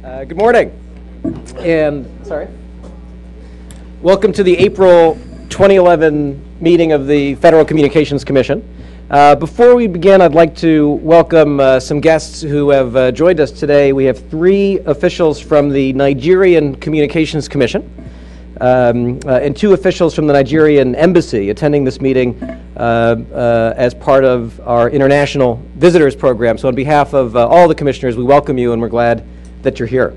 Good morning, and welcome to the April 2011 meeting of the Federal Communications Commission. Before we begin, I'd like to welcome some guests who have joined us today. We have three officials from the Nigerian Communications Commission and two officials from the Nigerian Embassy attending this meeting as part of our International Visitors Program. So on behalf of all the commissioners, we welcome you and we're glad that you're here.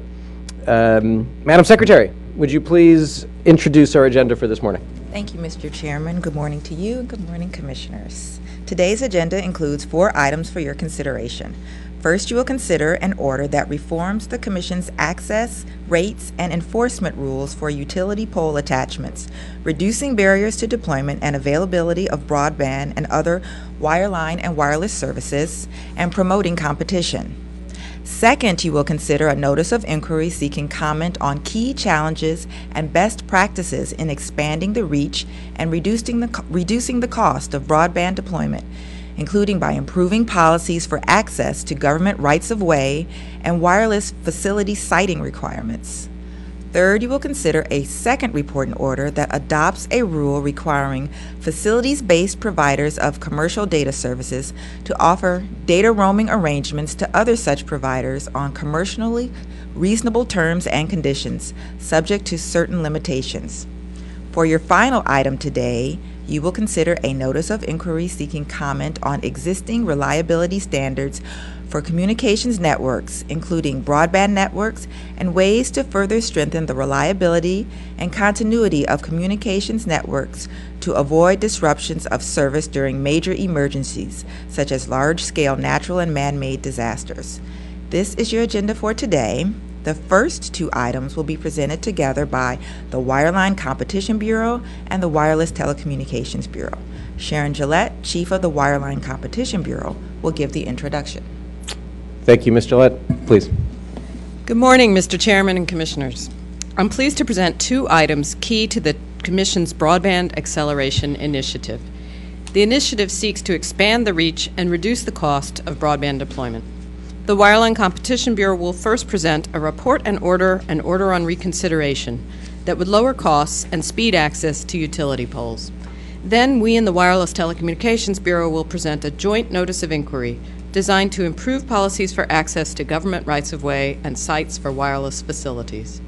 Madam Secretary, would you please introduce our agenda for this morning? Thank you, Mr. Chairman. Good morning to you and good morning, commissioners. Today's agenda includes 4 items for your consideration. First, you will consider an order that reforms the Commission's access, rates, and enforcement rules for utility pole attachments, reducing barriers to deployment and availability of broadband and other wireline and wireless services, and promoting competition. Second, you will consider a notice of inquiry seeking comment on key challenges and best practices in expanding the reach and reducing the cost of broadband deployment, including by improving policies for access to government rights-of-way and wireless facility siting requirements. Third, you will consider a second report and order that adopts a rule requiring facilities-based providers of commercial data services to offer data roaming arrangements to other such providers on commercially reasonable terms and conditions, subject to certain limitations. For your final item today, you will consider a notice of inquiry seeking comment on existing reliability standards for communications networks, including broadband networks, and ways to further strengthen the reliability and continuity of communications networks to avoid disruptions of service during major emergencies, such as large-scale natural and man-made disasters. This is your agenda for today. The first 2 items will be presented together by the Wireline Competition Bureau and the Wireless Telecommunications Bureau. Sharon Gillette, Chief of the Wireline Competition Bureau, will give the introduction. Thank you, Ms. Gillette. Please. Good morning, Mr. Chairman and Commissioners. I'm pleased to present 2 items key to the Commission's Broadband Acceleration Initiative. The initiative seeks to expand the reach and reduce the cost of broadband deployment. The Wireline Competition Bureau will first present a report and order on reconsideration that would lower costs and speed access to utility poles. Then we in the Wireless Telecommunications Bureau will present a joint notice of inquiry designed to improve policies for access to government rights-of-way and sites for wireless facilities.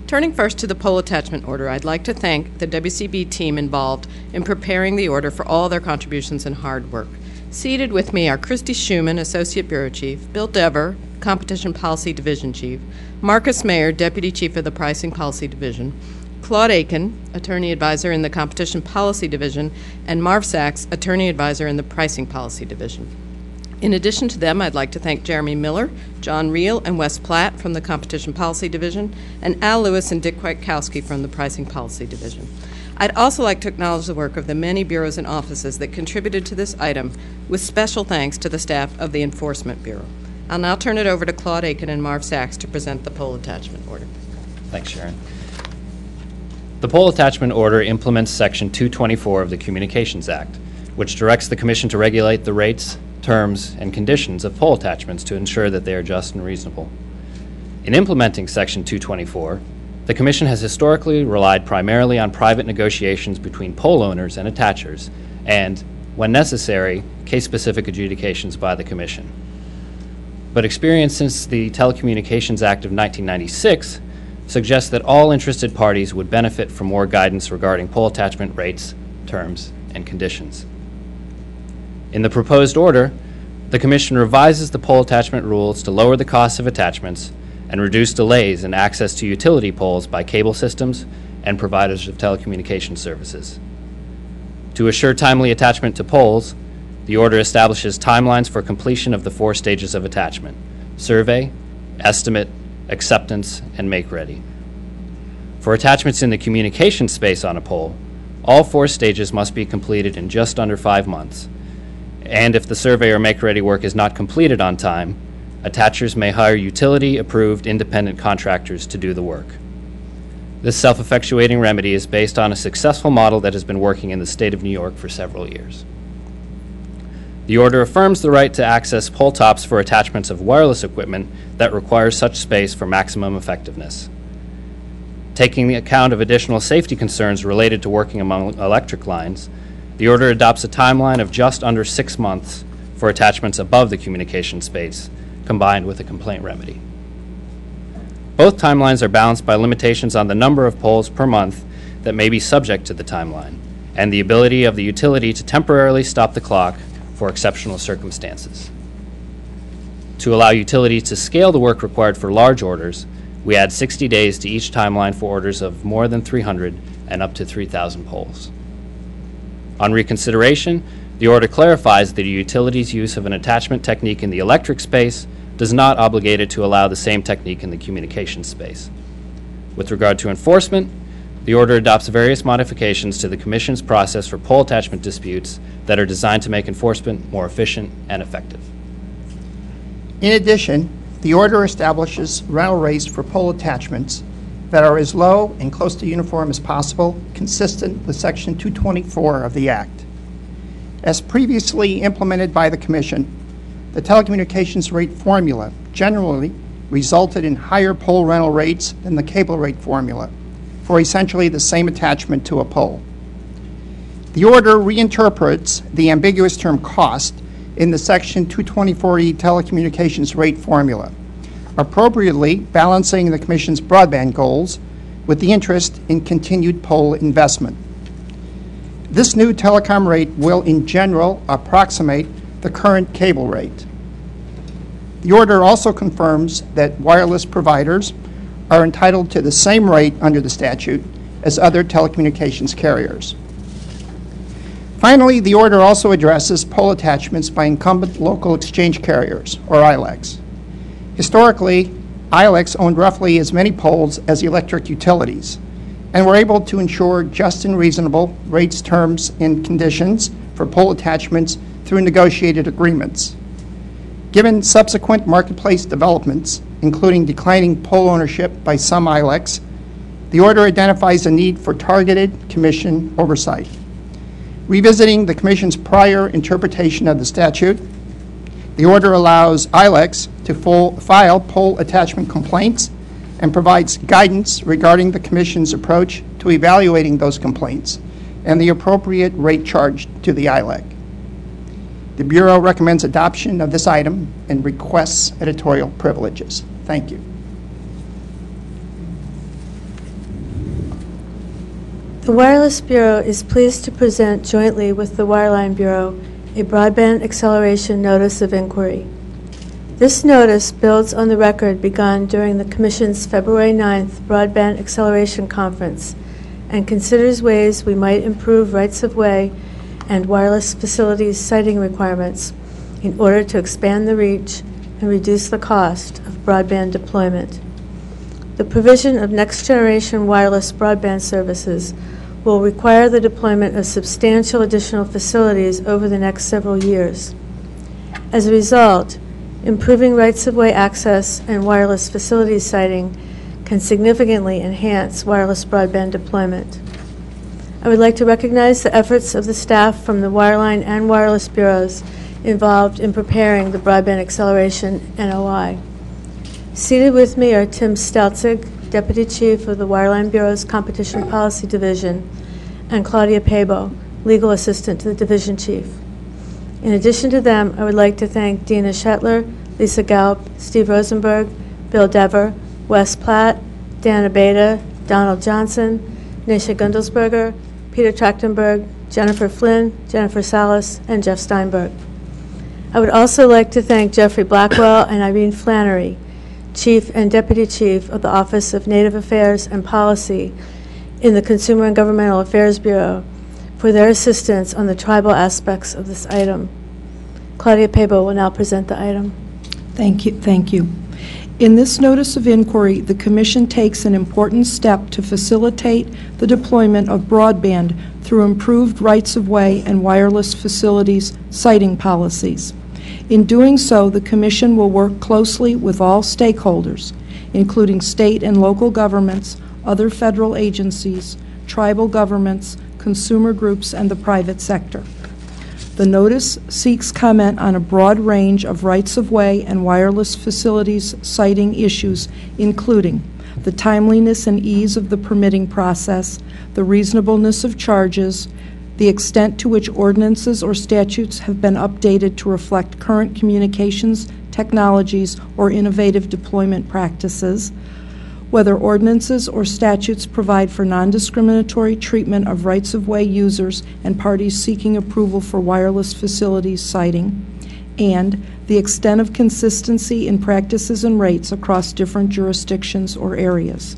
Turning first to the pole attachment order, I'd like to thank the WCB team involved in preparing the order for all their contributions and hard work. Seated with me are Christy Schumann, Associate Bureau Chief, Bill Dever, Competition Policy Division Chief, Marcus Mayer, Deputy Chief of the Pricing Policy Division, Claude Aiken, Attorney Advisor in the Competition Policy Division, and Marv Sachs, Attorney Advisor in the Pricing Policy Division. In addition to them, I'd like to thank Jeremy Miller, John Reel, and Wes Platt from the Competition Policy Division, and Al Lewis and Dick Kwiatkowski from the Pricing Policy Division. I'd also like to acknowledge the work of the many bureaus and offices that contributed to this item, with special thanks to the staff of the Enforcement Bureau. I'll now turn it over to Claude Aiken and Marv Sachs to present the pole attachment order. Thanks, Sharon. The pole attachment order implements Section 224 of the Communications Act, which directs the Commission to regulate the rates, terms, and conditions of pole attachments to ensure that they are just and reasonable. In implementing Section 224, the Commission has historically relied primarily on private negotiations between pole owners and attachers and, when necessary, case-specific adjudications by the Commission. But experience since the Telecommunications Act of 1996 suggests that all interested parties would benefit from more guidance regarding pole attachment rates, terms, and conditions. In the proposed order, the Commission revises the pole attachment rules to lower the cost of attachments and reduce delays in access to utility poles by cable systems and providers of telecommunication services. To assure timely attachment to poles, the order establishes timelines for completion of the 4 stages of attachment: survey, estimate, acceptance, and make ready. For attachments in the communication space on a pole, all 4 stages must be completed in just under 5 months. And if the survey or make-ready work is not completed on time, attachers may hire utility-approved independent contractors to do the work. This self-effectuating remedy is based on a successful model that has been working in the state of New York for several years. The order affirms the right to access pole tops for attachments of wireless equipment that requires such space for maximum effectiveness. Taking account of additional safety concerns related to working among electric lines, the order adopts a timeline of just under 6 months for attachments above the communication space, combined with a complaint remedy. Both timelines are balanced by limitations on the number of poles per month that may be subject to the timeline, and the ability of the utility to temporarily stop the clock for exceptional circumstances. To allow utilities to scale the work required for large orders, we add 60 days to each timeline for orders of more than 300 and up to 3,000 poles. On reconsideration, the order clarifies that a utility's use of an attachment technique in the electric space does not obligate it to allow the same technique in the communications space. With regard to enforcement, the order adopts various modifications to the Commission's process for pole attachment disputes that are designed to make enforcement more efficient and effective. In addition, the order establishes rental rates for pole attachments that are as low and close to uniform as possible, consistent with Section 224 of the Act. As previously implemented by the Commission, the telecommunications rate formula generally resulted in higher pole rental rates than the cable rate formula for essentially the same attachment to a pole. The order reinterprets the ambiguous term cost in the Section 224E telecommunications rate formula, appropriately balancing the Commission's broadband goals with the interest in continued pole investment. This new telecom rate will, in general, approximate the current cable rate. The order also confirms that wireless providers are entitled to the same rate under the statute as other telecommunications carriers. Finally, the order also addresses pole attachments by incumbent local exchange carriers, or ILECs. Historically, ILECs owned roughly as many poles as electric utilities and were able to ensure just and reasonable rates, terms, and conditions for pole attachments through negotiated agreements. Given subsequent marketplace developments, including declining pole ownership by some ILECs, the order identifies a need for targeted Commission oversight. Revisiting the Commission's prior interpretation of the statute, the order allows ILECs to file pole attachment complaints and provides guidance regarding the Commission's approach to evaluating those complaints and the appropriate rate charged to the ILEC. The Bureau recommends adoption of this item and requests editorial privileges. Thank you. The Wireless Bureau is pleased to present jointly with the Wireline Bureau a Broadband Acceleration Notice of Inquiry. This notice builds on the record begun during the Commission's February 9th Broadband Acceleration Conference and considers ways we might improve rights-of-way and wireless facilities siting requirements in order to expand the reach and reduce the cost of broadband deployment. The provision of next-generation wireless broadband services will require the deployment of substantial additional facilities over the next several years. As a result, improving rights-of-way access and wireless facilities siting can significantly enhance wireless broadband deployment. I would like to recognize the efforts of the staff from the Wireline and Wireless Bureaus involved in preparing the Broadband Acceleration NOI. Seated with me are Tim Stelzig, Deputy Chief of the Wireline Bureau's Competition Policy Division, and Claudia Pabo, Legal Assistant to the Division Chief. In addition to them, I would like to thank Dina Shetler, Lisa Galp, Steve Rosenberg, Bill Dever, Wes Platt, Dan Abeda, Donald Johnson, Nisha Gundelsberger, Peter Trachtenberg, Jennifer Flynn, Jennifer Salas, and Jeff Steinberg. I would also like to thank Jeffrey Blackwell and Irene Flannery, Chief and Deputy Chief of the Office of Native Affairs and Policy in the Consumer and Governmental Affairs Bureau, for their assistance on the tribal aspects of this item. Claudia Pabo will now present the item. Thank you. In this notice of inquiry, the Commission takes an important step to facilitate the deployment of broadband through improved rights-of-way and wireless facilities siting policies. In doing so, the Commission will work closely with all stakeholders, including state and local governments, other federal agencies, tribal governments, consumer groups, and the private sector. The notice seeks comment on a broad range of rights-of-way and wireless facilities siting issues, including the timeliness and ease of the permitting process, the reasonableness of charges, the extent to which ordinances or statutes have been updated to reflect current communications technologies or innovative deployment practices, whether ordinances or statutes provide for non-discriminatory treatment of rights-of-way users and parties seeking approval for wireless facilities siting, and the extent of consistency in practices and rates across different jurisdictions or areas.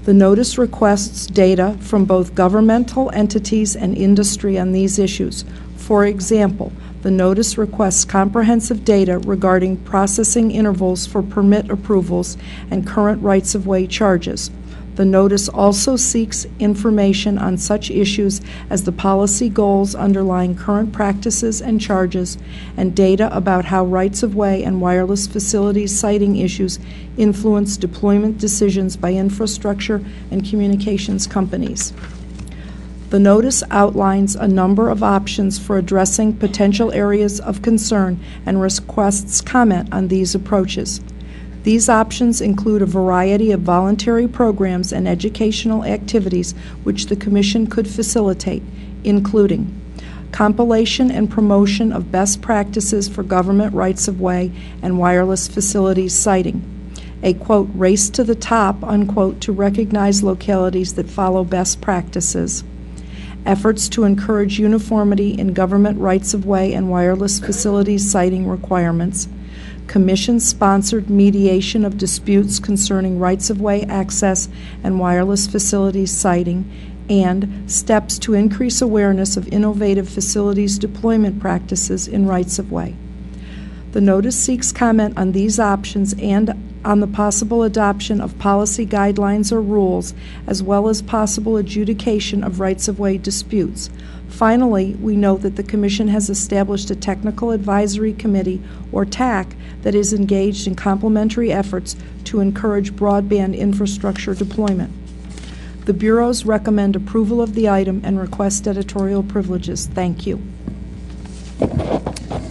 The notice requests data from both governmental entities and industry on these issues. For example, the notice requests comprehensive data regarding processing intervals for permit approvals and current rights-of-way charges. The notice also seeks information on such issues as the policy goals underlying current practices and charges, and data about how rights-of-way and wireless facilities siting issues influence deployment decisions by infrastructure and communications companies. The notice outlines a number of options for addressing potential areas of concern and requests comment on these approaches. These options include a variety of voluntary programs and educational activities which the Commission could facilitate, including compilation and promotion of best practices for government rights-of-way and wireless facilities siting, a, quote, race to the top, unquote, to recognize localities that follow best practices, efforts to encourage uniformity in government rights-of-way and wireless facilities siting requirements, Commission-sponsored mediation of disputes concerning rights-of-way access and wireless facilities siting, and steps to increase awareness of innovative facilities deployment practices in rights-of-way. The notice seeks comment on these options and on the possible adoption of policy guidelines or rules, as well as possible adjudication of rights-of-way disputes. Finally, we note that the Commission has established a Technical Advisory Committee, or TAC, that is engaged in complementary efforts to encourage broadband infrastructure deployment. The Bureaus recommend approval of the item and request editorial privileges. Thank you.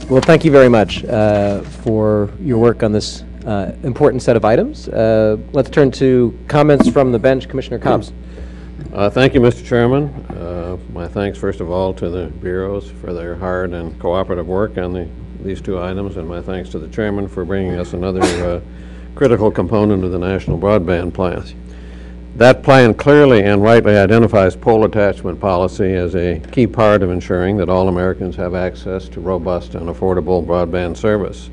Well, thank you very much for your work on this important set of items. Let's turn to comments from the bench. Commissioner Cobbs. Thank you, Mr. Chairman. My thanks, first of all, to the Bureaus for their hard and cooperative work on these two items, and my thanks to the Chairman for bringing us another critical component of the National Broadband Plan. That plan clearly and rightly identifies pole attachment policy as a key part of ensuring that all Americans have access to robust and affordable broadband service.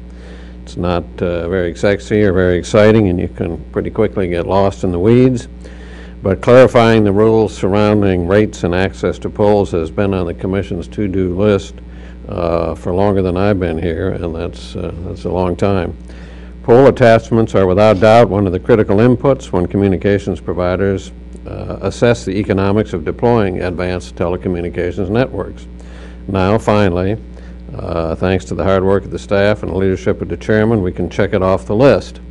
It's not very sexy or very exciting, and you can pretty quickly get lost in the weeds. But clarifying the rules surrounding rates and access to poles has been on the Commission's to-do list for longer than I've been here, and that's a long time. Pole attachments are without doubt one of the critical inputs when communications providers assess the economics of deploying advanced telecommunications networks. Now, finally, thanks to the hard work of the staff and the leadership of the Chairman, we can check it off the list.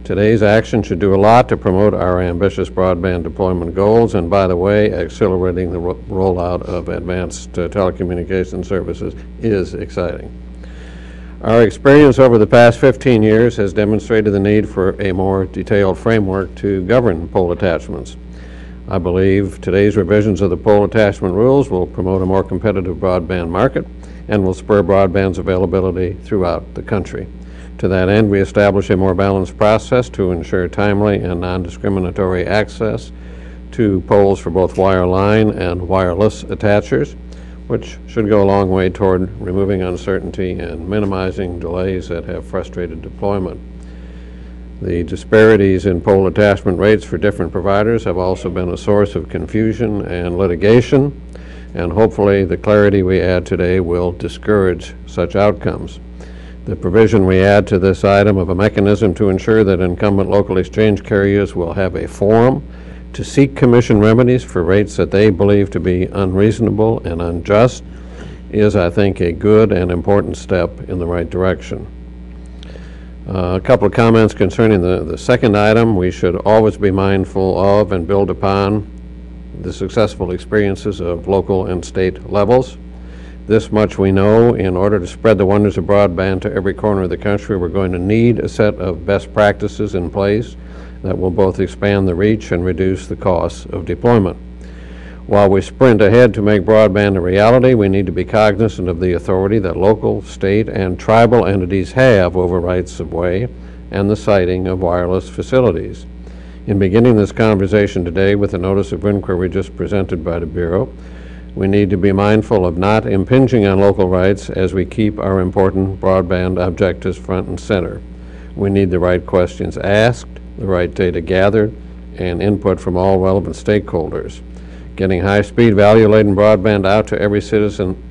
Today's action should do a lot to promote our ambitious broadband deployment goals, and by the way, accelerating the rollout of advanced telecommunication services is exciting. Our experience over the past 15 years has demonstrated the need for a more detailed framework to govern pole attachments. I believe today's revisions of the pole attachment rules will promote a more competitive broadband market and will spur broadband's availability throughout the country. To that end, we establish a more balanced process to ensure timely and non-discriminatory access to poles for both wireline and wireless attachers, which should go a long way toward removing uncertainty and minimizing delays that have frustrated deployment. The disparities in pole attachment rates for different providers have also been a source of confusion and litigation, and hopefully the clarity we add today will discourage such outcomes. The provision we add to this item of a mechanism to ensure that incumbent local exchange carriers will have a forum to seek Commission remedies for rates that they believe to be unreasonable and unjust is, I think, a good and important step in the right direction. A couple of comments concerning the second item. We should always be mindful of and build upon the successful experiences of local and state levels. This much we know: in order to spread the wonders of broadband to every corner of the country, we're going to need a set of best practices in place that will both expand the reach and reduce the costs of deployment. While we sprint ahead to make broadband a reality, we need to be cognizant of the authority that local, state, and tribal entities have over rights of way and the siting of wireless facilities. In beginning this conversation today with the notice of inquiry just presented by the Bureau, we need to be mindful of not impinging on local rights as we keep our important broadband objectives front and center. We need the right questions asked, the right data gathered, and input from all relevant stakeholders. Getting high-speed, value-laden broadband out to every citizen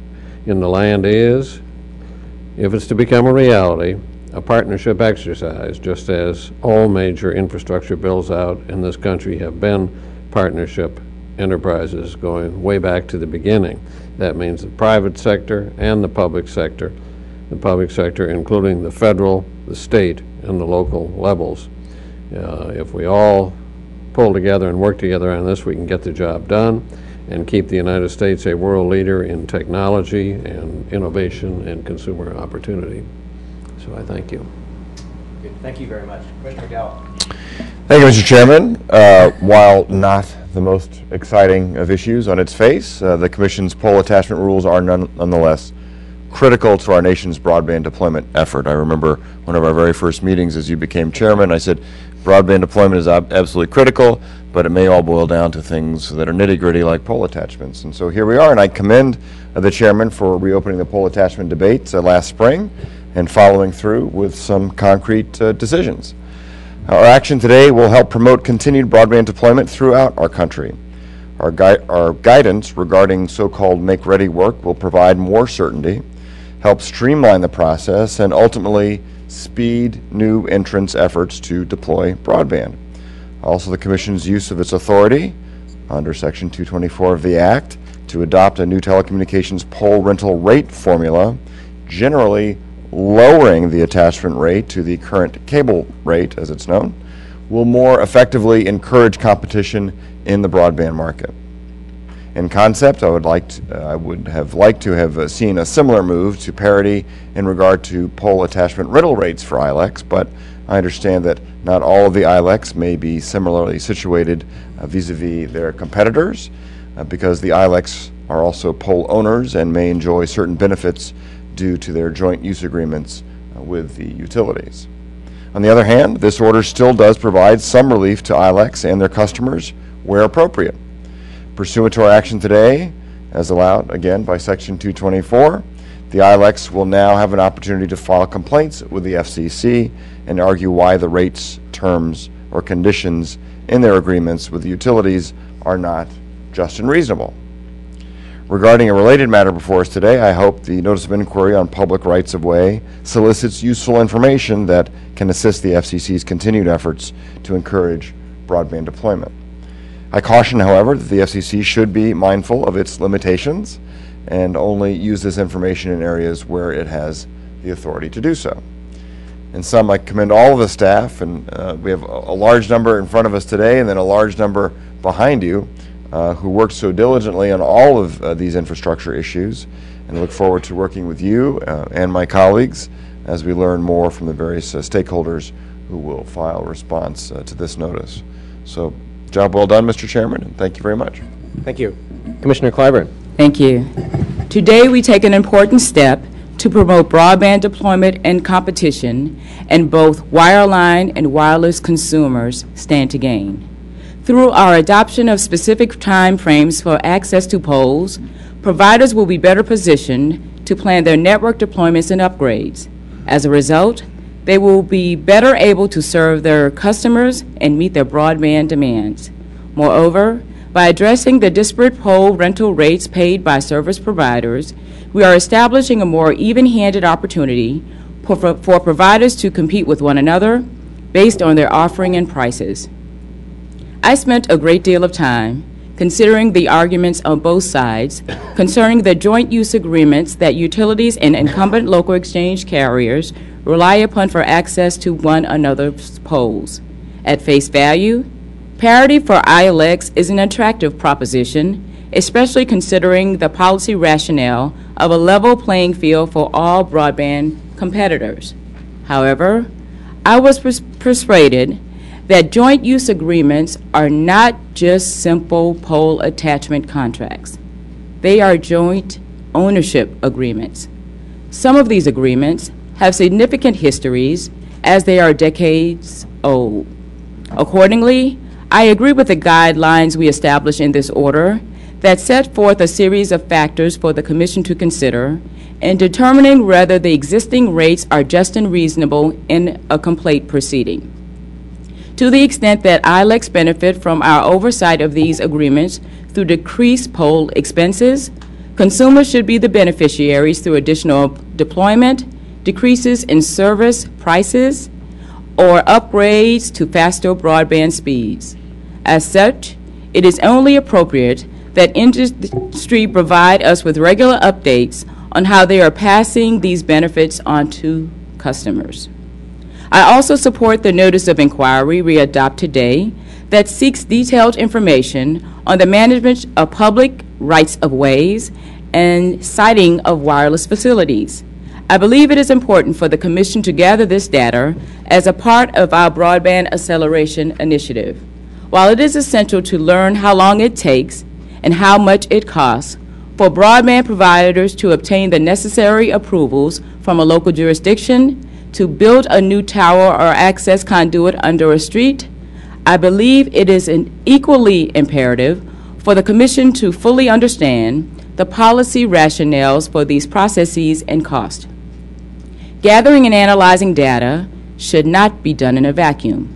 in the land is, if it's to become a reality, a partnership exercise, just as all major infrastructure builds out in this country have been partnership enterprises going way back to the beginning. That means the private sector and the public sector including the federal, the state, and the local levels. If we all pull together and work together on this, we can get the job done and keep the United States a world leader in technology and innovation and consumer opportunity. So I thank you. Good. Thank you very much. Commissioner Gallo. Thank you, Mr. Chairman. While not the most exciting of issues on its face, the Commission's poll attachment rules are nonetheless critical to our nation's broadband deployment effort. I remember one of our very first meetings as you became chairman, I said, broadband deployment is absolutely critical, but it may all boil down to things that are nitty-gritty like poll attachments. And so here we are, and I commend the chairman for reopening the poll attachment debates last spring and following through with some concrete decisions. Our action today will help promote continued broadband deployment throughout our country. Our guidance regarding so-called make-ready work will provide more certainty, help streamline the process, and ultimately speed new entrants' efforts to deploy broadband. Also, the Commission's use of its authority under Section 224 of the Act to adopt a new telecommunications pole rental rate formula, generally lowering the attachment rate to the current cable rate, as it's known, will more effectively encourage competition in the broadband market. In concept, I would have liked to have seen a similar move to parity in regard to pole attachment rental rates for ILECs, but I understand that not all of the ILECs may be similarly situated vis-a-vis their competitors, because the ILECs are also pole owners and may enjoy certain benefits due to their joint use agreements with the utilities. On the other hand, this order still does provide some relief to ILECs and their customers where appropriate. Pursuant to our action today, as allowed again by Section 224, the ILECs will now have an opportunity to file complaints with the FCC and argue why the rates, terms, or conditions in their agreements with the utilities are not just and reasonable. Regarding a related matter before us today, I hope the Notice of Inquiry on Public Rights of Way solicits useful information that can assist the FCC's continued efforts to encourage broadband deployment. I caution, however, that the FCC should be mindful of its limitations and only use this information in areas where it has the authority to do so. In sum, I commend all of the staff, and we have a large number in front of us today and then a large number behind you who worked so diligently on all of these infrastructure issues, and look forward to working with you and my colleagues as we learn more from the various stakeholders who will file a response to this notice. So, job well done, Mr. Chairman, and thank you very much. Thank you. Commissioner Clyburn. Thank you. Today we take an important step to promote broadband deployment and competition, and both wireline and wireless consumers stand to gain. Through our adoption of specific time frames for access to poles, providers will be better positioned to plan their network deployments and upgrades. As a result, they will be better able to serve their customers and meet their broadband demands. Moreover, by addressing the disparate pole rental rates paid by service providers, we are establishing a more even-handed opportunity for providers to compete with one another based on their offering and prices. I spent a great deal of time considering the arguments on both sides concerning the joint use agreements that utilities and incumbent local exchange carriers rely upon for access to one another's poles. At face value, parity for ILECs is an attractive proposition, especially considering the policy rationale of a level playing field for all broadband competitors. However, I was persuaded that joint use agreements are not just simple pole attachment contracts. They are joint ownership agreements. Some of these agreements have significant histories as they are decades old. Accordingly, I agree with the guidelines we established in this order that set forth a series of factors for the Commission to consider in determining whether the existing rates are just and reasonable in a complaint proceeding. To the extent that ILECs benefit from our oversight of these agreements through decreased pole expenses, consumers should be the beneficiaries through additional deployment, decreases in service prices, or upgrades to faster broadband speeds. As such, it is only appropriate that industry provide us with regular updates on how they are passing these benefits on to customers. I also support the notice of inquiry we adopt today that seeks detailed information on the management of public rights of ways and siting of wireless facilities. I believe it is important for the Commission to gather this data as a part of our broadband acceleration initiative. While it is essential to learn how long it takes and how much it costs for broadband providers to obtain the necessary approvals from a local jurisdiction to build a new tower or access conduit under a street, I believe it is equally imperative for the Commission to fully understand the policy rationales for these processes and cost. Gathering and analyzing data should not be done in a vacuum.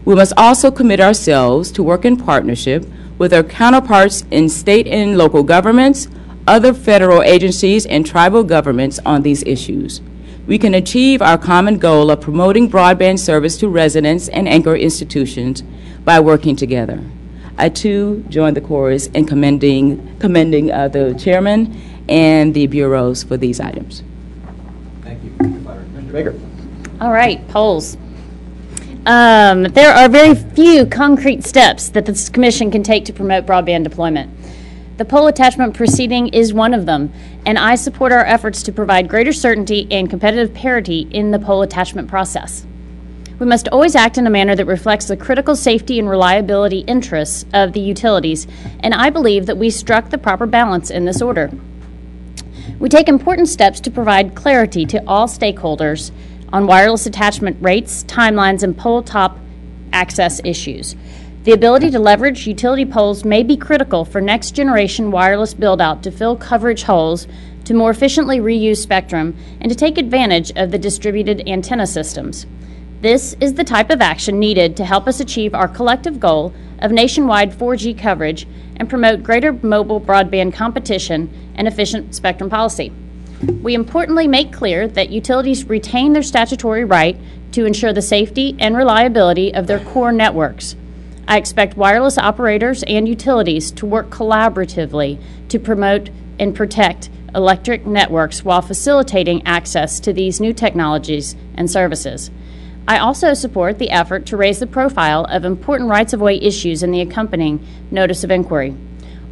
We must also commit ourselves to work in partnership with our counterparts in state and local governments, other federal agencies, and tribal governments on these issues. We can achieve our common goal of promoting broadband service to residents and anchor institutions by working together. I, too, join the chorus in commending the chairman and the bureaus for these items. Thank you, Mr. Baker. All right, polls. There are very few concrete steps that this Commission can take to promote broadband deployment. The pole attachment proceeding is one of them, and I support our efforts to provide greater certainty and competitive parity in the pole attachment process. We must always act in a manner that reflects the critical safety and reliability interests of the utilities, and I believe that we struck the proper balance in this order. We take important steps to provide clarity to all stakeholders on wireless attachment rates, timelines, and pole top access issues. The ability to leverage utility poles may be critical for next-generation wireless build-out to fill coverage holes, to more efficiently reuse spectrum, and to take advantage of the distributed antenna systems. This is the type of action needed to help us achieve our collective goal of nationwide 4G coverage and promote greater mobile broadband competition and efficient spectrum policy. We importantly make clear that utilities retain their statutory right to ensure the safety and reliability of their core networks. I expect wireless operators and utilities to work collaboratively to promote and protect electric networks while facilitating access to these new technologies and services. I also support the effort to raise the profile of important rights-of-way issues in the accompanying notice of inquiry.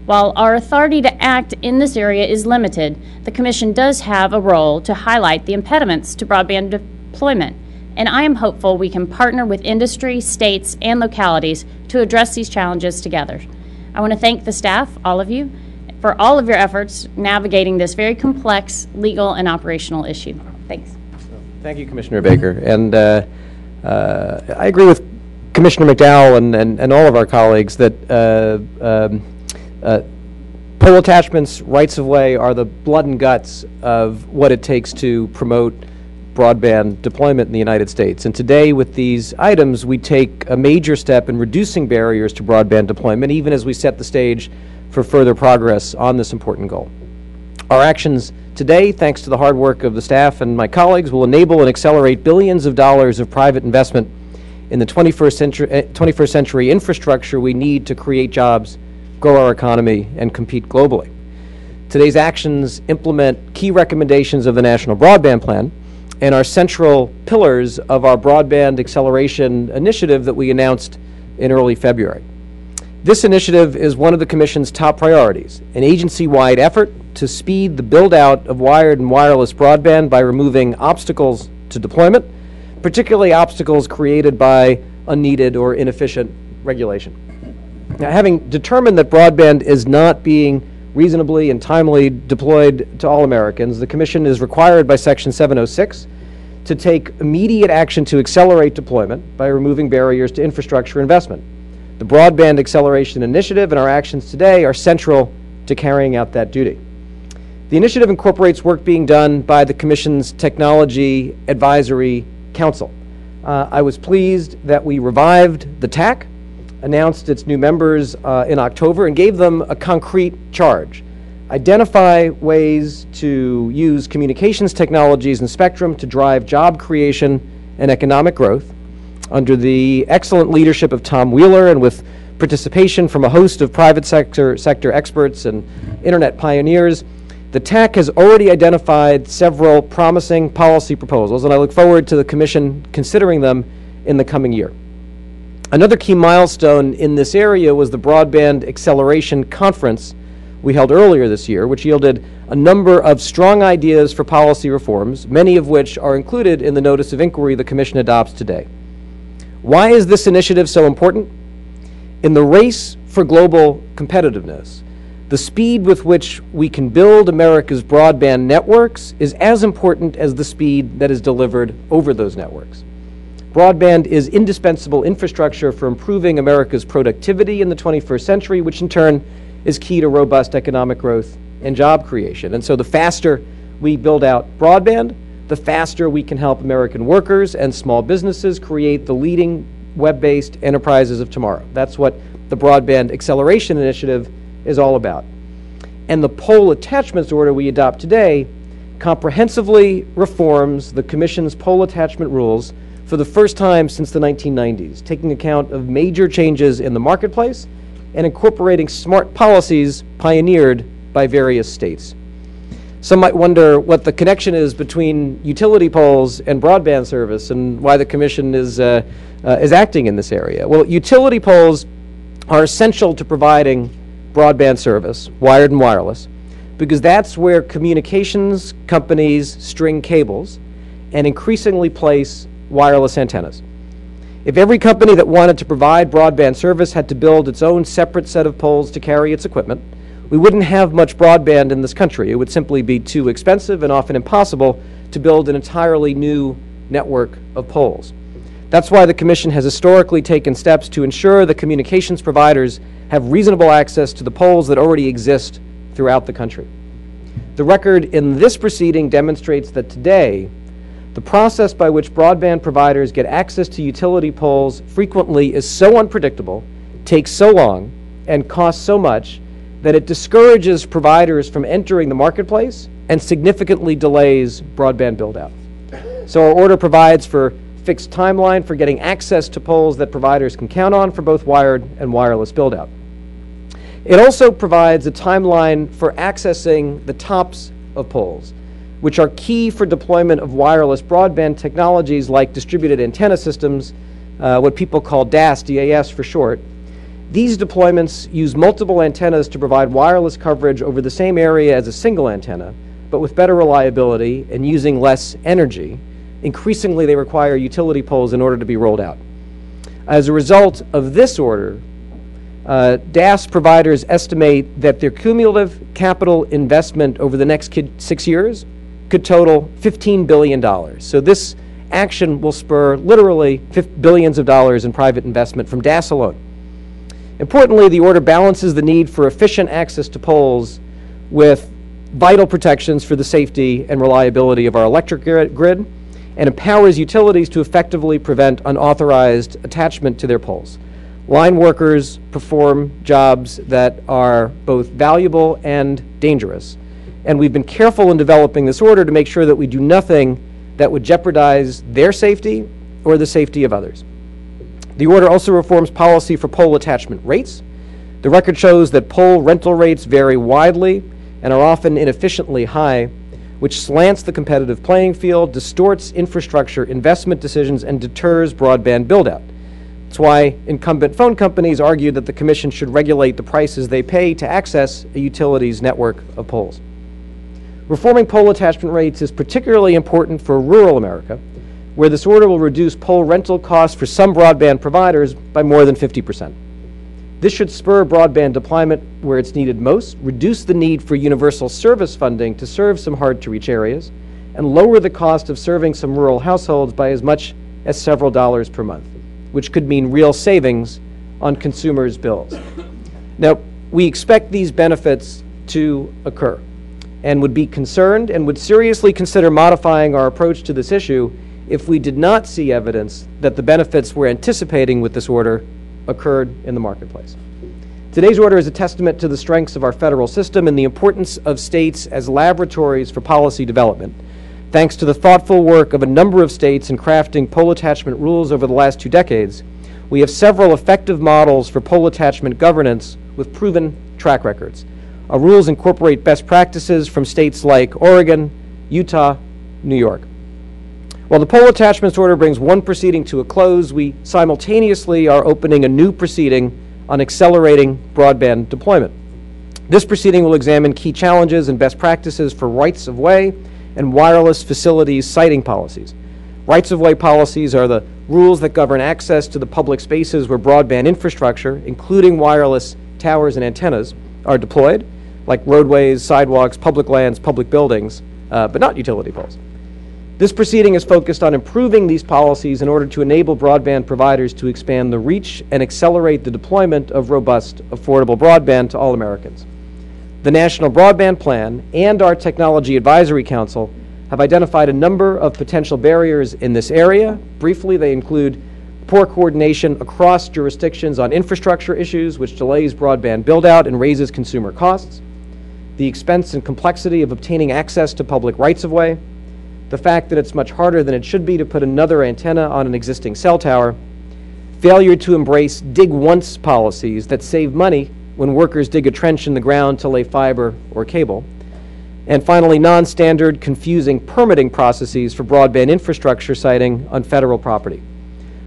While our authority to act in this area is limited, the Commission does have a role to highlight the impediments to broadband deployment, and I am hopeful we can partner with industry, states, and localities to address these challenges together. I want to thank the staff, all of you, for all of your efforts navigating this very complex legal and operational issue. Thanks. Thank you, Commissioner Baker. And I agree with Commissioner McDowell and all of our colleagues that pole attachments, rights-of-way are the blood and guts of what it takes to promote broadband deployment in the United States. And today, with these items, we take a major step in reducing barriers to broadband deployment, even as we set the stage for further progress on this important goal. Our actions today, thanks to the hard work of the staff and my colleagues, will enable and accelerate billions of dollars of private investment in the 21st century infrastructure we need to create jobs, grow our economy, and compete globally. Today's actions implement key recommendations of the National Broadband Plan and are central pillars of our broadband acceleration initiative that we announced in early February. This initiative is one of the Commission's top priorities, an agency-wide effort to speed the build-out of wired and wireless broadband by removing obstacles to deployment, particularly obstacles created by unneeded or inefficient regulation. Now, having determined that broadband is not being reasonably and timely deployed to all Americans, the Commission is required by Section 706 to take immediate action to accelerate deployment by removing barriers to infrastructure investment. The Broadband Acceleration Initiative and our actions today are central to carrying out that duty. The initiative incorporates work being done by the Commission's Technology Advisory Council. I was pleased that we revived the TAC, announced its new members in October, and gave them a concrete charge. Identify ways to use communications technologies and spectrum to drive job creation and economic growth. Under the excellent leadership of Tom Wheeler and with participation from a host of private sector experts and internet pioneers, the TAC has already identified several promising policy proposals, and I look forward to the Commission considering them in the coming year. Another key milestone in this area was the Broadband Acceleration Conference we held earlier this year, which yielded a number of strong ideas for policy reforms, many of which are included in the notice of inquiry the Commission adopts today. Why is this initiative so important? In the race for global competitiveness, the speed with which we can build America's broadband networks is as important as the speed that is delivered over those networks. Broadband is indispensable infrastructure for improving America's productivity in the 21st century, which in turn is key to robust economic growth and job creation. And so the faster we build out broadband, the faster we can help American workers and small businesses create the leading web-based enterprises of tomorrow. That's what the Broadband Acceleration Initiative is all about. And the Pole Attachments Order we adopt today comprehensively reforms the Commission's pole attachment rules for the first time since the 1990s, taking account of major changes in the marketplace and incorporating smart policies pioneered by various states. Some might wonder what the connection is between utility poles and broadband service and why the Commission is acting in this area. Well, utility poles are essential to providing broadband service, wired and wireless, because that's where communications companies string cables and increasingly place wireless antennas. If every company that wanted to provide broadband service had to build its own separate set of poles to carry its equipment, we wouldn't have much broadband in this country. It would simply be too expensive and often impossible to build an entirely new network of poles. That's why the Commission has historically taken steps to ensure the communications providers have reasonable access to the poles that already exist throughout the country. The record in this proceeding demonstrates that today, the process by which broadband providers get access to utility poles frequently is so unpredictable, takes so long, and costs so much that it discourages providers from entering the marketplace and significantly delays broadband build-out. So our order provides for fixed timeline for getting access to poles that providers can count on for both wired and wireless build-out. It also provides a timeline for accessing the tops of poles, which are key for deployment of wireless broadband technologies like distributed antenna systems, what people call DAS, DAS for short. These deployments use multiple antennas to provide wireless coverage over the same area as a single antenna, but with better reliability and using less energy. Increasingly, they require utility poles in order to be rolled out. As a result of this order, DAS providers estimate that their cumulative capital investment over the next 6 years could total $15 billion. So this action will spur literally billions of dollars in private investment from DAS alone. Importantly, the order balances the need for efficient access to poles with vital protections for the safety and reliability of our electric grid and empowers utilities to effectively prevent unauthorized attachment to their poles. Line workers perform jobs that are both valuable and dangerous, and we've been careful in developing this order to make sure that we do nothing that would jeopardize their safety or the safety of others. The order also reforms policy for pole attachment rates. The record shows that pole rental rates vary widely and are often inefficiently high, which slants the competitive playing field, distorts infrastructure investment decisions, and deters broadband build-out. That's why incumbent phone companies argue that the Commission should regulate the prices they pay to access a utility's network of poles. Reforming pole attachment rates is particularly important for rural America, where this order will reduce pole rental costs for some broadband providers by more than 50%. This should spur broadband deployment where it's needed most, reduce the need for universal service funding to serve some hard-to-reach areas, and lower the cost of serving some rural households by as much as several dollars per month, which could mean real savings on consumers' bills. Now, we expect these benefits to occur and would be concerned and would seriously consider modifying our approach to this issue if we did not see evidence that the benefits we're anticipating with this order occurred in the marketplace. Today's order is a testament to the strengths of our federal system and the importance of states as laboratories for policy development. Thanks to the thoughtful work of a number of states in crafting pole attachment rules over the last 2 decades, we have several effective models for pole attachment governance with proven track records. Our rules incorporate best practices from states like Oregon, Utah, New York. While the pole attachments order brings one proceeding to a close, we simultaneously are opening a new proceeding on accelerating broadband deployment. This proceeding will examine key challenges and best practices for rights-of-way and wireless facilities siting policies. Rights-of-way policies are the rules that govern access to the public spaces where broadband infrastructure, including wireless towers and antennas, are deployed, like roadways, sidewalks, public lands, public buildings, but not utility poles. This proceeding is focused on improving these policies in order to enable broadband providers to expand the reach and accelerate the deployment of robust, affordable broadband to all Americans. The National Broadband Plan and our Technology Advisory Council have identified a number of potential barriers in this area. Briefly, they include poor coordination across jurisdictions on infrastructure issues, which delays broadband build-out and raises consumer costs, the expense and complexity of obtaining access to public rights-of-way, the fact that it's much harder than it should be to put another antenna on an existing cell tower, failure to embrace dig-once policies that save money when workers dig a trench in the ground to lay fiber or cable, and finally, non-standard, confusing permitting processes for broadband infrastructure siting on federal property.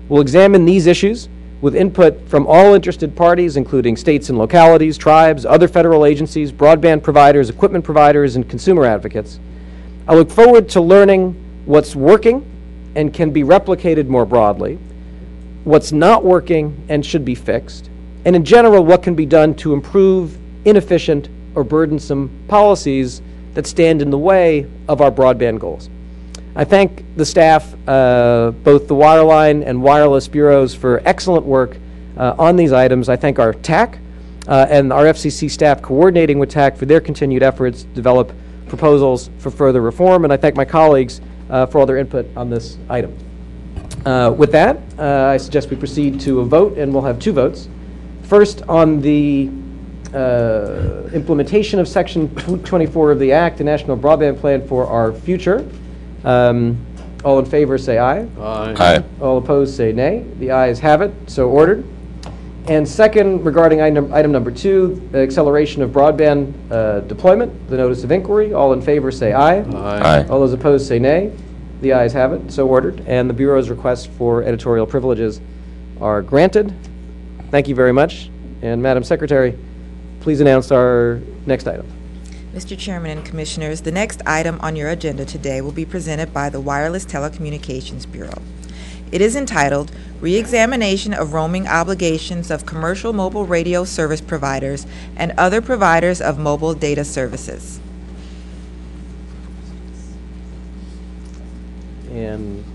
We'll examine these issues with input from all interested parties, including states and localities, tribes, other federal agencies, broadband providers, equipment providers, and consumer advocates. I look forward to learning what's working and can be replicated more broadly, what's not working and should be fixed, and in general, what can be done to improve inefficient or burdensome policies that stand in the way of our broadband goals. I thank the staff, both the wireline and wireless bureaus, for excellent work on these items. I thank our TAC and our FCC staff coordinating with TAC for their continued efforts to develop proposals for further reform, and I thank my colleagues for all their input on this item. With that, I suggest we proceed to a vote, and we'll have 2 votes. First, on the implementation of Section 24 of the Act, the National Broadband Plan for our future. All in favor say aye. Aye. Aye. All opposed say nay. The ayes have it, so ordered. And second, regarding item number 2, the acceleration of broadband deployment, the notice of inquiry. All in favor say aye. Aye. All those opposed say nay. The ayes have it, so ordered. And the Bureau's requests for editorial privileges are granted. Thank you very much. And Madam Secretary, please announce our next item. Mr. Chairman and Commissioners, the next item on your agenda today will be presented by the Wireless Telecommunications Bureau. It is entitled, Reexamination of Roaming Obligations of Commercial Mobile Radio Service Providers and Other Providers of Mobile Data Services. And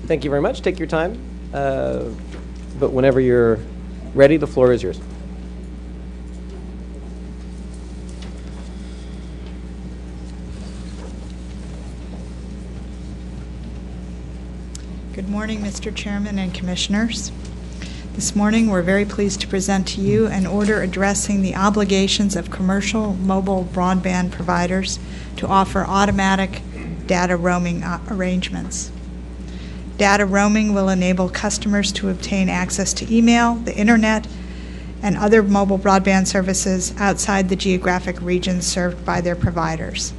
thank you very much. Take your time. But whenever you're ready, the floor is yours. Good morning, Mr. Chairman and Commissioners. This morning, we're very pleased to present to you an order addressing the obligations of commercial mobile broadband providers to offer automatic data roaming arrangements. Data roaming will enable customers to obtain access to email, the internet, and other mobile broadband services outside the geographic regions served by their providers.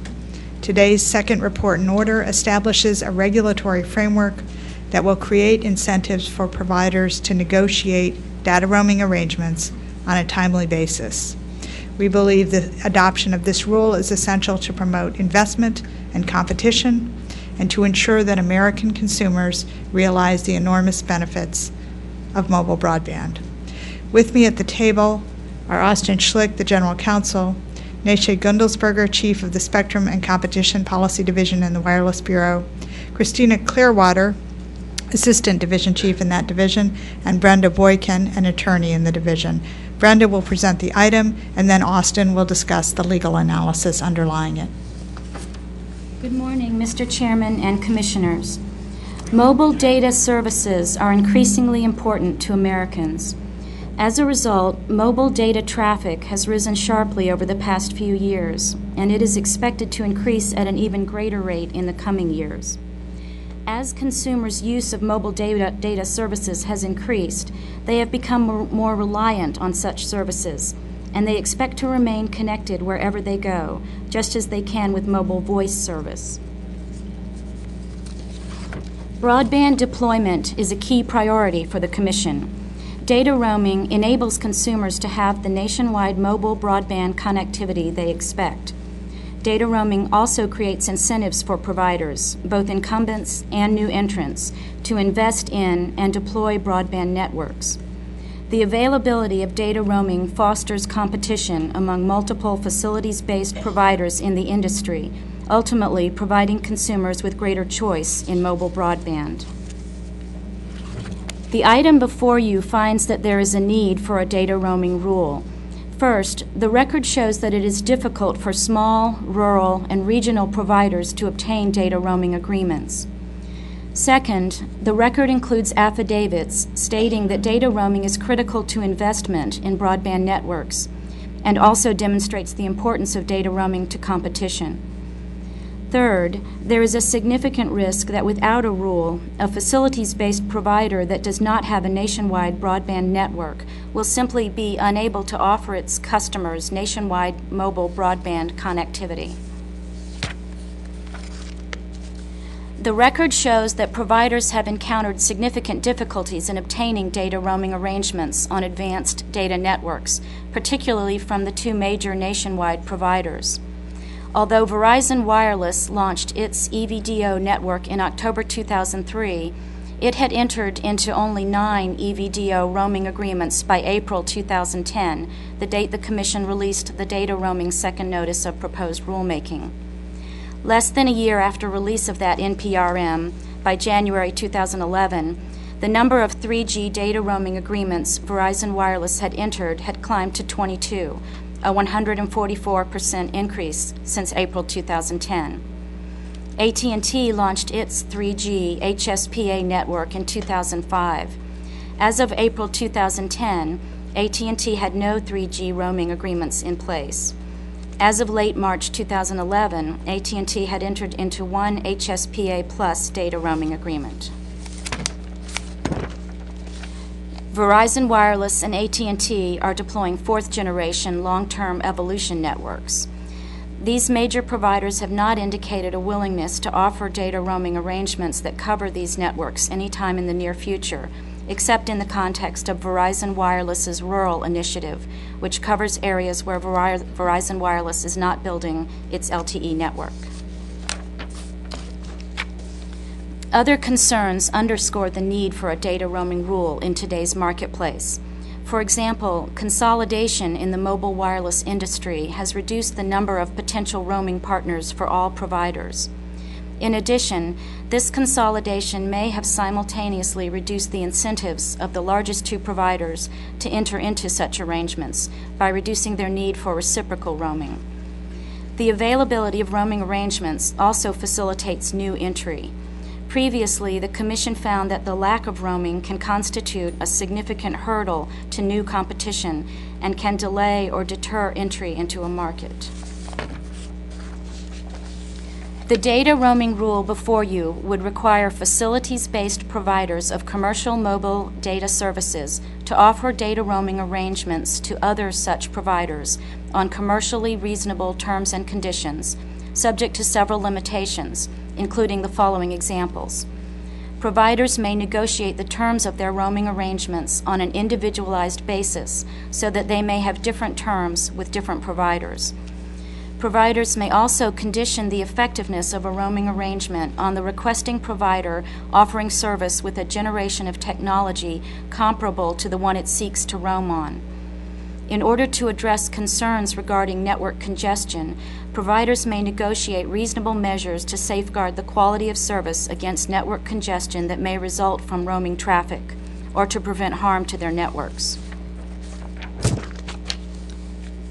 Today's second report and order establishes a regulatory framework that will create incentives for providers to negotiate data roaming arrangements on a timely basis. We believe the adoption of this rule is essential to promote investment and competition and to ensure that American consumers realize the enormous benefits of mobile broadband. With me at the table are Austin Schlick, the General Counsel, Neisha Gundelsberger, Chief of the Spectrum and Competition Policy Division in the Wireless Bureau, Christina Clearwater, Assistant Division Chief in that division, and Brenda Boykin, an attorney in the division. Brenda will present the item, and then Austin will discuss the legal analysis underlying it. Good morning, Mr. Chairman and Commissioners. Mobile data services are increasingly important to Americans. As a result, mobile data traffic has risen sharply over the past few years, and it is expected to increase at an even greater rate in the coming years. As consumers' use of mobile data services has increased, they have become more reliant on such services, and they expect to remain connected wherever they go, just as they can with mobile voice service. Broadband deployment is a key priority for the Commission. Data roaming enables consumers to have the nationwide mobile broadband connectivity they expect. Data roaming also creates incentives for providers, both incumbents and new entrants, to invest in and deploy broadband networks. The availability of data roaming fosters competition among multiple facilities-based providers in the industry, ultimately providing consumers with greater choice in mobile broadband. The item before you finds that there is a need for a data roaming rule. First, the record shows that it is difficult for small, rural, and regional providers to obtain data roaming agreements. Second, the record includes affidavits stating that data roaming is critical to investment in broadband networks and also demonstrates the importance of data roaming to competition. Third, there is a significant risk that without a rule, a facilities-based provider that does not have a nationwide broadband network will simply be unable to offer its customers nationwide mobile broadband connectivity. The record shows that providers have encountered significant difficulties in obtaining data roaming arrangements on advanced data networks, particularly from the two major nationwide providers. Although Verizon Wireless launched its EVDO network in October 2003, it had entered into only 9 EVDO roaming agreements by April 2010, the date the Commission released the data roaming second notice of proposed rulemaking. Less than a year after release of that NPRM, by January 2011, the number of 3G data roaming agreements Verizon Wireless had entered had climbed to 22, a 144% increase since April 2010. AT&T launched its 3G HSPA network in 2005. As of April 2010, AT&T had no 3G roaming agreements in place. As of late March 2011, AT&T had entered into one HSPA Plus data roaming agreement. Verizon Wireless and AT&T are deploying fourth-generation long-term evolution networks. These major providers have not indicated a willingness to offer data roaming arrangements that cover these networks anytime in the near future, except in the context of Verizon Wireless's Rural Initiative, which covers areas where Verizon Wireless is not building its LTE network. Other concerns underscore the need for a data roaming rule in today's marketplace. For example, consolidation in the mobile wireless industry has reduced the number of potential roaming partners for all providers. In addition, this consolidation may have simultaneously reduced the incentives of the largest two providers to enter into such arrangements by reducing their need for reciprocal roaming. The availability of roaming arrangements also facilitates new entry. Previously, the Commission found that the lack of roaming can constitute a significant hurdle to new competition and can delay or deter entry into a market. The data roaming rule before you would require facilities-based providers of commercial mobile data services to offer data roaming arrangements to other such providers on commercially reasonable terms and conditions, subject to several limitations, including the following examples. Providers may negotiate the terms of their roaming arrangements on an individualized basis so that they may have different terms with different providers. Providers may also condition the effectiveness of a roaming arrangement on the requesting provider offering service with a generation of technology comparable to the one it seeks to roam on. In order to address concerns regarding network congestion, providers may negotiate reasonable measures to safeguard the quality of service against network congestion that may result from roaming traffic, or to prevent harm to their networks.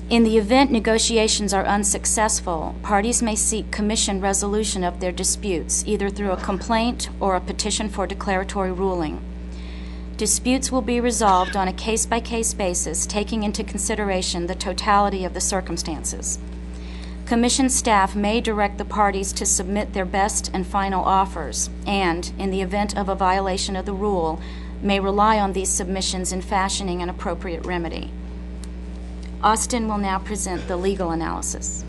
In the event negotiations are unsuccessful, parties may seek commission resolution of their disputes, either through a complaint or a petition for declaratory ruling. Disputes will be resolved on a case-by-case basis, taking into consideration the totality of the circumstances. Commission staff may direct the parties to submit their best and final offers, and, in the event of a violation of the rule, may rely on these submissions in fashioning an appropriate remedy. Austin will now present the legal analysis.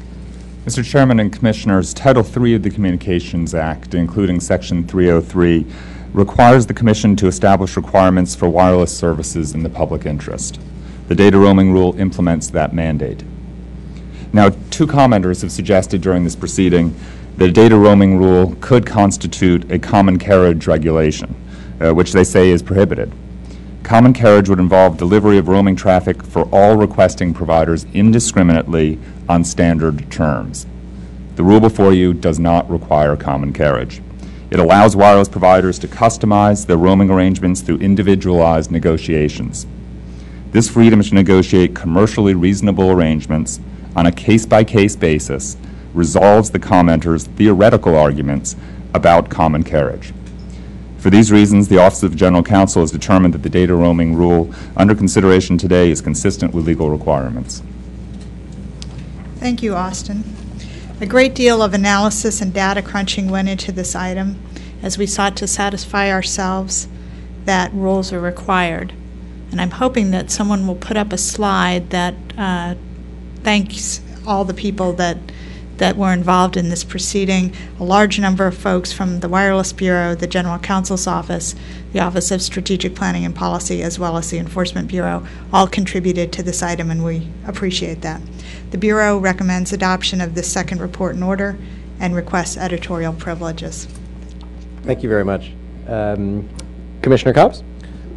Mr. Chairman and Commissioners, Title III of the Communications Act, including Section 303, requires the Commission to establish requirements for wireless services in the public interest. The data roaming rule implements that mandate. Now, two commenters have suggested during this proceeding that a data roaming rule could constitute a common carriage regulation, which they say is prohibited. Common carriage would involve delivery of roaming traffic for all requesting providers indiscriminately on standard terms. The rule before you does not require common carriage. It allows wireless providers to customize their roaming arrangements through individualized negotiations. This freedom to negotiate commercially reasonable arrangements on a case-by-case basis resolves the commenters' theoretical arguments about common carriage. For these reasons, the Office of General Counsel has determined that the data roaming rule under consideration today is consistent with legal requirements. Thank you, Austin. A great deal of analysis and data crunching went into this item as we sought to satisfy ourselves that rules are required. And I'm hoping that someone will put up a slide that thanks all the people that were involved in this proceeding. A large number of folks from the Wireless Bureau, the General Counsel's Office, the Office of Strategic Planning and Policy, as well as the Enforcement Bureau, all contributed to this item, and we appreciate that. The Bureau recommends adoption of this second report and order and requests editorial privileges. Thank you very much. Commissioner Cobbs?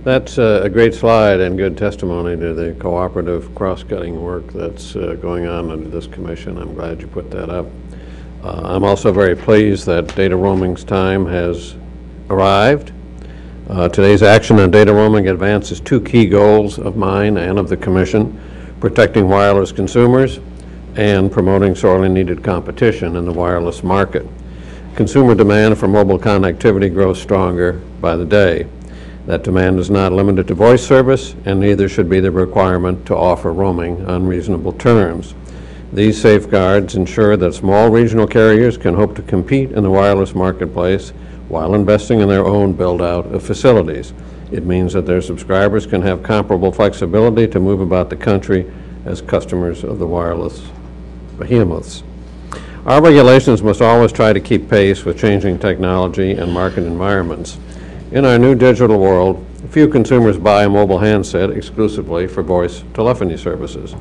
That's a great slide and good testimony to the cooperative cross-cutting work that's going on under this commission. I'm glad you put that up. I'm also very pleased that data roaming's time has arrived. Today's action on data roaming advances two key goals of mine and of the commission: protecting wireless consumers and promoting sorely needed competition in the wireless market. Consumer demand for mobile connectivity grows stronger by the day. That demand is not limited to voice service, and neither should be the requirement to offer roaming on reasonable terms. These safeguards ensure that small regional carriers can hope to compete in the wireless marketplace while investing in their own build-out of facilities. It means that their subscribers can have comparable flexibility to move about the country as customers of the wireless behemoths. Our regulations must always try to keep pace with changing technology and market environments. In our new digital world, few consumers buy a mobile handset exclusively for voice telephony services.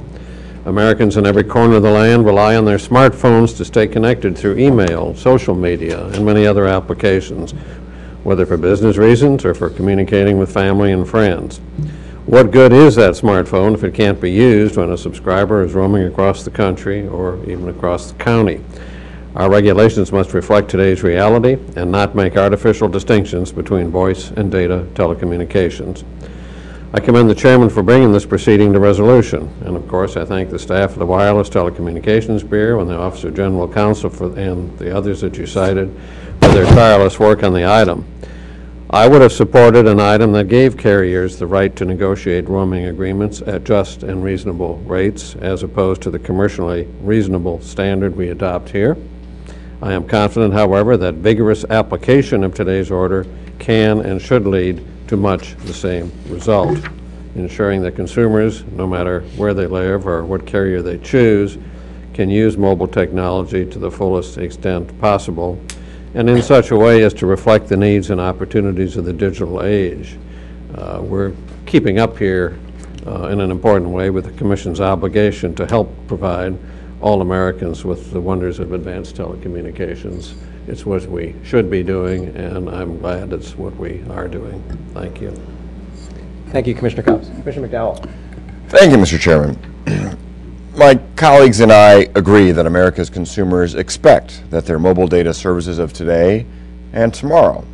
Americans in every corner of the land rely on their smartphones to stay connected through email, social media, and many other applications, whether for business reasons or for communicating with family and friends. What good is that smartphone if it can't be used when a subscriber is roaming across the country or even across the county? Our regulations must reflect today's reality and not make artificial distinctions between voice and data telecommunications. I commend the chairman for bringing this proceeding to resolution, and of course I thank the staff of the Wireless Telecommunications Bureau and the Office of General Counsel and the others that you cited for their tireless work on the item. I would have supported an item that gave carriers the right to negotiate roaming agreements at just and reasonable rates, as opposed to the commercially reasonable standard we adopt here. I am confident, however, that vigorous application of today's order can and should lead to much the same result, ensuring that consumers, no matter where they live or what carrier they choose, can use mobile technology to the fullest extent possible, and in such a way as to reflect the needs and opportunities of the digital age. We're keeping up here in an important way with the Commission's obligation to help provide all Americans with the wonders of advanced telecommunications. It's what we should be doing, and I'm glad it's what we are doing. Thank you. Thank you, Commissioner Cobbs. Commissioner McDowell. Thank you, Mr. Chairman. My colleagues and I agree that America's consumers expect that their mobile data services of today and tomorrow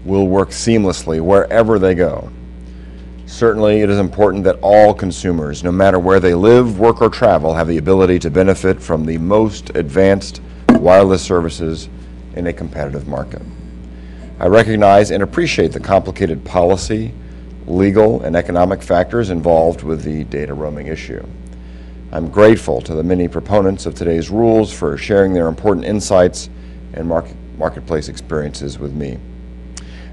will work seamlessly wherever they go. Certainly, it is important that all consumers, no matter where they live, work, or travel, have the ability to benefit from the most advanced wireless services in a competitive market. I recognize and appreciate the complicated policy, legal, and economic factors involved with the data roaming issue. I'm grateful to the many proponents of today's rules for sharing their important insights and marketplace experiences with me.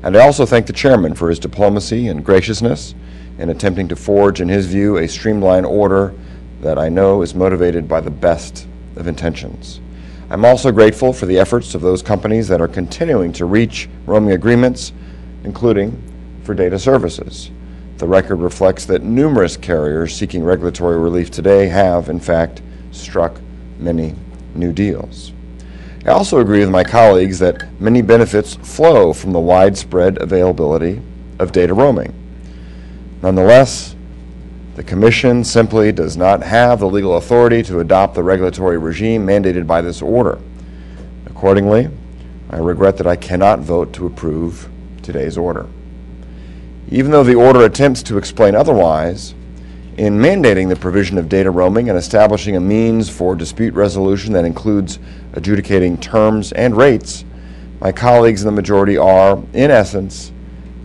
And I also thank the Chairman for his diplomacy and graciousness in attempting to forge, in his view, a streamlined order that I know is motivated by the best of intentions. I'm also grateful for the efforts of those companies that are continuing to reach roaming agreements, including for data services. The record reflects that numerous carriers seeking regulatory relief today have, in fact, struck many new deals. I also agree with my colleagues that many benefits flow from the widespread availability of data roaming. Nonetheless, the Commission simply does not have the legal authority to adopt the regulatory regime mandated by this order. Accordingly, I regret that I cannot vote to approve today's order. Even though the order attempts to explain otherwise, in mandating the provision of data roaming and establishing a means for dispute resolution that includes adjudicating terms and rates, my colleagues in the majority are, in essence,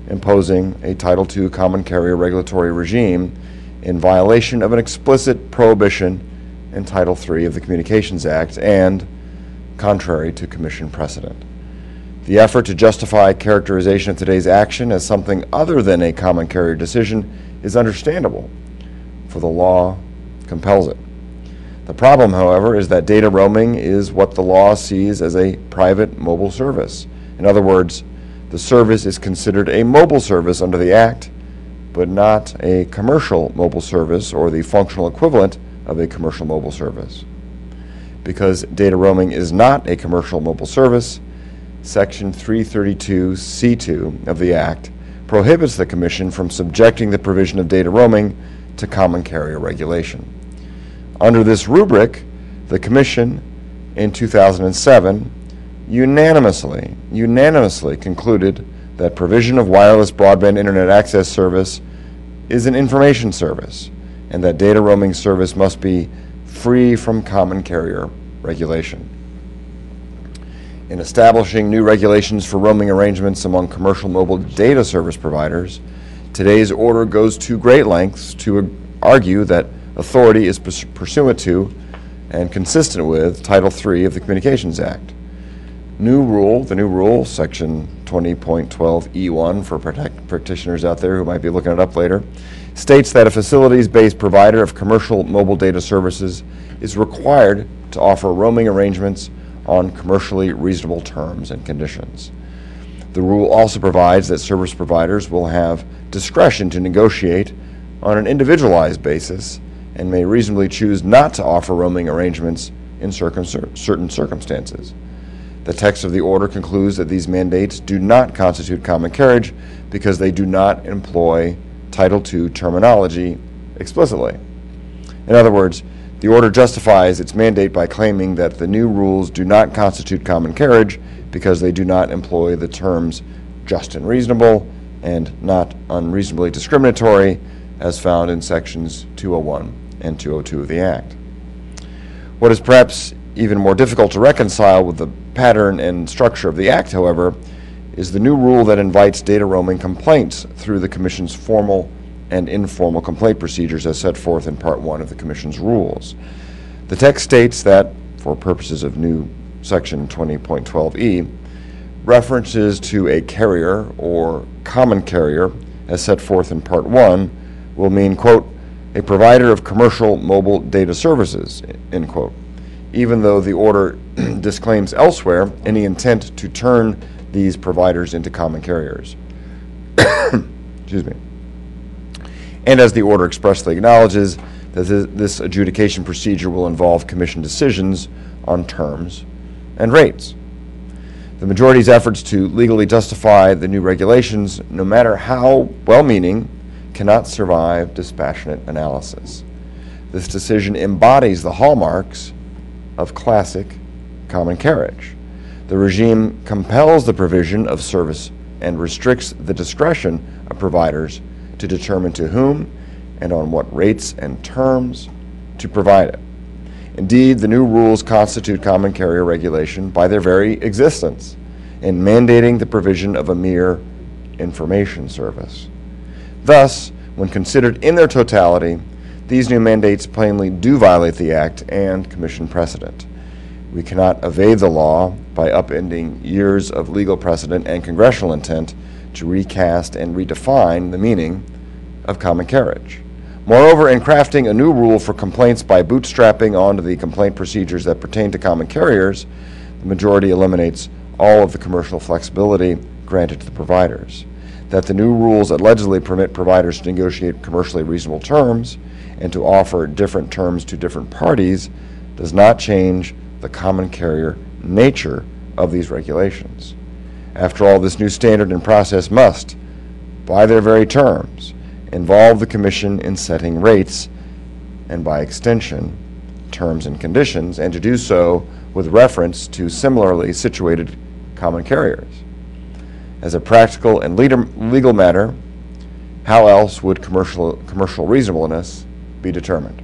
imposing a Title II common carrier regulatory regime in violation of an explicit prohibition in Title III of the Communications Act and contrary to Commission precedent. The effort to justify characterization of today's action as something other than a common carrier decision is understandable, for the law compels it. The problem, however, is that data roaming is what the law sees as a private mobile service. In other words, the service is considered a mobile service under the Act, but not a commercial mobile service or the functional equivalent of a commercial mobile service. Because data roaming is not a commercial mobile service, Section 332(c)(2) of the Act prohibits the Commission from subjecting the provision of data roaming to common carrier regulation. Under this rubric, the Commission in 2007 unanimously concluded that provision of wireless broadband internet access service is an information service and that data roaming service must be free from common carrier regulation. In establishing new regulations for roaming arrangements among commercial mobile data service providers, today's order goes to great lengths to argue that authority is pursuant to and consistent with Title III of the Communications Act. The new rule, Section 20.12E1 for practitioners out there who might be looking it up later, states that a facilities-based provider of commercial mobile data services is required to offer roaming arrangements on commercially reasonable terms and conditions. The rule also provides that service providers will have discretion to negotiate on an individualized basis and may reasonably choose not to offer roaming arrangements in certain circumstances. The text of the order concludes that these mandates do not constitute common carriage because they do not employ Title II terminology explicitly. In other words, the order justifies its mandate by claiming that the new rules do not constitute common carriage because they do not employ the terms just and reasonable and not unreasonably discriminatory as found in Sections 201 and 202 of the Act. What is perhaps even more difficult to reconcile with the pattern and structure of the Act, however, is the new rule that invites data roaming complaints through the Commission's formal and informal complaint procedures as set forth in Part 1 of the Commission's rules. The text states that, for purposes of new Section 20.12E, references to a carrier or common carrier as set forth in Part 1 will mean, quote, a provider of commercial mobile data services, end quote. even though the order disclaims elsewhere any intent to turn these providers into common carriers. Excuse me. And as the order expressly acknowledges that this adjudication procedure will involve Commission decisions on terms and rates. The majority's efforts to legally justify the new regulations, no matter how well-meaning, cannot survive dispassionate analysis. This decision embodies the hallmarks of classic common carriage. The regime compels the provision of service and restricts the discretion of providers to determine to whom and on what rates and terms to provide it. Indeed, the new rules constitute common carrier regulation by their very existence in mandating the provision of a mere information service. Thus, when considered in their totality, these new mandates plainly do violate the Act and Commission precedent. We cannot evade the law by upending years of legal precedent and congressional intent to recast and redefine the meaning of common carriage. Moreover, in crafting a new rule for complaints by bootstrapping onto the complaint procedures that pertain to common carriers, the majority eliminates all of the commercial flexibility granted to the providers. That the new rules allegedly permit providers to negotiate commercially reasonable terms and to offer different terms to different parties does not change the common carrier nature of these regulations. After all, this new standard and process must, by their very terms, involve the Commission in setting rates and, by extension, terms and conditions, and to do so with reference to similarly situated common carriers. As a practical and legal matter, how else would commercial reasonableness be determined?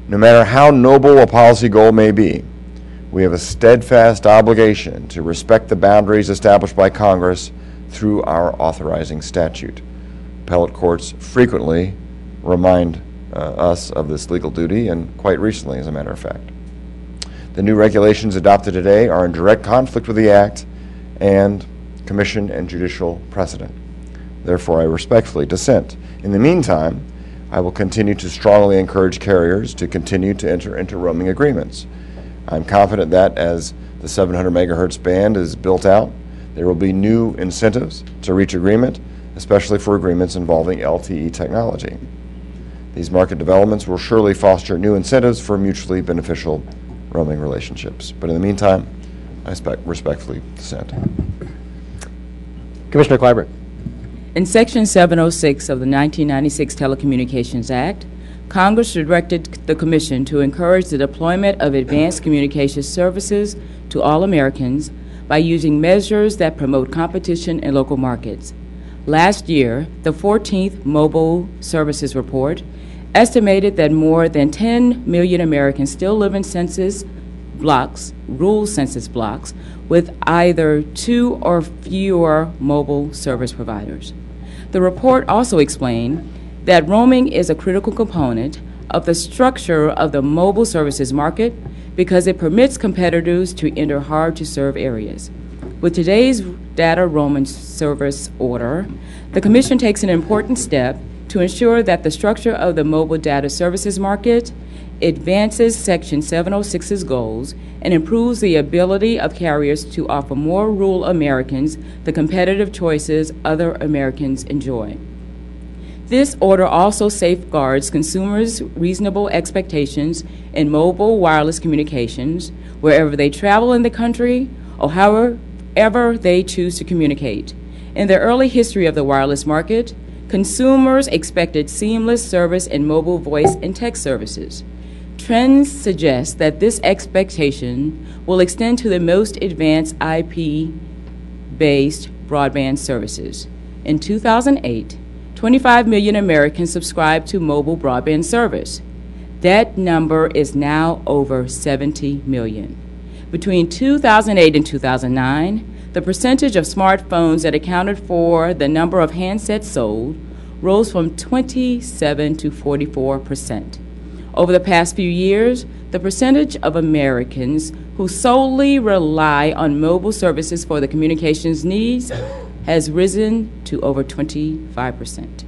No matter how noble a policy goal may be, we have a steadfast obligation to respect the boundaries established by Congress through our authorizing statute. Appellate courts frequently remind us of this legal duty, and quite recently, as a matter of fact. The new regulations adopted today are in direct conflict with the Act and Commission and judicial precedent. Therefore, I respectfully dissent. In the meantime, I will continue to strongly encourage carriers to continue to enter into roaming agreements. I'm confident that as the 700 megahertz band is built out, there will be new incentives to reach agreement, especially for agreements involving LTE technology. These market developments will surely foster new incentives for mutually beneficial roaming relationships. But in the meantime, I respectfully dissent. Commissioner Clyburn. In Section 706 of the 1996 Telecommunications Act, Congress directed the Commission to encourage the deployment of advanced communications services to all Americans by using measures that promote competition in local markets. Last year, the 14th Mobile Services Report estimated that more than 10 million Americans still live in rural census blocks, with either two or fewer mobile service providers. The report also explained that roaming is a critical component of the structure of the mobile services market because it permits competitors to enter hard-to-serve areas. With today's data roaming service order, the Commission takes an important step to ensure that the structure of the mobile data services market advances Section 706's goals and improves the ability of carriers to offer more rural Americans the competitive choices other Americans enjoy. This order also safeguards consumers' reasonable expectations in mobile wireless communications wherever they travel in the country or however they choose to communicate. In the early history of the wireless market, consumers expected seamless service in mobile voice and text services. Trends suggest that this expectation will extend to the most advanced IP-based broadband services. In 2008, 25 million Americans subscribed to mobile broadband service. That number is now over 70 million. Between 2008 and 2009, the percentage of smartphones that accounted for the number of handsets sold rose from 27 to 44%. Over the past few years, the percentage of Americans who solely rely on mobile services for the communications needs has risen to over 25%.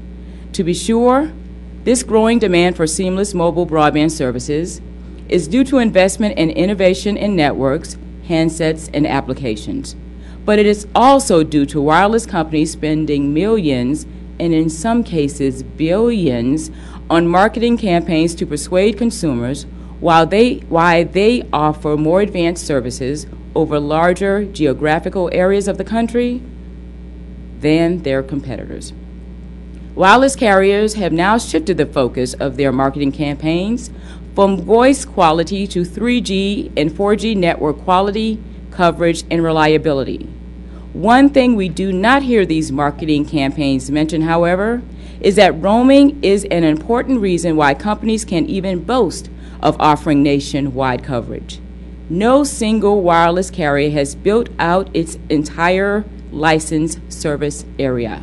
To be sure, this growing demand for seamless mobile broadband services is due to investment in innovation in networks, handsets, and applications. But it is also due to wireless companies spending millions, and in some cases billions, on marketing campaigns to persuade consumers why they offer more advanced services over larger geographical areas of the country than their competitors. Wireless carriers have now shifted the focus of their marketing campaigns from voice quality to 3G and 4G network quality, coverage, and reliability. One thing we do not hear these marketing campaigns mention, however, is that roaming is an important reason why companies can even boast of offering nationwide coverage. No single wireless carrier has built out its entire licensed service area.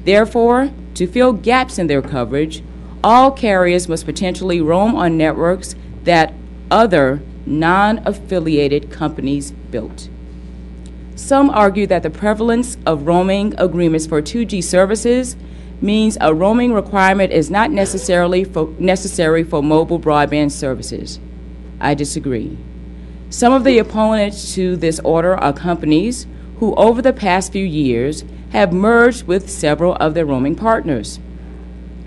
Therefore, to fill gaps in their coverage, all carriers must potentially roam on networks that other non-affiliated companies built. Some argue that the prevalence of roaming agreements for 2G services means a roaming requirement is not necessary for mobile broadband services. I disagree. Some of the opponents to this order are companies who over the past few years have merged with several of their roaming partners.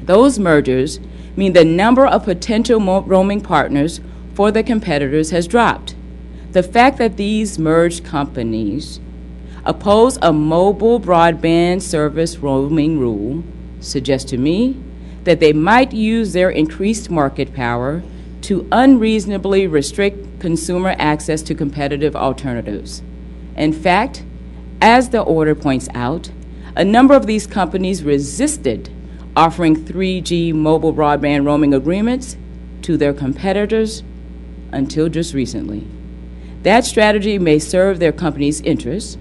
Those mergers mean the number of potential roaming partners for the competitors has dropped. The fact that these merged companies oppose a mobile broadband service roaming rule suggests to me that they might use their increased market power to unreasonably restrict consumer access to competitive alternatives. In fact, as the order points out, a number of these companies resisted offering 3G mobile broadband roaming agreements to their competitors until just recently. That strategy may serve their company's interests,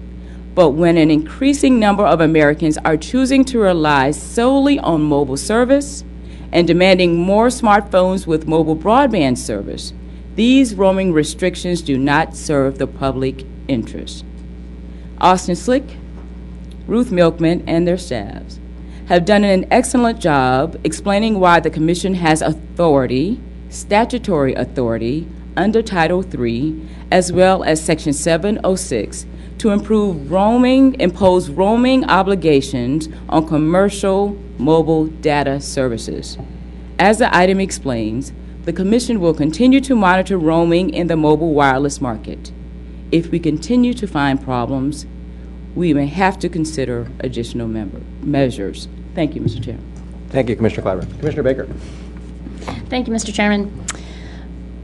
but when an increasing number of Americans are choosing to rely solely on mobile service and demanding more smartphones with mobile broadband service, these roaming restrictions do not serve the public interest. Austin Slick, Ruth Milkman, and their staffs have done an excellent job explaining why the Commission has authority, statutory authority, under Title III, as well as Section 706, to impose roaming obligations on commercial mobile data services. As the item explains, the Commission will continue to monitor roaming in the mobile wireless market. If we continue to find problems, we may have to consider additional measures. Thank you, Mr. Chairman. Thank you, Commissioner Clyburn. Commissioner Baker. Thank you, Mr. Chairman.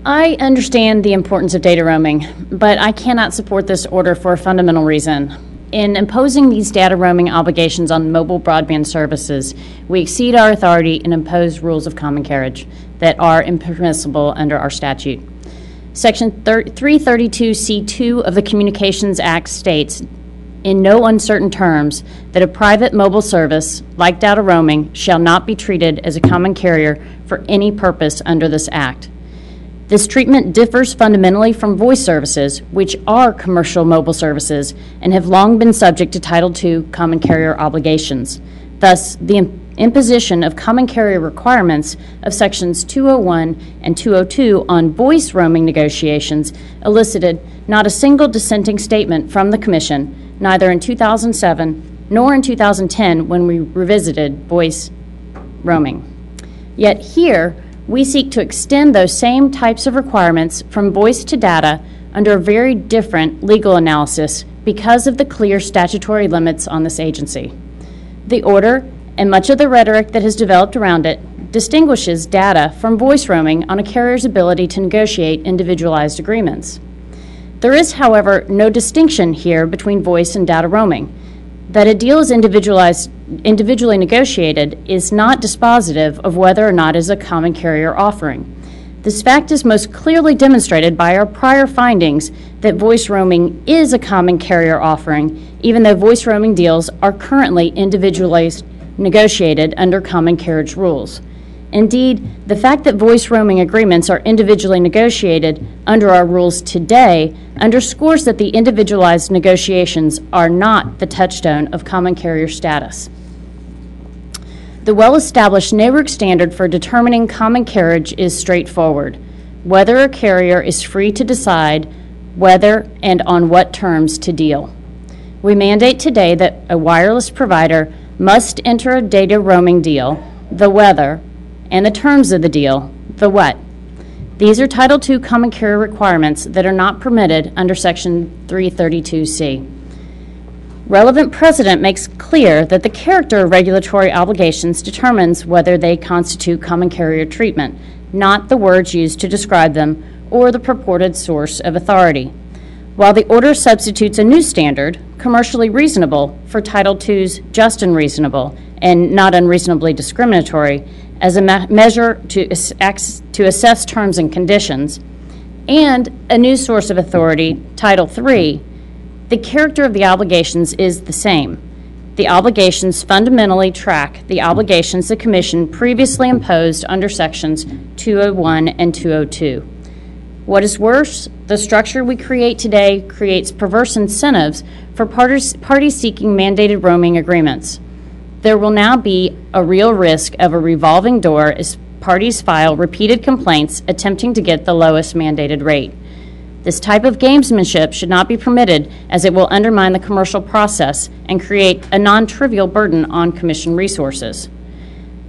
I understand the importance of data roaming, but I cannot support this order for a fundamental reason. In imposing these data roaming obligations on mobile broadband services, we exceed our authority and impose rules of common carriage that are impermissible under our statute. Section 332C2 of the Communications Act states, in no uncertain terms, that a private mobile service, like data roaming, shall not be treated as a common carrier for any purpose under this Act. This treatment differs fundamentally from voice services, which are commercial mobile services and have long been subject to Title II common carrier obligations. Thus, the imposition of common carrier requirements of Sections 201 and 202 on voice roaming negotiations elicited not a single dissenting statement from the Commission, neither in 2007 nor in 2010 when we revisited voice roaming. Yet here, we seek to extend those same types of requirements from voice to data under a very different legal analysis because of the clear statutory limits on this agency. The order, and much of the rhetoric that has developed around it, distinguishes data from voice roaming on a carrier's ability to negotiate individualized agreements. There is, however, no distinction here between voice and data roaming. That a deal is individually negotiated is not dispositive of whether or not it is a common carrier offering. This fact is most clearly demonstrated by our prior findings that voice roaming is a common carrier offering, even though voice roaming deals are currently individually negotiated under common carriage rules. Indeed, the fact that voice roaming agreements are individually negotiated under our rules today underscores that the individualized negotiations are not the touchstone of common carrier status. The well-established NARUC standard for determining common carriage is straightforward. whether a carrier is free to decide whether and on what terms to deal. We mandate today that a wireless provider must enter a data roaming deal, the whether, and the terms of the deal, the what. These are Title II common carrier requirements that are not permitted under Section 332C. Relevant precedent makes clear that the character of regulatory obligations determines whether they constitute common carrier treatment, not the words used to describe them or the purported source of authority. While the order substitutes a new standard, commercially reasonable, for Title II's just and reasonable and not unreasonably discriminatory, as a measure to assess terms and conditions, and a new source of authority, Title III, the character of the obligations is the same. The obligations fundamentally track the obligations the Commission previously imposed under Sections 201 and 202. What is worse, the structure we create today creates perverse incentives for parties seeking mandated roaming agreements. There will now be a real risk of a revolving door as parties file repeated complaints attempting to get the lowest mandated rate. This type of gamesmanship should not be permitted, as it will undermine the commercial process and create a non-trivial burden on Commission resources.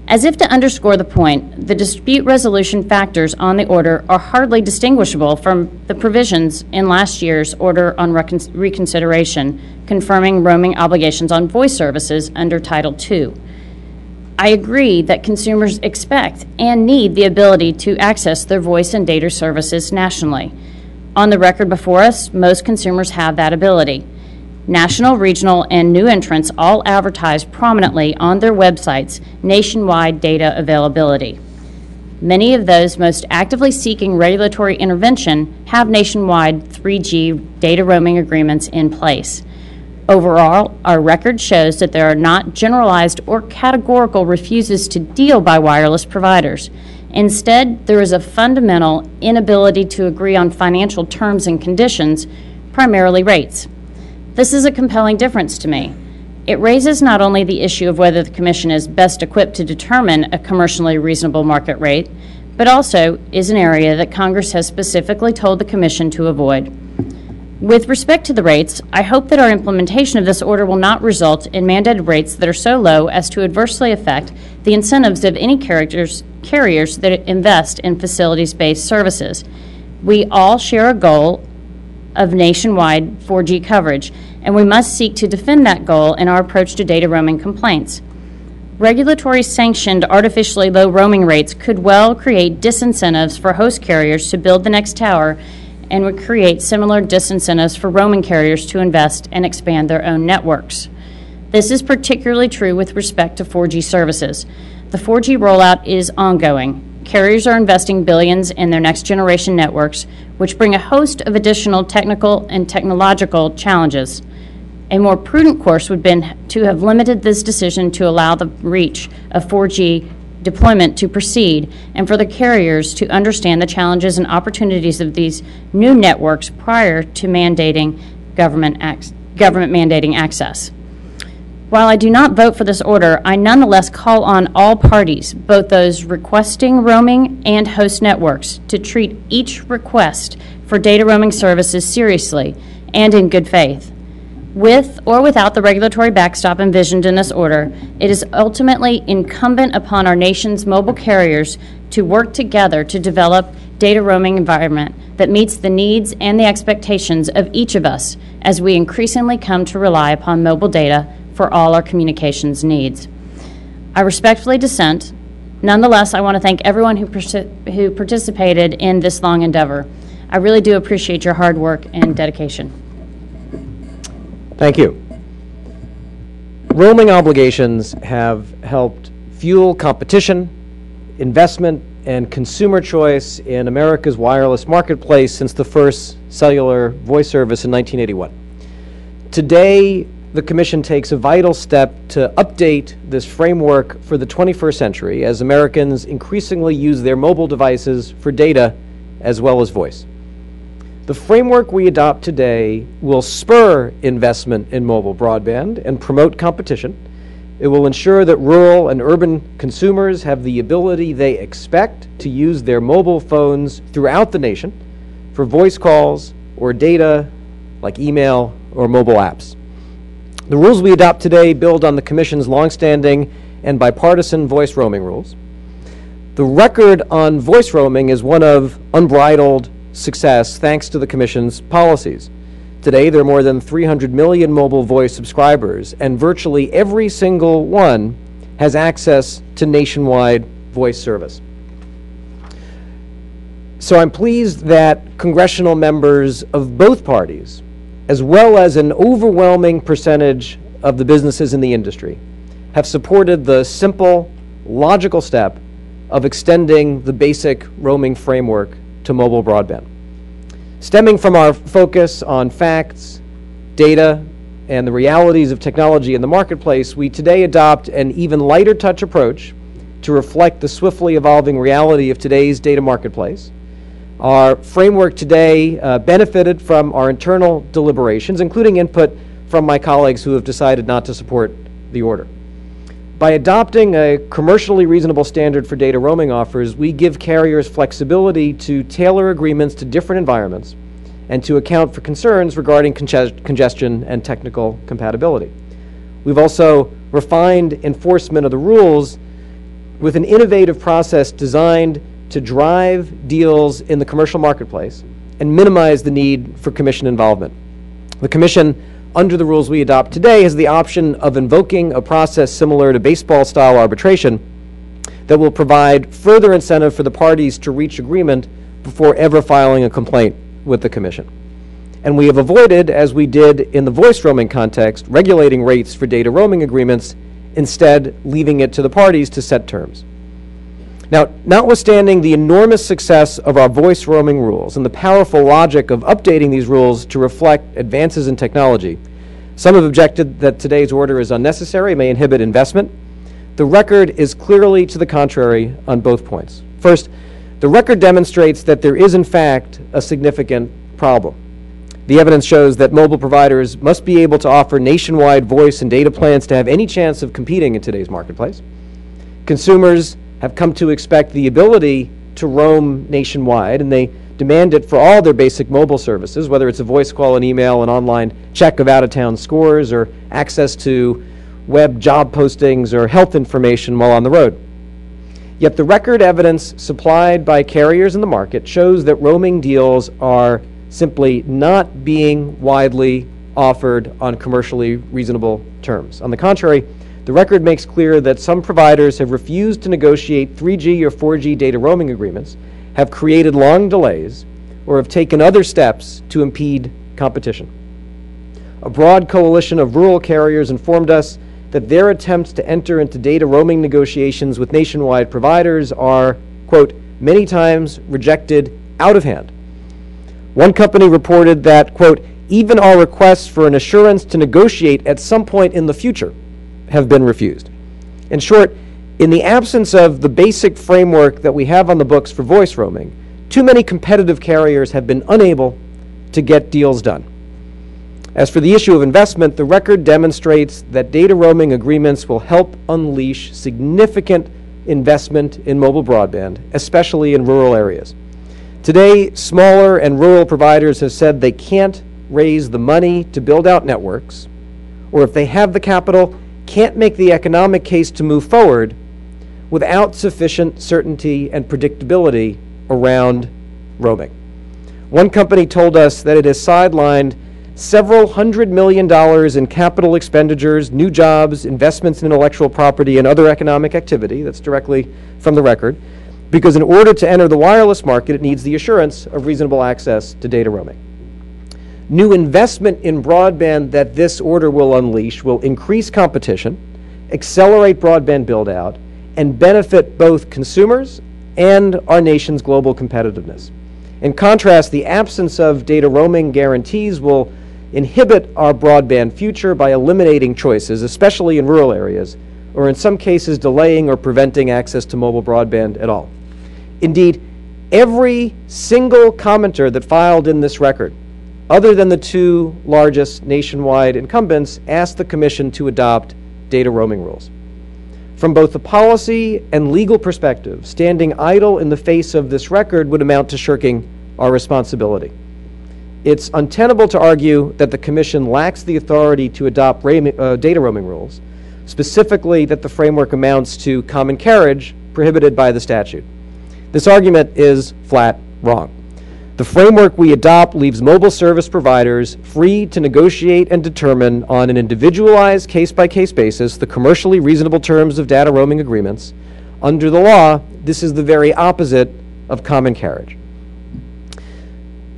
As if to underscore the point, the dispute resolution factors on the order are hardly distinguishable from the provisions in last year's order on reconsideration confirming roaming obligations on voice services under Title II. I agree that consumers expect and need the ability to access their voice and data services nationally. On the record before us, most consumers have that ability. National, regional, and new entrants all advertise prominently on their websites nationwide data availability. Many of those most actively seeking regulatory intervention have nationwide 3G data roaming agreements in place. Overall, our record shows that there are not generalized or categorical refuses to deal by wireless providers. Instead, there is a fundamental inability to agree on financial terms and conditions, primarily rates. This is a compelling difference to me. It raises not only the issue of whether the Commission is best equipped to determine a commercially reasonable market rate, but also is an area that Congress has specifically told the Commission to avoid. With respect to the rates, I hope that our implementation of this order will not result in mandated rates that are so low as to adversely affect the incentives of any carriers that invest in facilities-based services. We all share a goal of nationwide 4G coverage, and we must seek to defend that goal in our approach to data roaming complaints. Regulatory sanctioned artificially low roaming rates could well create disincentives for host carriers to build the next tower and would create similar disincentives for roaming carriers to invest and expand their own networks. This is particularly true with respect to 4G services. The 4G rollout is ongoing. Carriers are investing billions in their next generation networks, which bring a host of additional technical and technological challenges. A more prudent course would have been to have limited this decision to allow the reach of 4G deployment to proceed and for the carriers to understand the challenges and opportunities of these new networks prior to government mandating access. While I do not vote for this order, I nonetheless call on all parties, both those requesting roaming and host networks, to treat each request for data roaming services seriously and in good faith. With or without the regulatory backstop envisioned in this order, it is ultimately incumbent upon our nation's mobile carriers to work together to develop data roaming environment that meets the needs and the expectations of each of us as we increasingly come to rely upon mobile data for all our communications needs. I respectfully dissent. Nonetheless, I want to thank everyone who participated in this long endeavor. I really do appreciate your hard work and dedication. Thank you. Roaming obligations have helped fuel competition, investment, and consumer choice in America's wireless marketplace since the first cellular voice service in 1981. Today, the Commission takes a vital step to update this framework for the 21st century as Americans increasingly use their mobile devices for data as well as voice. The framework we adopt today will spur investment in mobile broadband and promote competition, It will ensure that rural and urban consumers have the ability they expect to use their mobile phones throughout the nation for voice calls or data like email or mobile apps. The rules we adopt today build on the Commission's longstanding and bipartisan voice roaming rules. The record on voice roaming is one of unbridled success thanks to the Commission's policies. Today, there are more than 300 million mobile voice subscribers, and virtually every single one has access to nationwide voice service. So I'm pleased that congressional members of both parties, as well as an overwhelming percentage of the businesses in the industry, have supported the simple, logical step of extending the basic roaming framework to mobile broadband. Stemming from our focus on facts, data, and the realities of technology in the marketplace, we today adopt an even lighter touch approach to reflect the swiftly evolving reality of today's data marketplace. Our framework today benefited from our internal deliberations, including input from my colleagues who have decided not to support the order. By adopting a commercially reasonable standard for data roaming offers, we give carriers flexibility to tailor agreements to different environments and to account for concerns regarding congestion and technical compatibility. We've also refined enforcement of the rules with an innovative process designed to drive deals in the commercial marketplace and minimize the need for Commission involvement. The Commission, under the rules we adopt today, has the option of invoking a process similar to baseball-style arbitration that will provide further incentive for the parties to reach agreement before ever filing a complaint with the Commission. And we have avoided, as we did in the voice roaming context, regulating rates for data roaming agreements, instead leaving it to the parties to set terms. Now, notwithstanding the enormous success of our voice roaming rules and the powerful logic of updating these rules to reflect advances in technology, some have objected that today's order is unnecessary, may inhibit investment. The record is clearly to the contrary on both points. First, the record demonstrates that there is in fact a significant problem. The evidence shows that mobile providers must be able to offer nationwide voice and data plans to have any chance of competing in today's marketplace. Consumers have come to expect the ability to roam nationwide, and they demand it for all their basic mobile services, whether it's a voice call, an email, an online check of out-of-town scores, or access to web job postings or health information while on the road. Yet the record evidence supplied by carriers in the market shows that roaming deals are simply not being widely offered on commercially reasonable terms. On the contrary, the record makes clear that some providers have refused to negotiate 3G or 4G data roaming agreements, have created long delays, or have taken other steps to impede competition. A broad coalition of rural carriers informed us that their attempts to enter into data roaming negotiations with nationwide providers are, quote, many times rejected out of hand. One company reported that, quote, even our requests for an assurance to negotiate at some point in the future have been refused. In short, in the absence of the basic framework that we have on the books for voice roaming, too many competitive carriers have been unable to get deals done. As for the issue of investment, the record demonstrates that data roaming agreements will help unleash significant investment in mobile broadband, especially in rural areas. Today, smaller and rural providers have said they can't raise the money to build out networks, or if they have the capital, can't make the economic case to move forward without sufficient certainty and predictability around roaming. One company told us that it has sidelined several $100 million in capital expenditures, new jobs, investments in intellectual property, and other economic activity, that's directly from the record, because in order to enter the wireless market, it needs the assurance of reasonable access to data roaming. New investment in broadband that this order will unleash will increase competition, accelerate broadband build-out, and benefit both consumers and our nation's global competitiveness. In contrast, the absence of data roaming guarantees will inhibit our broadband future by eliminating choices, especially in rural areas, or in some cases delaying or preventing access to mobile broadband at all. Indeed, every single commenter that filed in this record, other than the two largest nationwide incumbents, asked the Commission to adopt data roaming rules. From both the policy and legal perspective, standing idle in the face of this record would amount to shirking our responsibility. It's untenable to argue that the Commission lacks the authority to adopt data roaming rules, specifically that the framework amounts to common carriage prohibited by the statute. This argument is flat wrong. The framework we adopt leaves mobile service providers free to negotiate and determine on an individualized case-by-case basis the commercially reasonable terms of data roaming agreements. Under the law, this is the very opposite of common carriage.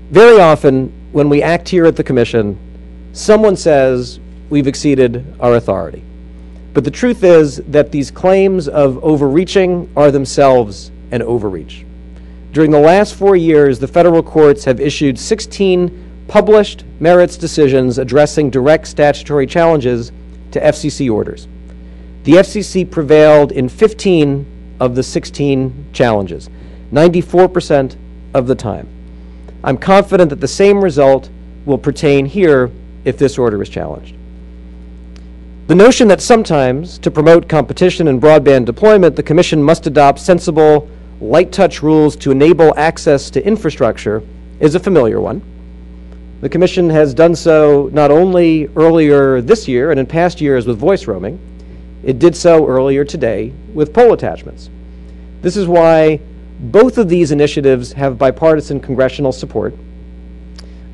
Very often, when we act here at the Commission, someone says we've exceeded our authority. But the truth is that these claims of overreaching are themselves an overreach. During the last 4 years, the federal courts have issued 16 published merits decisions addressing direct statutory challenges to FCC orders. The FCC prevailed in 15 of the 16 challenges, 94% of the time. I'm confident that the same result will pertain here if this order is challenged. The notion that sometimes, to promote competition in broadband deployment, the Commission must adopt sensible, light-touch rules to enable access to infrastructure is a familiar one. The Commission has done so not only earlier this year and in past years with voice roaming, it did so earlier today with pole attachments. This is why both of these initiatives have bipartisan congressional support.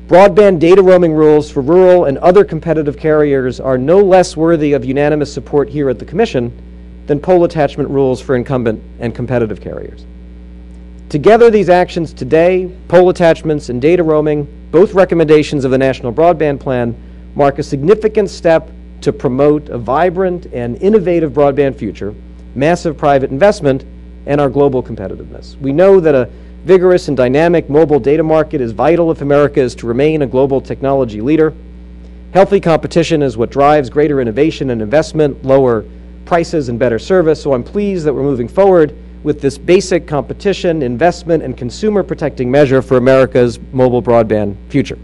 Broadband data roaming rules for rural and other competitive carriers are no less worthy of unanimous support here at the Commission than pole attachment rules for incumbent and competitive carriers. Together, these actions today, pole attachments and data roaming, both recommendations of the National Broadband Plan, mark a significant step to promote a vibrant and innovative broadband future, massive private investment, and our global competitiveness. We know that a vigorous and dynamic mobile data market is vital if America is to remain a global technology leader. Healthy competition is what drives greater innovation and investment, lower prices, and better service. So I'm pleased that we're moving forward with this basic competition, investment, and consumer protecting measure for America's mobile broadband future.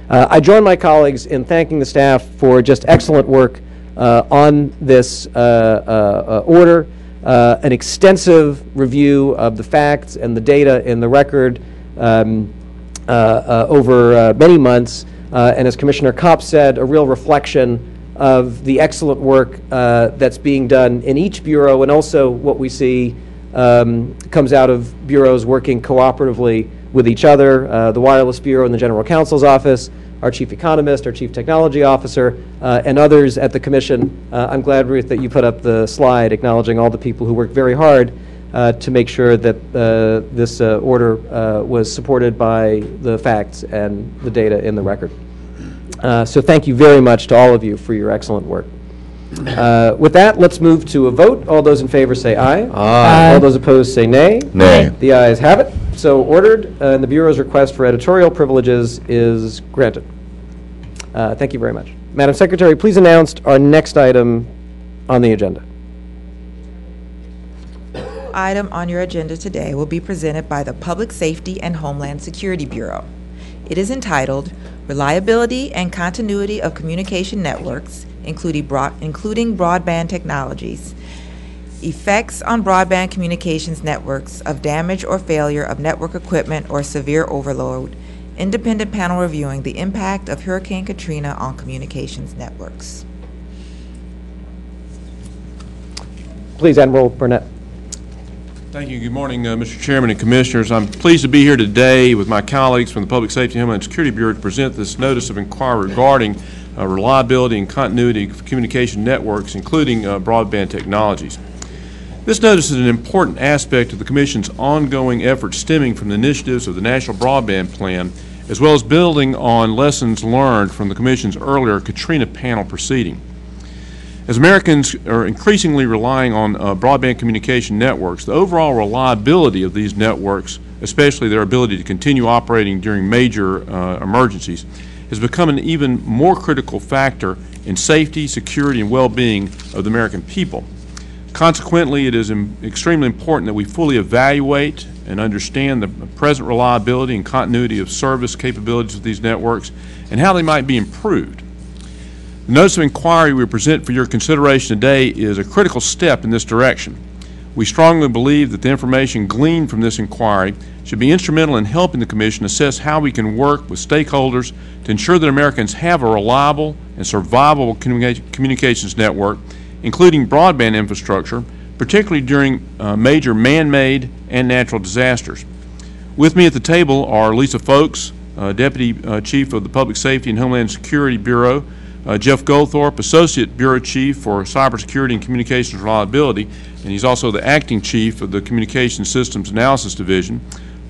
I join my colleagues in thanking the staff for just excellent work on this order, an extensive review of the facts and the data in the record over many months, and as Commissioner Kopp said, a real reflection of the excellent work that's being done in each bureau, and also what we see comes out of bureaus working cooperatively with each other, the Wireless Bureau in the General Counsel's office, our Chief Economist, our Chief Technology Officer, and others at the Commission. I'm glad, Ruth, that you put up the slide acknowledging all the people who worked very hard to make sure that this order was supported by the facts and the data in the record. So thank you very much to all of you for your excellent work. With that, let's move to a vote. All those in favor say aye. Aye. All those opposed say nay. Nay. The ayes have it. So ordered, and the Bureau's request for editorial privileges is granted. Thank you very much. Madam Secretary, please announce our next item on the agenda. Item on your agenda today will be presented by the Public Safety and Homeland Security Bureau. It is entitled Reliability and Continuity of Communication Networks, including broadband technologies, effects on broadband communications networks of damage or failure of network equipment or severe overload, independent panel reviewing the impact of Hurricane Katrina on communications networks. Please, Admiral Burnett. Thank you. Good morning, Mr. Chairman and Commissioners. I'm pleased to be here today with my colleagues from the Public Safety and Homeland Security Bureau to present this notice of inquiry regarding reliability and continuity of communication networks, including broadband technologies. This notice is an important aspect of the Commission's ongoing efforts stemming from the initiatives of the National Broadband Plan, as well as building on lessons learned from the Commission's earlier Katrina panel proceeding. As Americans are increasingly relying on broadband communication networks, the overall reliability of these networks, especially their ability to continue operating during major emergencies, has become an even more critical factor in safety, security, and well-being of the American people. Consequently, it is extremely important that we fully evaluate and understand the present reliability and continuity of service capabilities of these networks and how they might be improved. The notice of inquiry we present for your consideration today is a critical step in this direction. We strongly believe that the information gleaned from this inquiry should be instrumental in helping the Commission assess how we can work with stakeholders to ensure that Americans have a reliable and survivable communications network, including broadband infrastructure, particularly during major man-made and natural disasters. With me at the table are Lisa Folks, Deputy Chief of the Public Safety and Homeland Security Bureau, Jeff Goldthorpe, Associate Bureau Chief for Cybersecurity and Communications Reliability, and he's also the Acting Chief of the Communications Systems Analysis Division,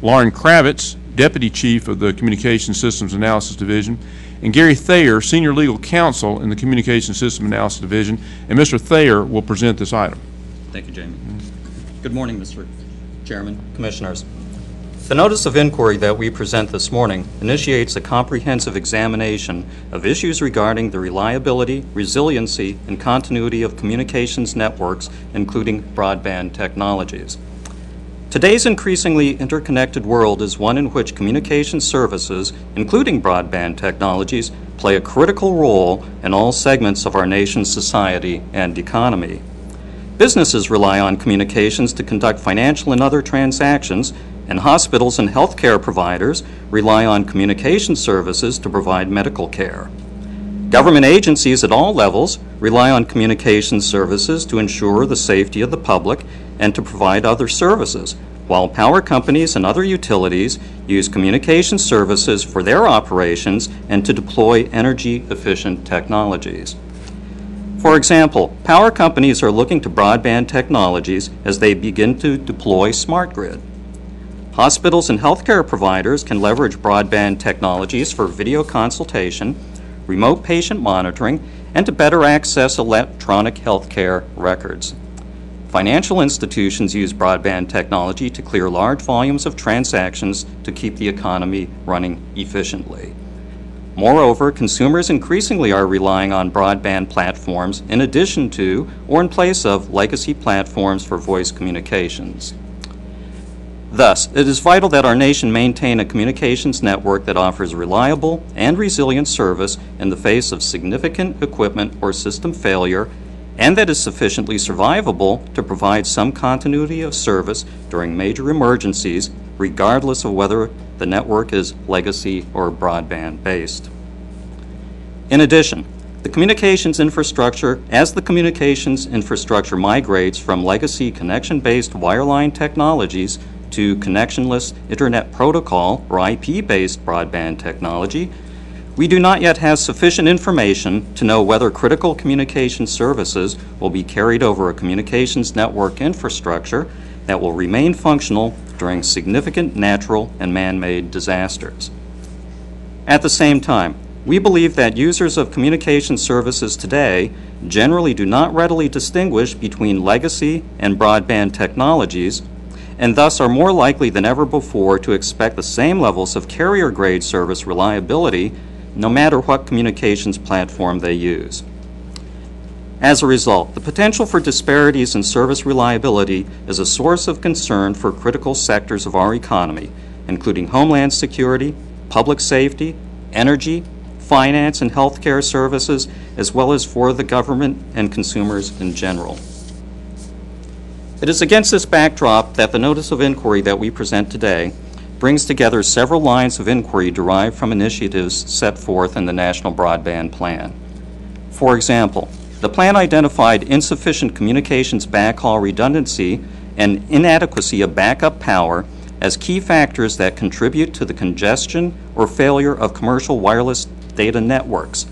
Lauren Kravitz, Deputy Chief of the Communications Systems Analysis Division, and Gary Thayer, Senior Legal Counsel in the Communications Systems Analysis Division, and Mr. Thayer will present this item. Thank you, Jamie. Good morning, Mr. Chairman, Commissioners. The notice of inquiry that we present this morning initiates a comprehensive examination of issues regarding the reliability, resiliency, and continuity of communications networks, including broadband technologies. Today's increasingly interconnected world is one in which communication services, including broadband technologies, play a critical role in all segments of our nation's society and economy. Businesses rely on communications to conduct financial and other transactions, and hospitals and healthcare providers rely on communication services to provide medical care. Government agencies at all levels rely on communication services to ensure the safety of the public and to provide other services, while power companies and other utilities use communication services for their operations and to deploy energy-efficient technologies. For example, power companies are looking to broadband technologies as they begin to deploy smart grid. Hospitals and healthcare providers can leverage broadband technologies for video consultation, remote patient monitoring, and to better access electronic healthcare records. Financial institutions use broadband technology to clear large volumes of transactions to keep the economy running efficiently. Moreover, consumers increasingly are relying on broadband platforms in addition to or in place of legacy platforms for voice communications. Thus, it is vital that our nation maintain a communications network that offers reliable and resilient service in the face of significant equipment or system failure, and that is sufficiently survivable to provide some continuity of service during major emergencies, regardless of whether the network is legacy or broadband based. In addition, as the communications infrastructure migrates from legacy connection-based wireline technologies to connectionless Internet Protocol or IP-based broadband technology, we do not yet have sufficient information to know whether critical communication services will be carried over a communications network infrastructure that will remain functional during significant natural and man-made disasters. At the same time, we believe that users of communication services today generally do not readily distinguish between legacy and broadband technologies, and thus are more likely than ever before to expect the same levels of carrier-grade service reliability no matter what communications platform they use. As a result, the potential for disparities in service reliability is a source of concern for critical sectors of our economy, including homeland security, public safety, energy, finance, and healthcare services, as well as for the government and consumers in general. It is against this backdrop that the notice of inquiry that we present today brings together several lines of inquiry derived from initiatives set forth in the National Broadband Plan. For example, the plan identified insufficient communications backhaul redundancy and inadequacy of backup power as key factors that contribute to the congestion or failure of commercial wireless data networks.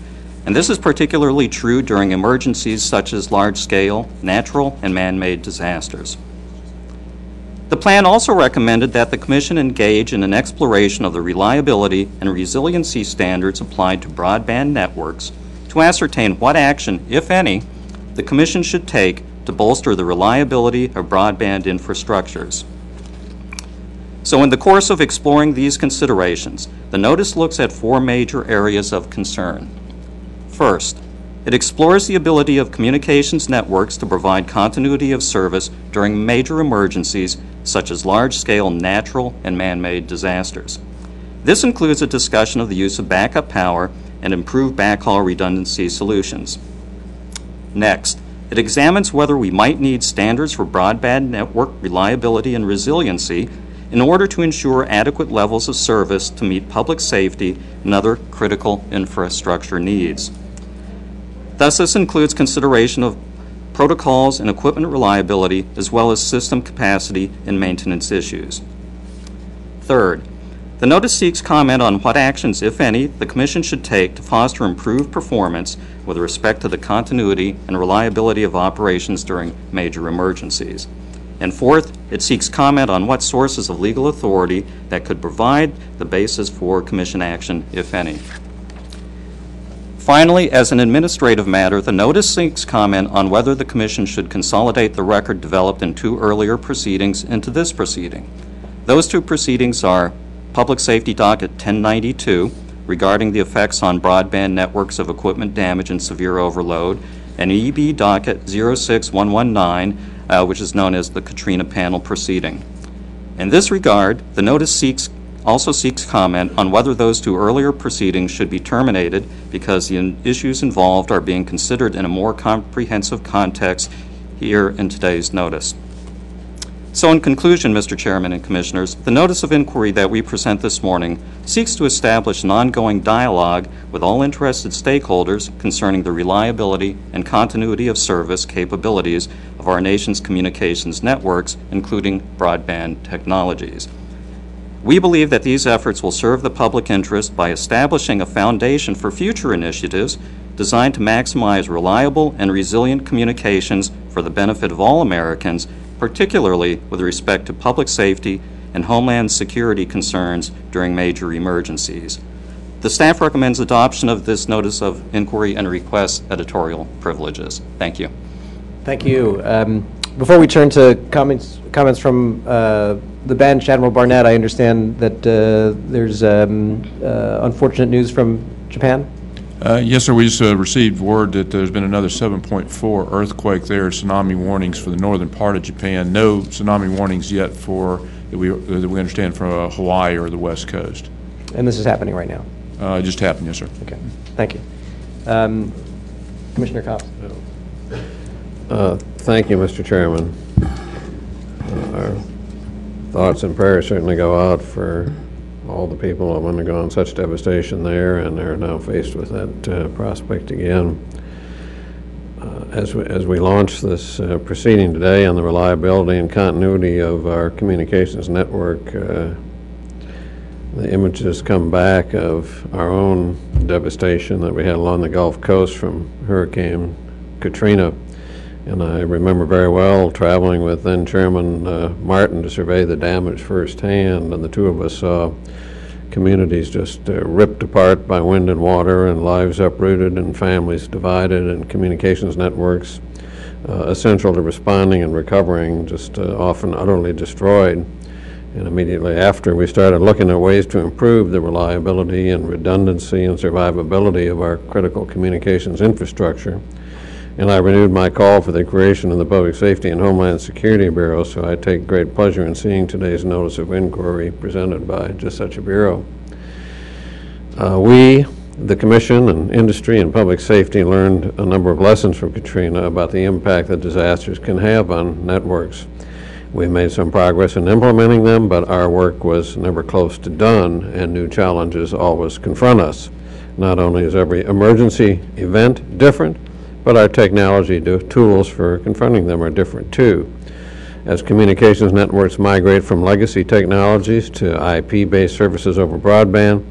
And this is particularly true during emergencies such as large-scale, natural, and man-made disasters. The plan also recommended that the Commission engage in an exploration of the reliability and resiliency standards applied to broadband networks to ascertain what action, if any, the Commission should take to bolster the reliability of broadband infrastructures. So in the course of exploring these considerations, the notice looks at four major areas of concern. First, it explores the ability of communications networks to provide continuity of service during major emergencies such as large-scale natural and man-made disasters. This includes a discussion of the use of backup power and improve backhaul redundancy solutions. Next, it examines whether we might need standards for broadband network reliability and resiliency in order to ensure adequate levels of service to meet public safety and other critical infrastructure needs. Thus, this includes consideration of protocols and equipment reliability, as well as system capacity and maintenance issues. Third, the notice seeks comment on what actions, if any, the Commission should take to foster improved performance with respect to the continuity and reliability of operations during major emergencies. And fourth, it seeks comment on what sources of legal authority that could provide the basis for Commission action, if any. Finally, as an administrative matter, the notice seeks comment on whether the Commission should consolidate the record developed in two earlier proceedings into this proceeding. Those two proceedings are Public Safety Docket 1092, regarding the effects on broadband networks of equipment damage and severe overload, and EB Docket 06119, which is known as the Katrina Panel proceeding. In this regard, the notice also seeks comment on whether those two earlier proceedings should be terminated because the issues involved are being considered in a more comprehensive context here in today's notice. So in conclusion, Mr. Chairman and Commissioners, the notice of inquiry that we present this morning seeks to establish an ongoing dialogue with all interested stakeholders concerning the reliability and continuity of service capabilities of our nation's communications networks, including broadband technologies. We believe that these efforts will serve the public interest by establishing a foundation for future initiatives designed to maximize reliable and resilient communications for the benefit of all Americans, particularly with respect to public safety and homeland security concerns during major emergencies. The staff recommends adoption of this notice of inquiry and requests editorial privileges. Thank you. Thank you. Before we turn to comments from the bench, Admiral Barnett, I understand that there's unfortunate news from Japan. Yes, sir. We just received word that there's been another 7.4 earthquake there. Tsunami warnings for the northern part of Japan. No tsunami warnings yet for that we understand from Hawaii or the West Coast. And this is happening right now. It just happened, yes, sir. Okay. Thank you, Commissioner Cops. Thank you, Mr. Chairman. Our thoughts and prayers certainly go out for all the people who have undergone such devastation there, and are now faced with that prospect again. As we launch this proceeding today on the reliability and continuity of our communications network, the images come back of our own devastation that we had along the Gulf Coast from Hurricane Katrina. And I remember very well traveling with then Chairman Martin to survey the damage firsthand, and the two of us saw communities just ripped apart by wind and water, and lives uprooted, and families divided, and communications networks essential to responding and recovering just often utterly destroyed. And immediately after, we started looking at ways to improve the reliability and redundancy and survivability of our critical communications infrastructure. And I renewed my call for the creation of the Public Safety and Homeland Security Bureau, so I take great pleasure in seeing today's notice of inquiry presented by just such a bureau. We, the Commission and industry and public safety, learned a number of lessons from Katrina about the impact that disasters can have on networks. We made some progress in implementing them, but our work was never close to done, and new challenges always confront us. Not only is every emergency event different, but our technology tools for confronting them are different too. As communications networks migrate from legacy technologies to IP-based services over broadband,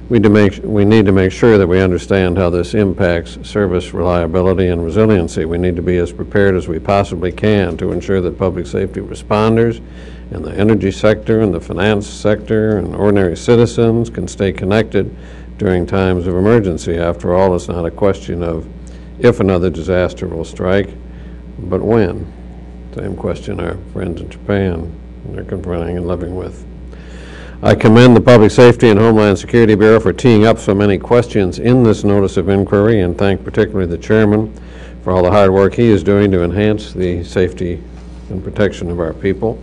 we need to make sure that we understand how this impacts service reliability and resiliency. We need to be as prepared as we possibly can to ensure that public safety responders in the energy sector and the finance sector and ordinary citizens can stay connected during times of emergency. After all, it's not a question of if another disaster will strike, but when. Same question our friends in Japan are confronting and living with. I commend the Public Safety and Homeland Security Bureau for teeing up so many questions in this notice of inquiry, and thank particularly the chairman for all the hard work he is doing to enhance the safety and protection of our people.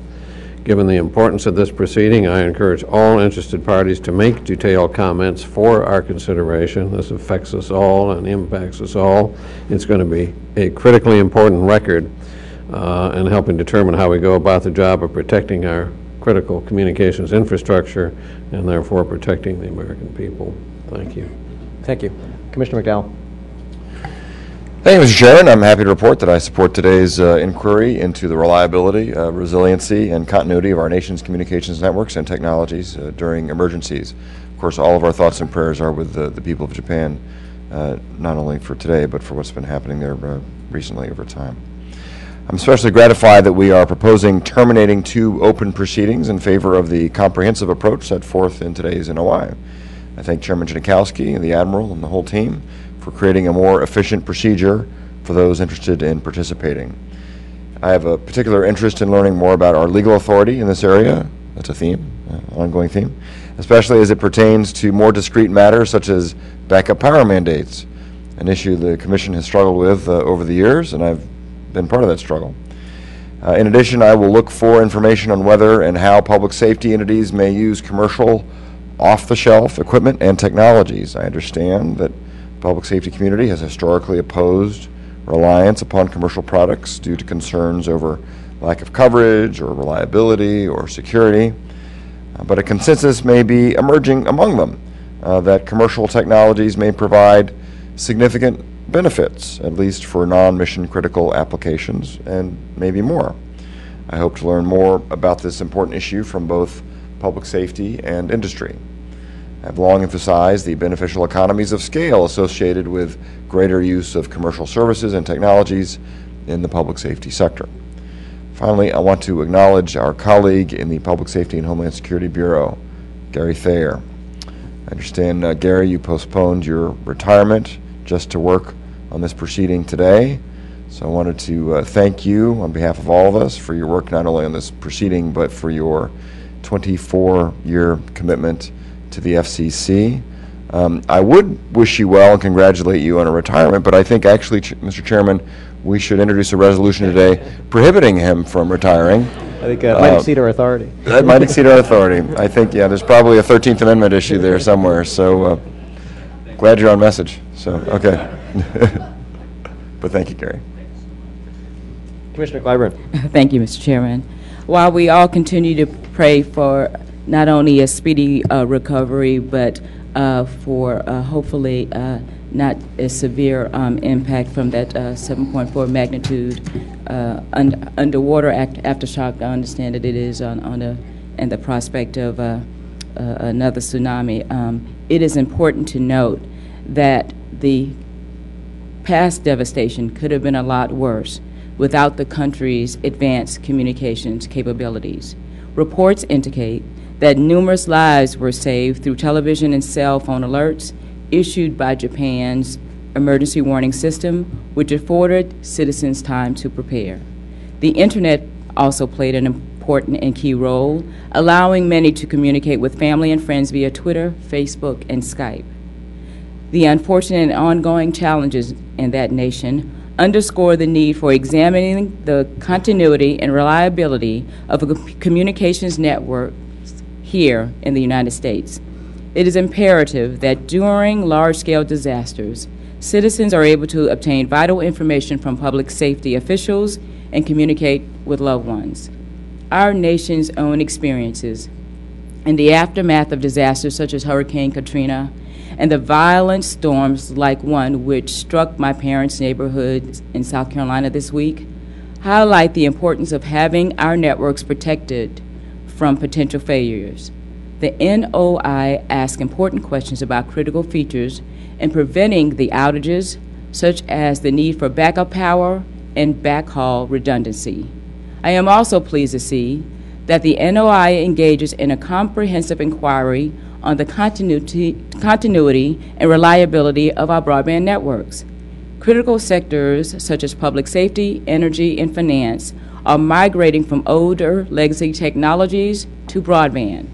Given the importance of this proceeding, I encourage all interested parties to make detailed comments for our consideration. This affects us all and impacts us all. It's going to be a critically important record in helping determine how we go about the job of protecting our critical communications infrastructure and therefore protecting the American people. Thank you. Thank you. Commissioner McDowell. Thank you, Mr. Chairman. I'm happy to report that I support today's inquiry into the reliability, resiliency, and continuity of our nation's communications networks and technologies during emergencies. Of course, all of our thoughts and prayers are with the people of Japan, not only for today, but for what's been happening there recently over time. I'm especially gratified that we are proposing terminating 2 open proceedings in favor of the comprehensive approach set forth in today's NOI. I thank Chairman Janikowski and the Admiral and the whole team for creating a more efficient procedure for those interested in participating. I have a particular interest in learning more about our legal authority in this area. That's a theme, ongoing theme, especially as it pertains to more discrete matters such as backup power mandates, an issue the Commission has struggled with over the years, and I've been part of that struggle. In addition, I will look for information on whether and how public safety entities may use commercial off-the-shelf equipment and technologies. I understand that the public safety community has historically opposed reliance upon commercial products due to concerns over lack of coverage or reliability or security, but a consensus may be emerging among them that commercial technologies may provide significant benefits, at least for non-mission critical applications, and maybe more. I hope to learn more about this important issue from both public safety and industry. I've long emphasized the beneficial economies of scale associated with greater use of commercial services and technologies in the public safety sector. Finally, I want to acknowledge our colleague in the Public Safety and Homeland Security Bureau, Gary Thayer. I understand, Gary, you postponed your retirement just to work on this proceeding today. So I wanted to thank you on behalf of all of us for your work not only on this proceeding but for your 24-year commitment to the FCC. I would wish you well and congratulate you on a retirement, but I think actually, Mr. Chairman, we should introduce a resolution today prohibiting him from retiring. I think that might exceed our authority. That might exceed our authority. I think, yeah, there's probably a 13th Amendment issue there somewhere, so glad you're on message. So, okay. But thank you, Gary. Commissioner Clyburn. Thank you, Mr. Chairman. While we all continue to pray for not only a speedy recovery, but for hopefully not a severe impact from that 7.4 magnitude underwater aftershock. I understand that it is and the prospect of another tsunami. It is important to note that the past devastation could have been a lot worse without the country's advanced communications capabilities. Reports indicate that numerous lives were saved through television and cell phone alerts issued by Japan's emergency warning system, which afforded citizens time to prepare. The Internet also played an important and key role, allowing many to communicate with family and friends via Twitter, Facebook, and Skype. The unfortunate and ongoing challenges in that nation underscore the need for examining the continuity and reliability of a communications network here in the United States. It is imperative that during large-scale disasters, citizens are able to obtain vital information from public safety officials and communicate with loved ones. Our nation's own experiences in the aftermath of disasters such as Hurricane Katrina and the violent storms like one which struck my parents' neighborhood in South Carolina this week highlight the importance of having our networks protected from potential failures. The NOI asks important questions about critical features in preventing the outages, such as the need for backup power and backhaul redundancy. I am also pleased to see that the NOI engages in a comprehensive inquiry on the continuity and reliability of our broadband networks. Critical sectors such as public safety, energy, and finance are migrating from older legacy technologies to broadband.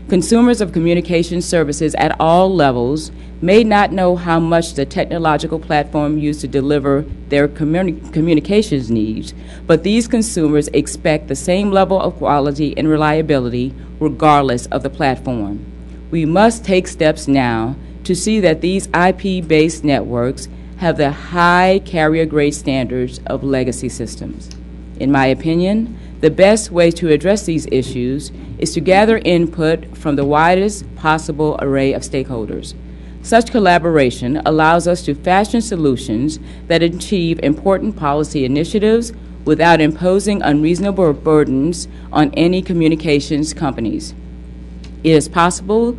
Consumers of communication services at all levels may not know how much the technological platform used to deliver their communications needs, but these consumers expect the same level of quality and reliability regardless of the platform. We must take steps now to see that these IP-based networks have the high carrier-grade standards of legacy systems. In my opinion, the best way to address these issues is to gather input from the widest possible array of stakeholders. Such collaboration allows us to fashion solutions that achieve important policy initiatives without imposing unreasonable burdens on any communications companies. It is possible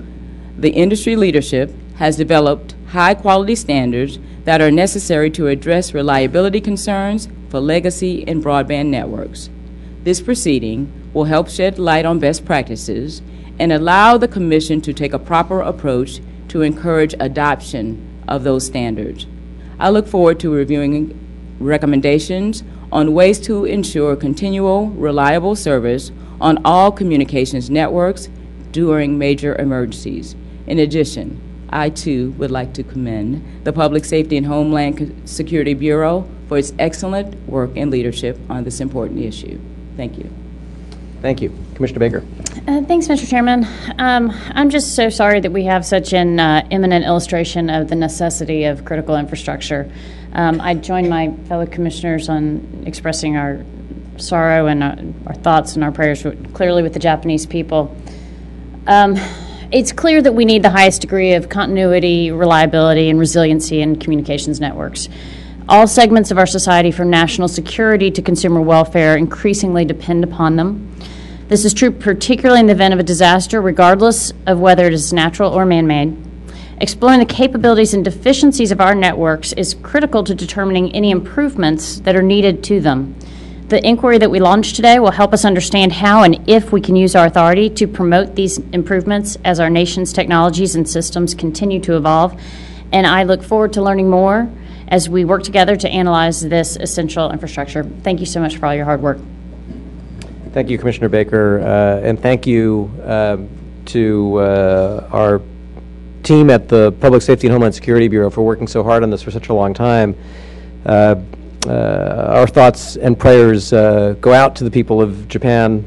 the industry leadership has developed high-quality standards that are necessary to address reliability concerns for legacy and broadband networks. This proceeding will help shed light on best practices and allow the Commission to take a proper approach to encourage adoption of those standards. I look forward to reviewing recommendations on ways to ensure continual, reliable service on all communications networks during major emergencies. In addition, I too would like to commend the Public Safety and Homeland Security Bureau for its excellent work and leadership on this important issue. Thank you. Thank you. Commissioner Baker. Thanks, Mr. Chairman. I'm just so sorry that we have such an imminent illustration of the necessity of critical infrastructure. I join my fellow commissioners on expressing our sorrow and our thoughts and our prayers clearly with the Japanese people. It's clear that we need the highest degree of continuity, reliability, and resiliency in communications networks. All segments of our society, from national security to consumer welfare, increasingly depend upon them. This is true particularly in the event of a disaster, regardless of whether it is natural or man-made. Exploring the capabilities and deficiencies of our networks is critical to determining any improvements that are needed to them. The inquiry that we launched today will help us understand how and if we can use our authority to promote these improvements as our nation's technologies and systems continue to evolve. And I look forward to learning more as we work together to analyze this essential infrastructure. Thank you so much for all your hard work. Thank you, Commissioner Baker, and thank you to our team at the Public Safety and Homeland Security Bureau for working so hard on this for such a long time. Our thoughts and prayers go out to the people of Japan,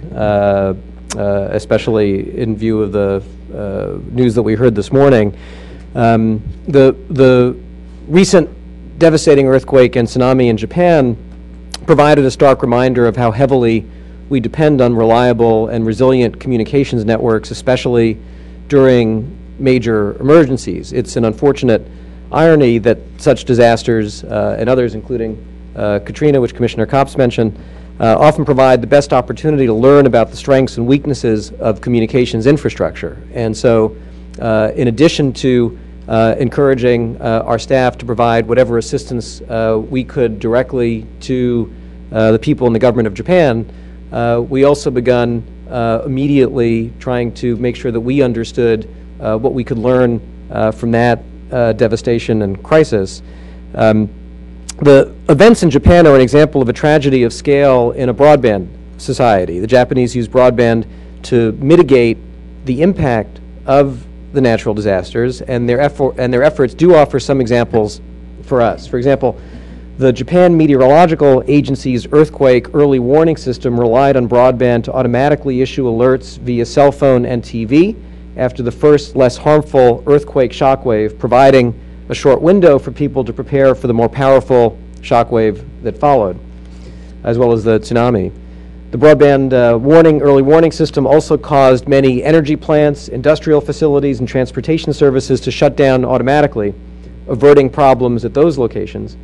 especially in view of the news that we heard this morning. The recent devastating earthquake and tsunami in Japan provided a stark reminder of how heavily we depend on reliable and resilient communications networks, especially during major emergencies. It's an unfortunate irony that such disasters and others, including Katrina, which Commissioner Copps mentioned, often provide the best opportunity to learn about the strengths and weaknesses of communications infrastructure. And so, in addition to encouraging our staff to provide whatever assistance we could directly to the people in the government of Japan, we also begun immediately trying to make sure that we understood what we could learn from that devastation and crisis. The events in Japan are an example of a tragedy of scale in a broadband society. The Japanese use broadband to mitigate the impact of the natural disasters, and their efforts do offer some examples for us. For example, the Japan Meteorological Agency's earthquake early warning system relied on broadband to automatically issue alerts via cell phone and TV after the first, less harmful earthquake shockwave, providing a short window for people to prepare for the more powerful shockwave that followed, as well as the tsunami. The broadband early warning system also caused many energy plants, industrial facilities, and transportation services to shut down automatically, averting problems at those locations.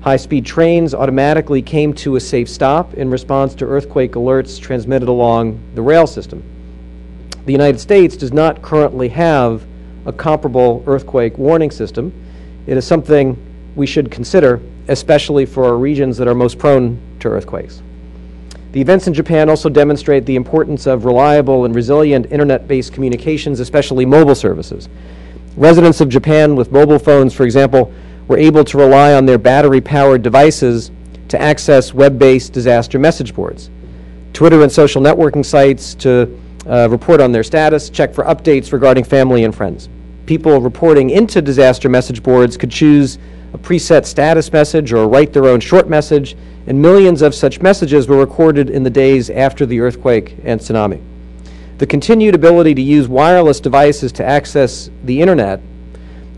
High-speed trains automatically came to a safe stop in response to earthquake alerts transmitted along the rail system. The United States does not currently have a comparable earthquake warning system. It is something we should consider, especially for our regions that are most prone to earthquakes. The events in Japan also demonstrate the importance of reliable and resilient internet-based communications, especially mobile services. Residents of Japan with mobile phones, for example, were able to rely on their battery-powered devices to access web-based disaster message boards, Twitter and social networking sites to report on their status, check for updates regarding family and friends. People reporting into disaster message boards could choose a preset status message or write their own short message, and millions of such messages were recorded in the days after the earthquake and tsunami. The continued ability to use wireless devices to access the internet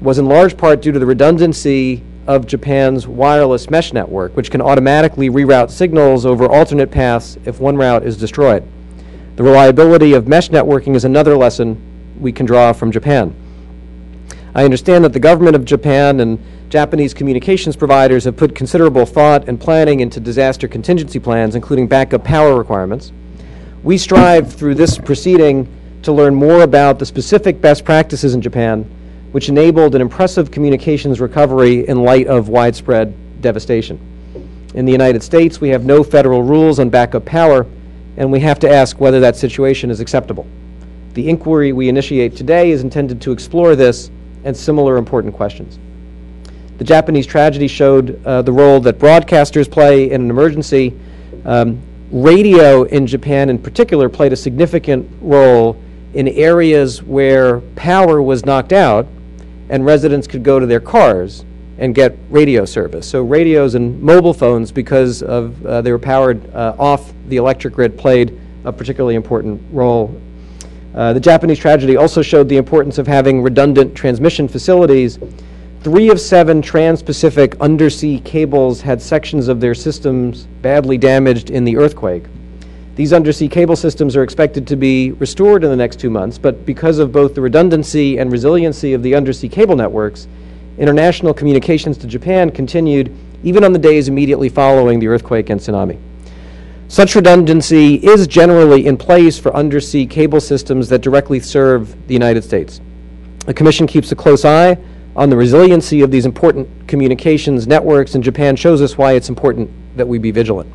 was in large part due to the redundancy of Japan's wireless mesh network, which can automatically reroute signals over alternate paths if one route is destroyed. The reliability of mesh networking is another lesson we can draw from Japan. I understand that the government of Japan and Japanese communications providers have put considerable thought and planning into disaster contingency plans, including backup power requirements. We strive through this proceeding to learn more about the specific best practices in Japan, which enabled an impressive communications recovery in light of widespread devastation. In the United States, we have no federal rules on backup power, and we have to ask whether that situation is acceptable. The inquiry we initiate today is intended to explore this and similar important questions. The Japanese tragedy showed the role that broadcasters play in an emergency. Radio in Japan in particular played a significant role in areas where power was knocked out and residents could go to their cars and get radio service. So radios and mobile phones, because of they were powered off the electric grid, played a particularly important role. The Japanese tragedy also showed the importance of having redundant transmission facilities. 3 of 7 trans-Pacific undersea cables had sections of their systems badly damaged in the earthquake. These undersea cable systems are expected to be restored in the next 2 months, but because of both the redundancy and resiliency of the undersea cable networks, international communications to Japan continued even on the days immediately following the earthquake and tsunami. Such redundancy is generally in place for undersea cable systems that directly serve the United States. The Commission keeps a close eye on the resiliency of these important communications networks, and Japan shows us why it's important that we be vigilant.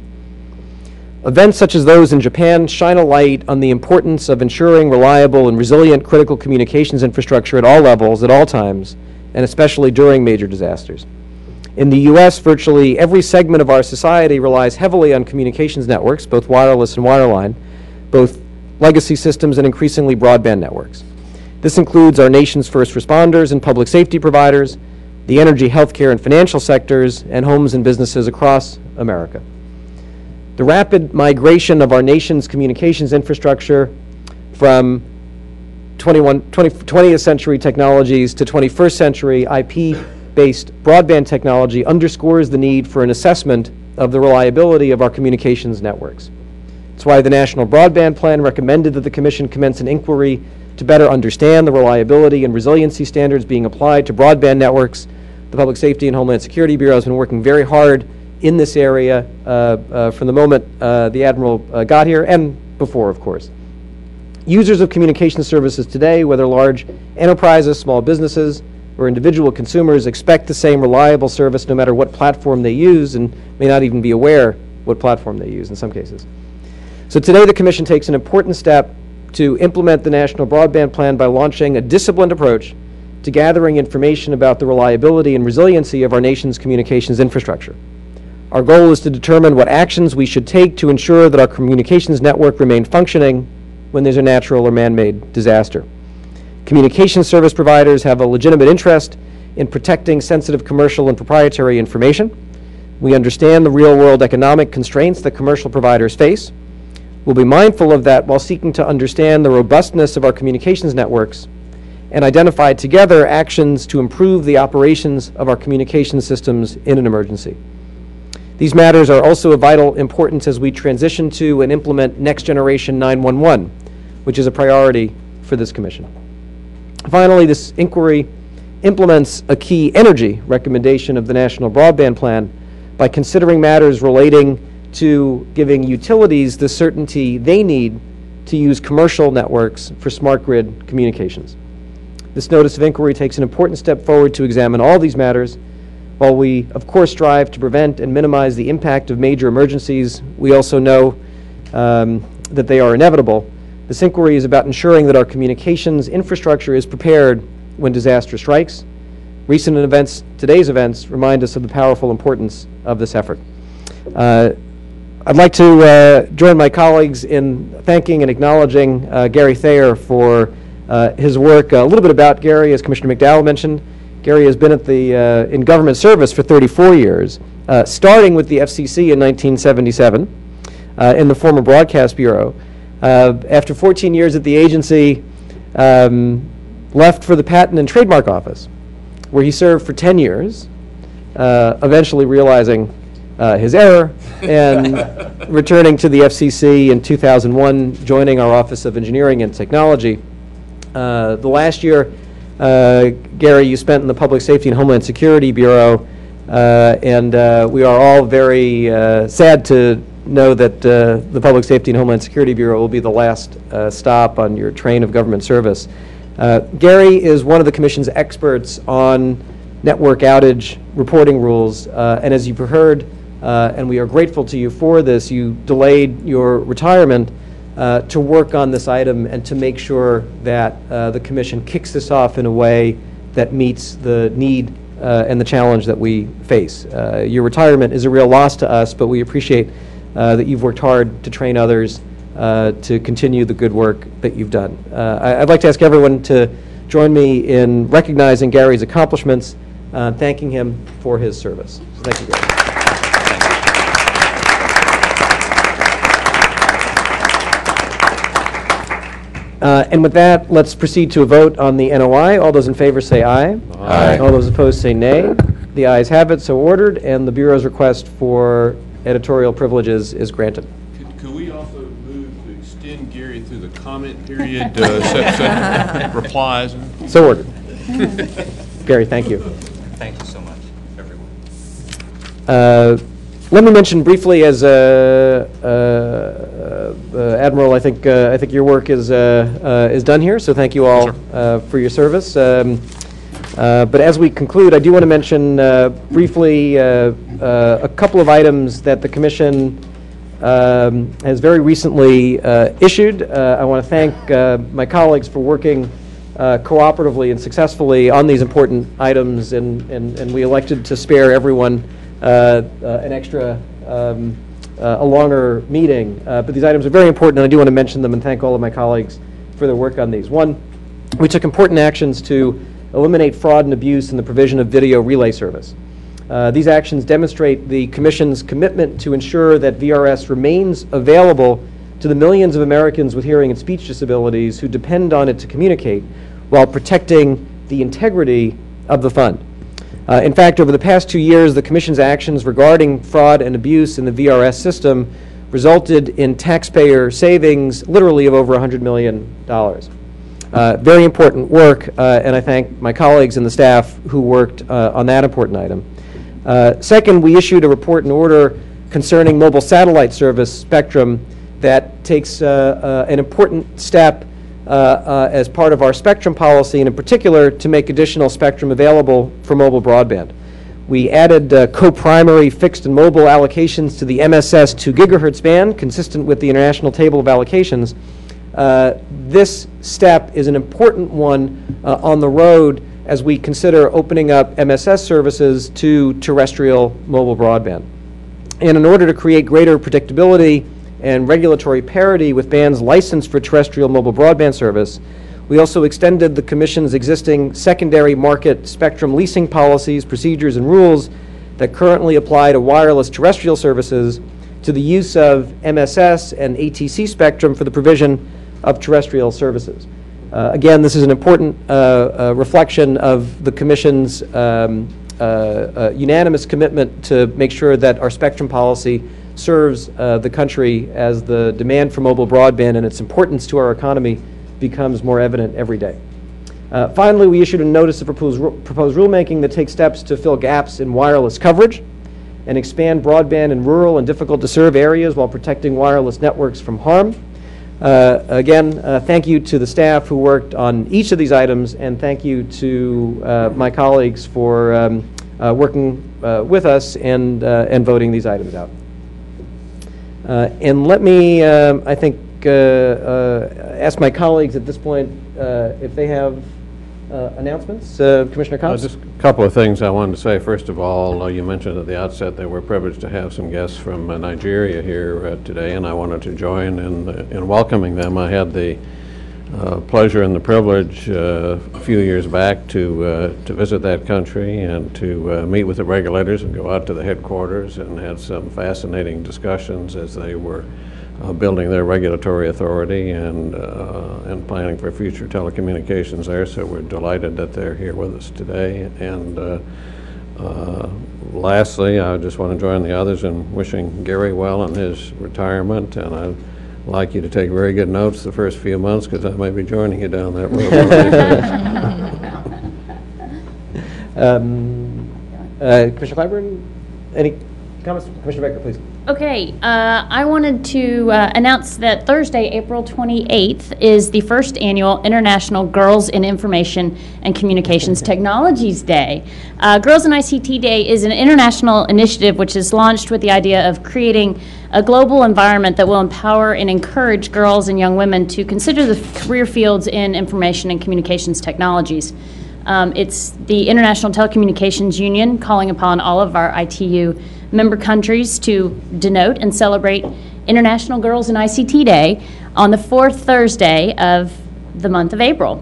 Events such as those in Japan shine a light on the importance of ensuring reliable and resilient critical communications infrastructure at all levels, at all times, and especially during major disasters. In the U.S., virtually every segment of our society relies heavily on communications networks, both wireless and wireline, both legacy systems and increasingly broadband networks. This includes our nation's first responders and public safety providers, the energy, healthcare, and financial sectors, and homes and businesses across America. The rapid migration of our nation's communications infrastructure from 20th century technologies to 21st century IP-based broadband technology underscores the need for an assessment of the reliability of our communications networks. That's why the National Broadband Plan recommended that the Commission commence an inquiry to better understand the reliability and resiliency standards being applied to broadband networks. The Public Safety and Homeland Security Bureau has been working very hard in this area from the moment the Admiral got here and before, of course. Users of communication services today, whether large enterprises, small businesses, or individual consumers, expect the same reliable service no matter what platform they use, and may not even be aware what platform they use in some cases. So today the Commission takes an important step to implement the National Broadband Plan by launching a disciplined approach to gathering information about the reliability and resiliency of our nation's communications infrastructure. Our goal is to determine what actions we should take to ensure that our communications network remain functioning when there's a natural or man-made disaster. Communication service providers have a legitimate interest in protecting sensitive commercial and proprietary information. We understand the real-world economic constraints that commercial providers face. We'll be mindful of that while seeking to understand the robustness of our communications networks and identify together actions to improve the operations of our communication systems in an emergency. These matters are also of vital importance as we transition to and implement Next Generation 911, which is a priority for this Commission. Finally, this inquiry implements a key energy recommendation of the National Broadband Plan by considering matters relating to giving utilities the certainty they need to use commercial networks for smart grid communications. This notice of inquiry takes an important step forward to examine all these matters. While we, of course, strive to prevent and minimize the impact of major emergencies, we also know that they are inevitable. This inquiry is about ensuring that our communications infrastructure is prepared when disaster strikes. Recent events, today's events, remind us of the powerful importance of this effort. I'd like to join my colleagues in thanking and acknowledging Gary Thayer for his work. A little bit about Gary, as Commissioner McDowell mentioned. Gary has been in government service for 34 years, starting with the FCC in 1977 in the former Broadcast Bureau. After 14 years at the agency, left for the Patent and Trademark Office, where he served for 10 years, eventually realizing his error and returning to the FCC in 2001, joining our Office of Engineering and Technology. The last year, Gary, you spent in the Public Safety and Homeland Security Bureau, and we are all very sad to know that the Public Safety and Homeland Security Bureau will be the last stop on your train of government service. Gary is one of the Commission's experts on network outage reporting rules, and as you've heard, and we are grateful to you for this, you delayed your retirement to work on this item and to make sure that the Commission kicks this off in a way that meets the need and the challenge that we face. Your retirement is a real loss to us, but we appreciate that you've worked hard to train others to continue the good work that you've done. I'd like to ask everyone to join me in recognizing Gary's accomplishments, thanking him for his service. So thank you, Gary. And with that, let's proceed to a vote on the NOI. All those in favor say aye. Aye. All those opposed say nay. The ayes have it, so ordered, and the Bureau's request for editorial privileges is granted. Could we also move to extend Gary through the comment period, set replies? So ordered. Gary, thank you. Thank you so much, everyone. Let me mention briefly, as Admiral, I think your work is done here. So thank you all for your service. But as we conclude, I do want to mention briefly a couple of items that the Commission has very recently issued. I want to thank my colleagues for working cooperatively and successfully on these important items, and we elected to spare everyone an extra, a longer meeting. But these items are very important, and I do want to mention them and thank all of my colleagues for their work on these. One, we took important actions to eliminate fraud and abuse in the provision of video relay service. These actions demonstrate the Commission's commitment to ensure that VRS remains available to the millions of Americans with hearing and speech disabilities who depend on it to communicate, while protecting the integrity of the fund. In fact, over the past 2 years, the Commission's actions regarding fraud and abuse in the VRS system resulted in taxpayer savings literally of over $100 million. Very important work, and I thank my colleagues and the staff who worked on that important item. Second, we issued a report and order concerning mobile satellite service spectrum that takes an important step as part of our spectrum policy, and in particular to make additional spectrum available for mobile broadband. We added co-primary fixed and mobile allocations to the MSS 2 gigahertz band, consistent with the International Table of Allocations. This step is an important one on the road as we consider opening up MSS services to terrestrial mobile broadband. And in order to create greater predictability and regulatory parity with bands licensed for terrestrial mobile broadband service, we also extended the Commission's existing secondary market spectrum leasing policies, procedures, and rules that currently apply to wireless terrestrial services to the use of MSS and ATC spectrum for the provision of terrestrial services. Again, this is an important reflection of the Commission's unanimous commitment to make sure that our spectrum policy serves the country as the demand for mobile broadband and its importance to our economy becomes more evident every day. Finally, we issued a notice of proposed rulemaking that takes steps to fill gaps in wireless coverage and expand broadband in rural and difficult to serve areas while protecting wireless networks from harm. Again, thank you to the staff who worked on each of these items, and thank you to my colleagues for working with us and voting these items out. And let me, I think, ask my colleagues at this point if they have announcements. Commissioner Cox? Just a couple of things I wanted to say. First of all, you mentioned at the outset that we're privileged to have some guests from Nigeria here today, and I wanted to join in welcoming them. I had the pleasure and the privilege a few years back to visit that country and to meet with the regulators and go out to the headquarters and had some fascinating discussions as they were building their regulatory authority and planning for future telecommunications there. So we're delighted that they're here with us today. And lastly, I just want to join the others in wishing Gary well in his retirement, and I'd like you to take very good notes the first few months because I may be joining you down that road. Commissioner Clyburn, any comments? Commissioner Baker, please. Okay, I wanted to announce that Thursday, April 28th, is the first annual International Girls in Information and Communications Technologies Day. Girls in ICT Day is an international initiative which is launched with the idea of creating a global environment that will empower and encourage girls and young women to consider the career fields in information and communications technologies. It's the International Telecommunications Union calling upon all of our ITU member countries to denote and celebrate International Girls in ICT Day on the fourth Thursday of the month of April.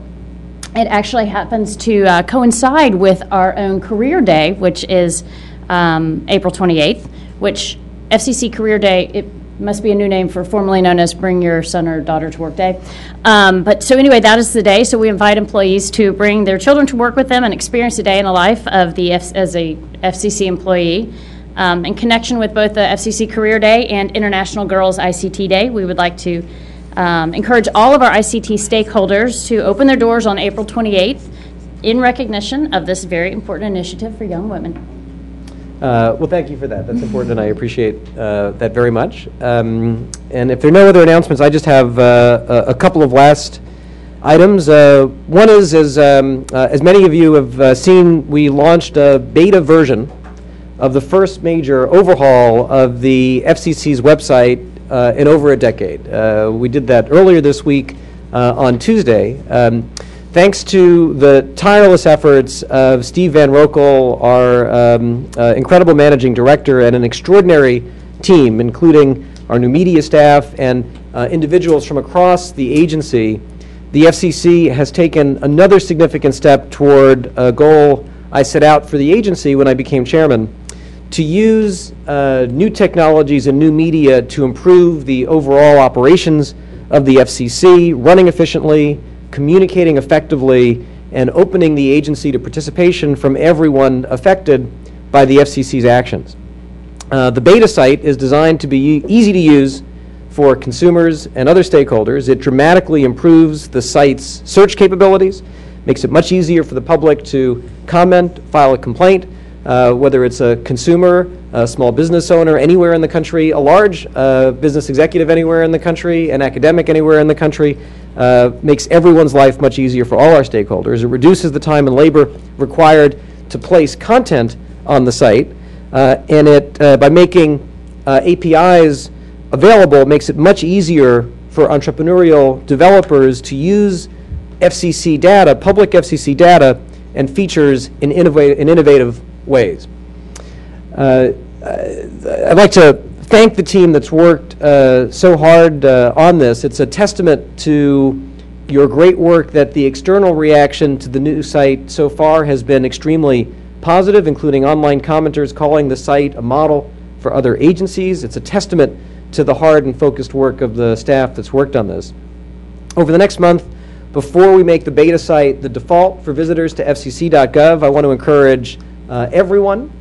It actually happens to coincide with our own Career Day, which is April 28th, which FCC Career Day, it must be a new name for formerly known as Bring Your Son or Daughter to Work Day. But so anyway, that is the day. So we invite employees to bring their children to work with them and experience a day in the life of as a FCC employee. In connection with both the FCC Career Day and International Girls ICT Day, we would like to encourage all of our ICT stakeholders to open their doors on April 28th in recognition of this very important initiative for young women. Well, thank you for that. That's important, and I appreciate that very much. And if there are no other announcements, I just have a couple of last items. One is, as many of you have seen, we launched a beta version of the first major overhaul of the FCC's website in over a decade. We did that earlier this week on Tuesday. Thanks to the tireless efforts of Steve Van Rokel, our incredible managing director, and an extraordinary team, including our new media staff and individuals from across the agency, the FCC has taken another significant step toward a goal I set out for the agency when I became chairman, to use new technologies and new media to improve the overall operations of the FCC, running efficiently, communicating effectively, and opening the agency to participation from everyone affected by the FCC's actions. The beta site is designed to be easy to use for consumers and other stakeholders. It dramatically improves the site's search capabilities, makes it much easier for the public to comment, file a complaint, whether it's a consumer, a small business owner anywhere in the country, a large business executive anywhere in the country, an academic anywhere in the country, makes everyone's life much easier for all our stakeholders. It reduces the time and labor required to place content on the site, and it, by making APIs available, it makes it much easier for entrepreneurial developers to use FCC data, public FCC data, and features in innovative ways. I'd like to thank the team that's worked so hard on this. It's a testament to your great work that the external reaction to the new site so far has been extremely positive, including online commenters calling the site a model for other agencies. It's a testament to the hard and focused work of the staff that's worked on this. Over the next month, before we make the beta site the default for visitors to fcc.gov, I want to encourage everyone,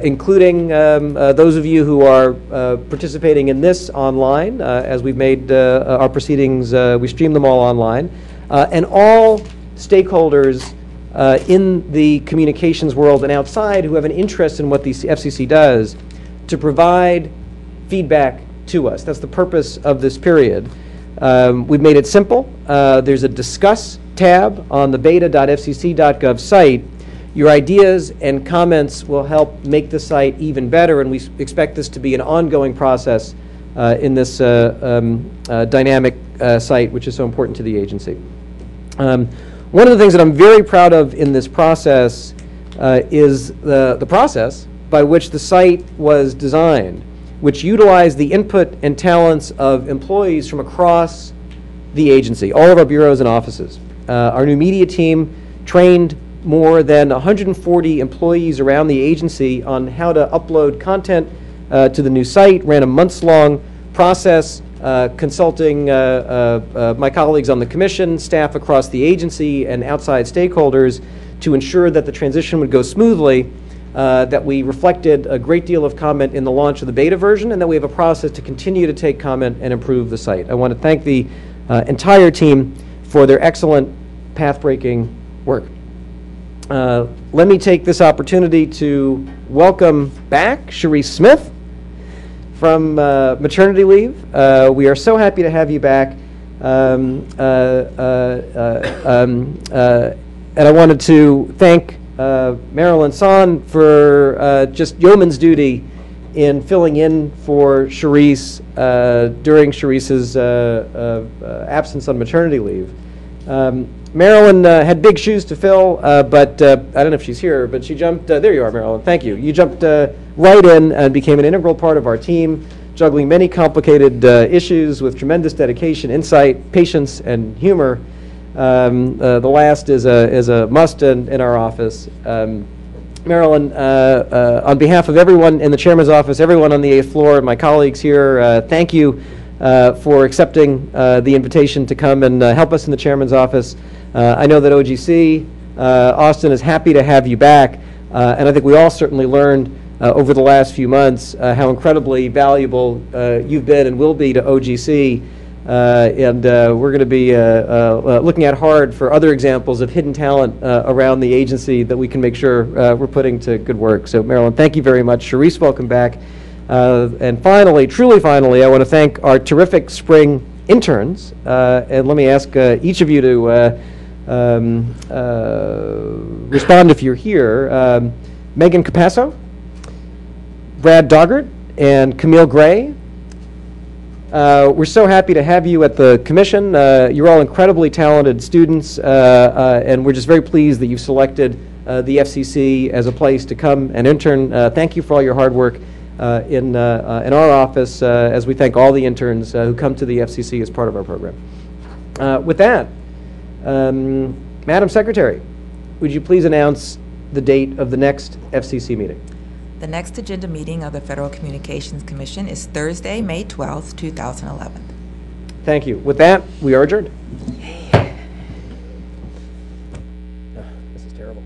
including those of you who are participating in this online, as we've made our proceedings, we stream them all online, and all stakeholders in the communications world and outside who have an interest in what the FCC does, to provide feedback to us. That's the purpose of this period. We've made it simple. There's a Discuss tab on the beta.fcc.gov site. Your ideas and comments will help make the site even better, and we expect this to be an ongoing process in this dynamic site, which is so important to the agency. One of the things that I'm very proud of in this process is the process by which the site was designed, which utilized the input and talents of employees from across the agency, all of our bureaus and offices. Our new media team trained more than 140 employees around the agency on how to upload content to the new site, ran a months-long process consulting my colleagues on the commission, staff across the agency, and outside stakeholders to ensure that the transition would go smoothly, that we reflected a great deal of comment in the launch of the beta version, and that we have a process to continue to take comment and improve the site. I want to thank the entire team for their excellent path-breaking work. Let me take this opportunity to welcome back Cherise Smith from maternity leave. We are so happy to have you back. And I wanted to thank Marilyn Son for just yeoman's duty in filling in for Cherise during Cherise's absence on maternity leave. Marilyn had big shoes to fill, but I don't know if she's here, but she jumped, there you are, Marilyn, thank you. You jumped right in and became an integral part of our team, juggling many complicated issues with tremendous dedication, insight, patience, and humor. The last is a must in our office. Marilyn, on behalf of everyone in the chairman's office, everyone on the 8th floor, and my colleagues here, thank you for accepting the invitation to come and help us in the chairman's office. I know that OGC, Austin, is happy to have you back, and I think we all certainly learned over the last few months how incredibly valuable you've been and will be to OGC, and we're going to be looking at hard for other examples of hidden talent around the agency that we can make sure we're putting to good work. So Marilyn, thank you very much. Cherise, welcome back. And finally, truly finally, I want to thank our terrific spring interns, and let me ask each of you to respond if you're here. Megan Capasso, Brad Doggart, and Camille Gray. We're so happy to have you at the commission. You're all incredibly talented students, and we're just very pleased that you've selected the FCC as a place to come and intern. Thank you for all your hard work in our office, as we thank all the interns who come to the FCC as part of our program. With that, Madam Secretary, would you please announce the date of the next FCC meeting? The next agenda meeting of the Federal Communications Commission is Thursday, May 12th, 2011. Thank you. With that, we are adjourned. This is terrible.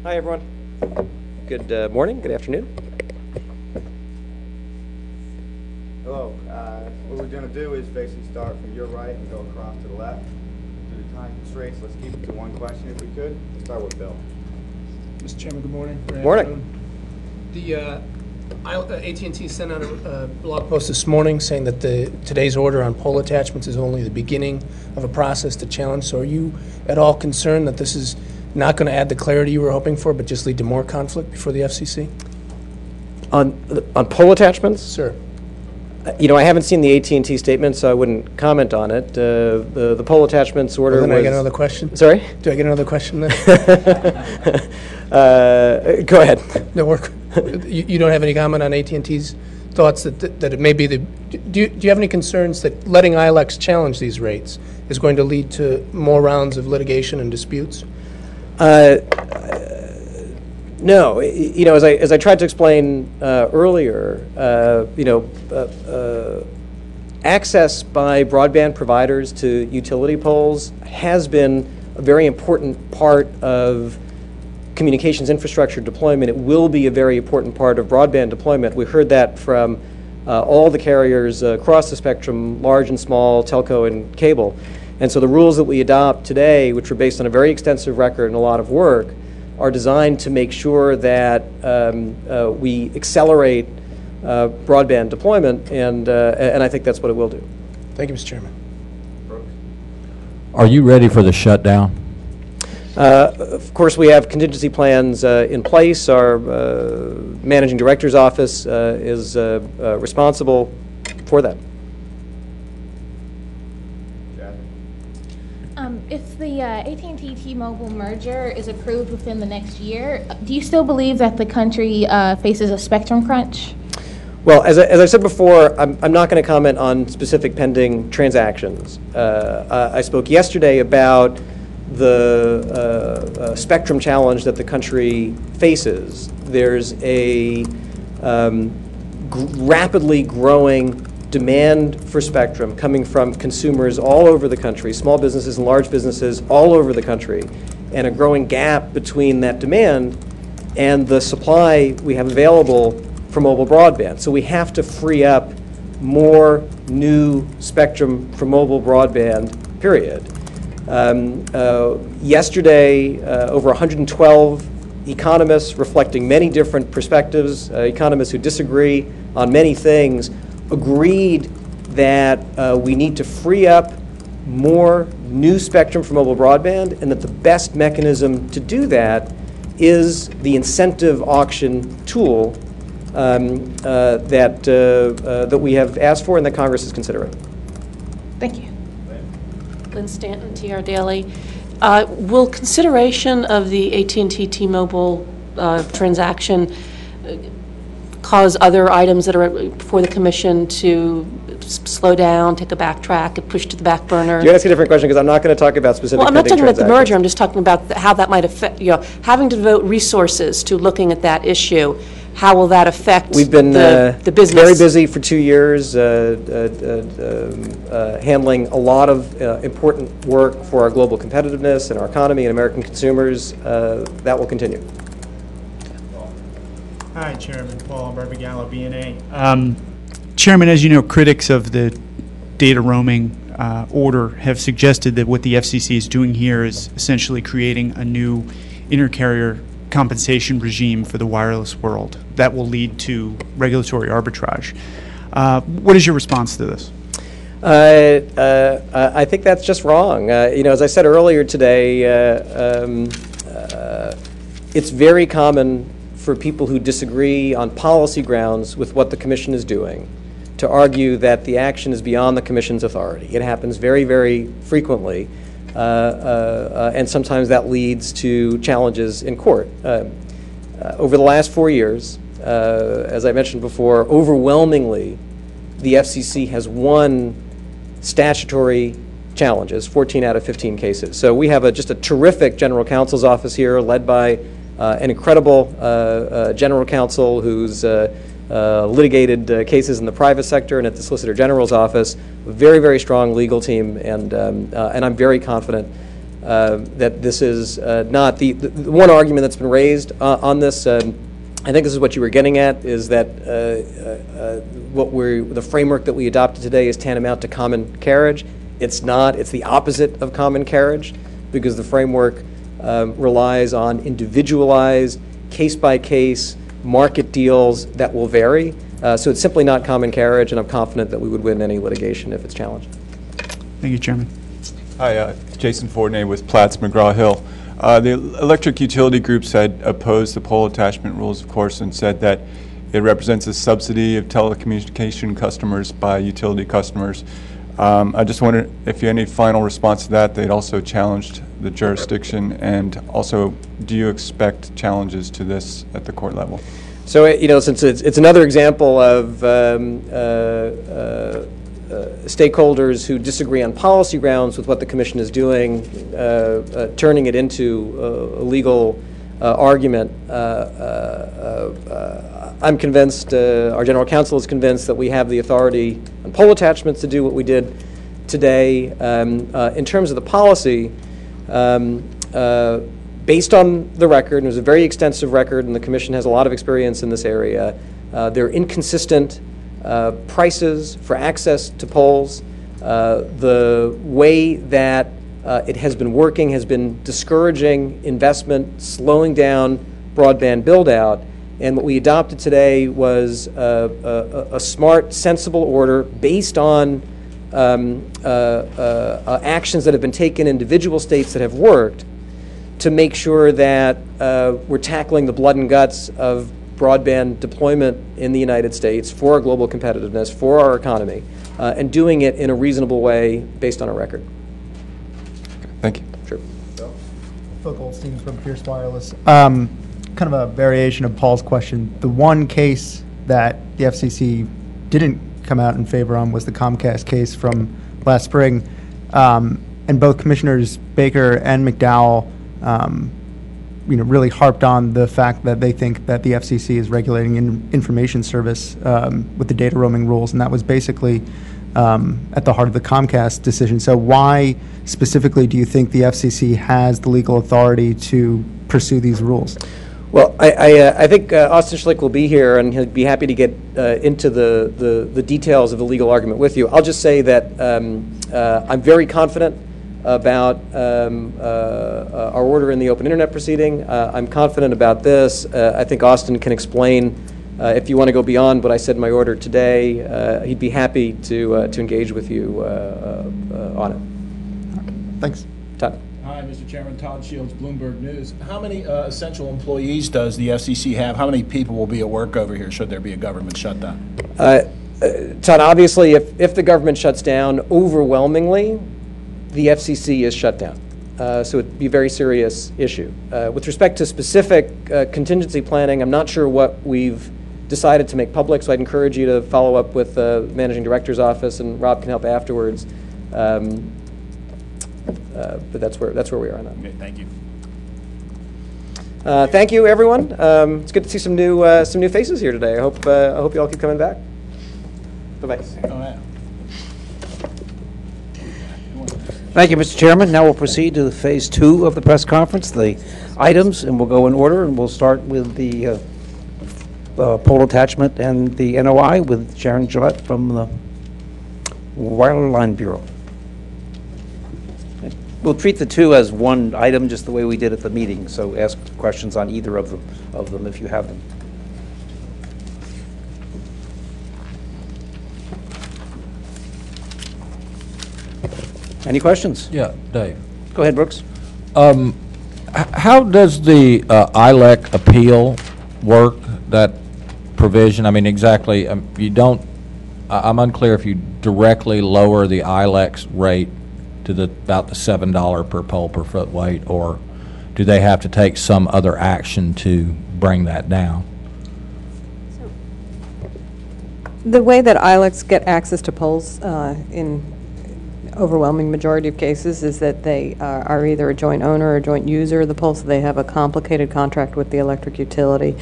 Hi, everyone. Good morning, good afternoon. Hello. What we're going to do is basically start from your right and go across to the left. Due to time constraints, let's keep it to one question if we could. Let's start with Bill. Mr. Chairman, good morning. Good morning. AT&T sent out a blog post this morning saying that today's order on pole attachments is only the beginning of a process to challenge. So are you at all concerned that this is not going to add the clarity you were hoping for, but just lead to more conflict before the FCC? On pole attachments? Sir. You know, I haven't seen the AT&T statement, so I wouldn't comment on it. The pole attachments order Then was... I get another question? Sorry? Do I get another question then? Go ahead. No work. You don't have any comment on AT&T's thoughts that it may be the... Do you have any concerns that letting ILEX challenge these rates is going to lead to more rounds of litigation and disputes? No, you know, as I tried to explain earlier, access by broadband providers to utility poles has been a very important part of communications infrastructure deployment. It will be a very important part of broadband deployment. We heard that from all the carriers across the spectrum, large and small, telco and cable. And so the rules that we adopt today, which are based on a very extensive record and a lot of work, are designed to make sure that we accelerate broadband deployment, and I think that's what it will do. Thank you, Mr. Chairman. Are you ready for the shutdown? Of course, we have contingency plans in place. Our managing director's office is responsible for that. If the AT&T T-Mobile merger is approved within the next year, do you still believe that the country faces a spectrum crunch? Well, as I said before, I'm not going to comment on specific pending transactions. I spoke yesterday about the spectrum challenge that the country faces. There's a rapidly growing demand for spectrum coming from consumers all over the country, small businesses and large businesses all over the country, and a growing gap between that demand and the supply we have available for mobile broadband. So we have to free up more new spectrum for mobile broadband, period. Yesterday, over 112 economists reflecting many different perspectives, economists who disagree on many things, agreed that we need to free up more new spectrum for mobile broadband, and that the best mechanism to do that is the incentive auction tool that we have asked for and that Congress is considering. Thank you. Lynn Stanton, TR Daily. Will consideration of the AT&T T-Mobile transaction cause other items that are before the Commission to slow down, take a backtrack, and push to the back burner? You ask a different question because I'm not going to talk about specific. Well, I'm not talking about the merger. I'm just talking about how that might affect, having to devote resources to looking at that issue. How will that affect We've been the business? Very busy for 2 years, handling a lot of important work for our global competitiveness and our economy and American consumers. That will continue. Hi, Chairman Paul Barbagallo, BNA. Chairman, as you know, critics of the data roaming order have suggested that what the FCC is doing here is essentially creating a new intercarrier compensation regime for the wireless world that will lead to regulatory arbitrage. What is your response to this? I think that's just wrong. As I said earlier today, it's very common for people who disagree on policy grounds with what the Commission is doing to argue that the action is beyond the Commission's authority. It happens very, very frequently, and sometimes that leads to challenges in court. Over the last 4 years, as I mentioned before, overwhelmingly, the FCC has won statutory challenges, 14 out of 15 cases. So we have just a terrific general counsel's office here, led by an incredible general counsel who's litigated cases in the private sector and at the Solicitor General's office. A very, very strong legal team, and I'm very confident that this is not the one argument that's been raised on this. I think this is what you were getting at, is that the framework that we adopted today is tantamount to common carriage. It's not. It's the opposite of common carriage, because the framework relies on individualized, case-by-case market deals that will vary. So it's simply not common carriage, and I'm confident that we would win any litigation if it's challenged. Thank you, Chairman. Hi, Jason Fortney with Platts McGraw-Hill. The electric utility groups had opposed the pole attachment rules, of course, and said that it represents a subsidy of telecommunication customers by utility customers. I just wondered if you had any final response to that. They'd also challenged the jurisdiction, and also, do you expect challenges to this at the court level? So, since it's another example of stakeholders who disagree on policy grounds with what the Commission is doing, turning it into a legal argument, I'm convinced, our General Counsel is convinced, that we have the authority on pole attachments to do what we did today. In terms of the policy, based on the record, and it was a very extensive record, and the Commission has a lot of experience in this area, there are inconsistent prices for access to poles. The way that it has been working has been discouraging investment, slowing down broadband build-out, and what we adopted today was a smart, sensible order based on actions that have been taken in individual states that have worked, to make sure that we're tackling the blood and guts of broadband deployment in the United States for our global competitiveness, for our economy, and doing it in a reasonable way based on a record. Thank you. Sure. Phil Goldstein from Pierce Wireless. Kind of a variation of Paul's question. The one case that the FCC didn't come out in favor on was the Comcast case from last spring. And both Commissioners Baker and McDowell really harped on the fact that they think that the FCC is regulating information service with the data roaming rules, and that was basically at the heart of the Comcast decision. So why specifically do you think the FCC has the legal authority to pursue these rules? Well, I think Austin Schlick will be here, and he'll be happy to get into the details of the legal argument with you. I'll just say that I'm very confident about our order in the open internet proceeding. I'm confident about this. I think Austin can explain, if you want to go beyond what I said in my order today, he'd be happy to engage with you on it. Okay. Thanks. Todd. Hi, Mr. Chairman. Todd Shields, Bloomberg News. How many essential employees does the FCC have? How many people will be at work over here should there be a government shutdown? Todd, obviously, if the government shuts down, overwhelmingly, the FCC is shut down. So it'd be a very serious issue. With respect to specific contingency planning, I'm not sure what we've decided to make public, so I'd encourage you to follow up with the Managing Director's office, and Rob can help afterwards. But that's where we are on that. Okay, thank you. Thank you, everyone. It's good to see some new faces here today. I hope you all keep coming back. Bye-bye. Thank you, Mr. Chairman. Now we'll proceed to phase 2 of the press conference, the items, and we'll go in order, and we'll start with the poll attachment and the NOI with Sharon Gillette from the Wireline Bureau. We'll treat the two as one item, just the way we did at the meeting, so ask questions on either of them if you have them. Any questions? Yeah, Dave. Go ahead, Brooks. How does the ILEC appeal work, that provision? I mean, exactly, you don't, I'm unclear if you directly lower the ILEC's rate to about the $7 per pole per foot weight, or do they have to take some other action to bring that down? The way that ILECs get access to poles in overwhelming majority of cases is that they are either a joint owner or a joint user of the pole, so they have a complicated contract with the electric utility.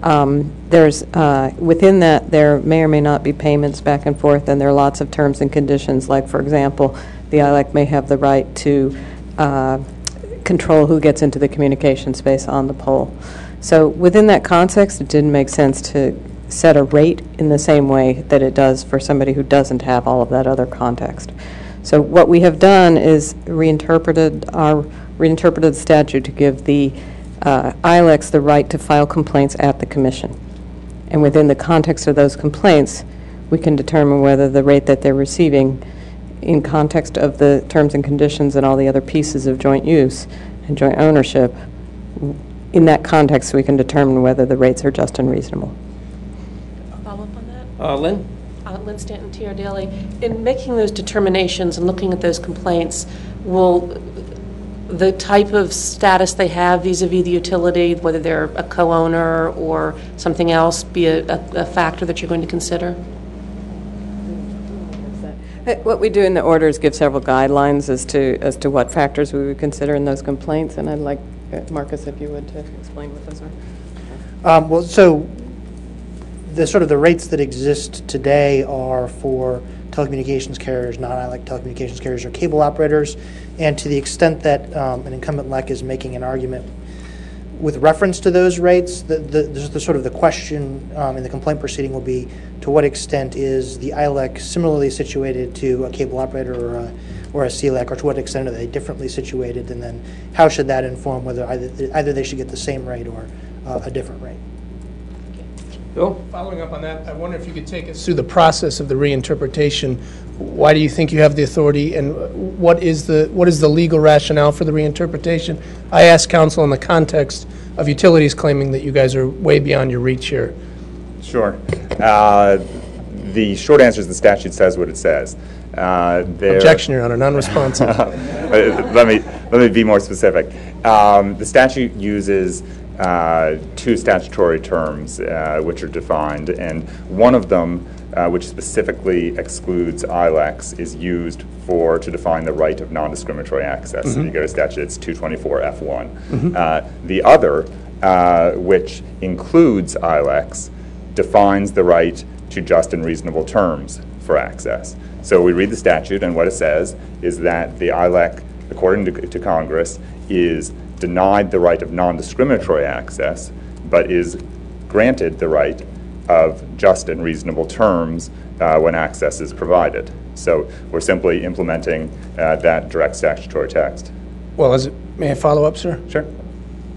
There's within that there may or may not be payments back and forth, and there are lots of terms and conditions, like, for example, the ILEC may have the right to control who gets into the communication space on the pole. So within that context, it didn't make sense to set a rate in the same way that it does for somebody who doesn't have all of that other context. So what we have done is reinterpreted the statute to give the ILECs the right to file complaints at the Commission. And within the context of those complaints, we can determine whether the rate that they're receiving in context of the terms and conditions and all the other pieces of joint use and joint ownership, in that context we can determine whether the rates are just and reasonable. Follow up on that? Lynn? Lynn Stanton, TR Daily. In making those determinations and looking at those complaints, will the type of status they have vis-a-vis the utility, whether they're a co-owner or something else, be a factor that you're going to consider? What we do in the order is give several guidelines as to what factors we would consider in those complaints, and I'd like Marcus, if you would, to explain what those are. Well, so the rates that exist today are for telecommunications carriers, non-ILEC telecommunications carriers, or cable operators, and to the extent that an incumbent LEC is making an argument with reference to those rates, the question in the complaint proceeding will be, to what extent is the ILEC similarly situated to a cable operator or a CLEC, or to what extent are they differently situated, and then how should that inform whether either they should get the same rate or a different rate? Bill? Following up on that, I wonder if you could take us through the process of the reinterpretation. Why do you think you have the authority, and what is the legal rationale for the reinterpretation? I asked counsel in the context of utilities claiming that you guys are way beyond your reach here. Sure. The short answer is the statute says what it says. Objection, Your Honor, non-responsive. Let me be more specific. The statute uses two statutory terms which are defined, and one of them, which specifically excludes ILECs, is used to define the right of non-discriminatory access. Mm-hmm. If you go to statute, it's 224F1. Mm-hmm. The other, which includes ILECs, defines the right to just and reasonable terms for access. So we read the statute, and what it says is that the ILEC, according to Congress, is denied the right of non-discriminatory access, but is granted the right of just and reasonable terms when access is provided. So we're simply implementing that direct statutory text. Well, may I follow up, sir? Sure.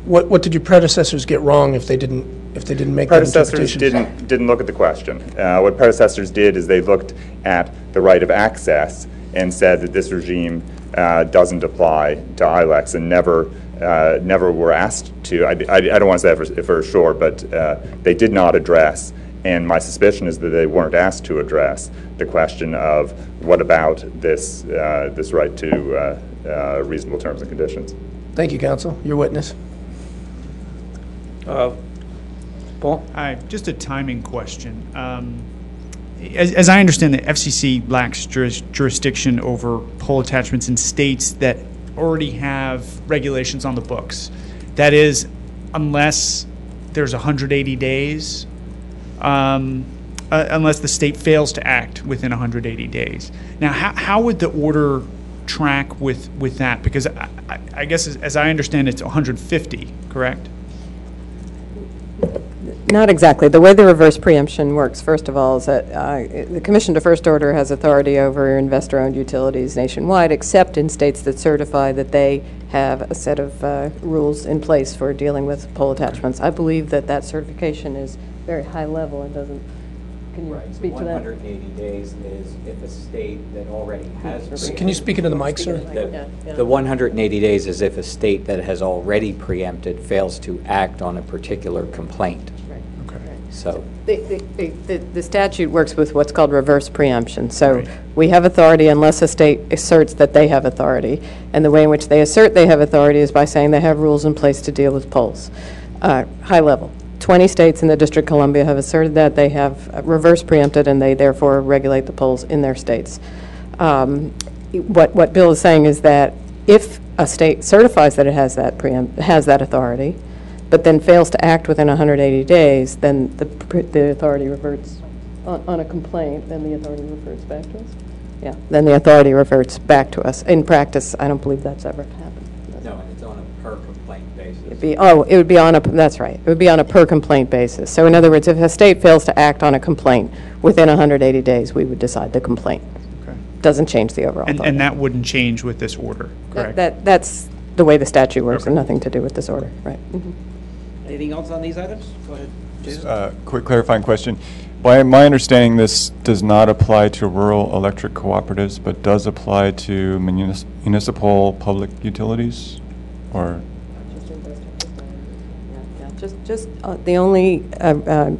What did your predecessors get wrong if they didn't make that interpretation? Predecessors didn't look at the question. What predecessors did is they looked at the right of access and said that this regime doesn't apply to ILECs, and never were asked to. I don't want to say for sure, but they did not address, and my suspicion is that they weren't asked to address the question of what about this right to reasonable terms and conditions. Thank you, counsel. Your witness. Paul? Hi, just a timing question. As I understand, the FCC lacks jurisdiction over pole attachments in states that already have regulations on the books. That is, unless there's 180 days, unless the state fails to act within 180 days. Now, how would the order track with that? Because I guess, as I understand, it's 150, correct? Not exactly. The way the reverse preemption works, first of all, is that the Commission to First Order has authority over investor-owned utilities nationwide, except in states that certify that they have a set of rules in place for dealing with pole attachments. I believe that certification is very high level and doesn't. Can you speak to that? 180 days is if a state that already has. Can you speak into the mic, sir? The 180 days is if a state that has already preempted fails to act on a particular complaint. So the statute works with what's called reverse preemption. So we have authority unless a state asserts that they have authority. And the way in which they assert they have authority is by saying they have rules in place to deal with poles. High level. 20 states in the District of Columbia have asserted that they have reverse preempted and they therefore regulate the poles in their states. What Bill is saying is that if a state certifies that it has that authority, but then fails to act within 180 days, then the authority reverts on a complaint, then the authority reverts back to us? Yeah, then the authority reverts back to us. In practice, I don't believe that's ever happened. No, it's on a per complaint basis. It would be on that's right. It would be on a per complaint basis. So in other words, if a state fails to act on a complaint within 180 days, we would decide the complaint. Okay. Doesn't change the overall authority. And that wouldn't change with this order, correct? That's the way the statute works, and nothing to do with this order, right? Mm-hmm. Anything else on these items? Go ahead, Jason. Quick clarifying question. By my understanding, this does not apply to rural electric cooperatives, but does apply to municipal public utilities, or? Just the only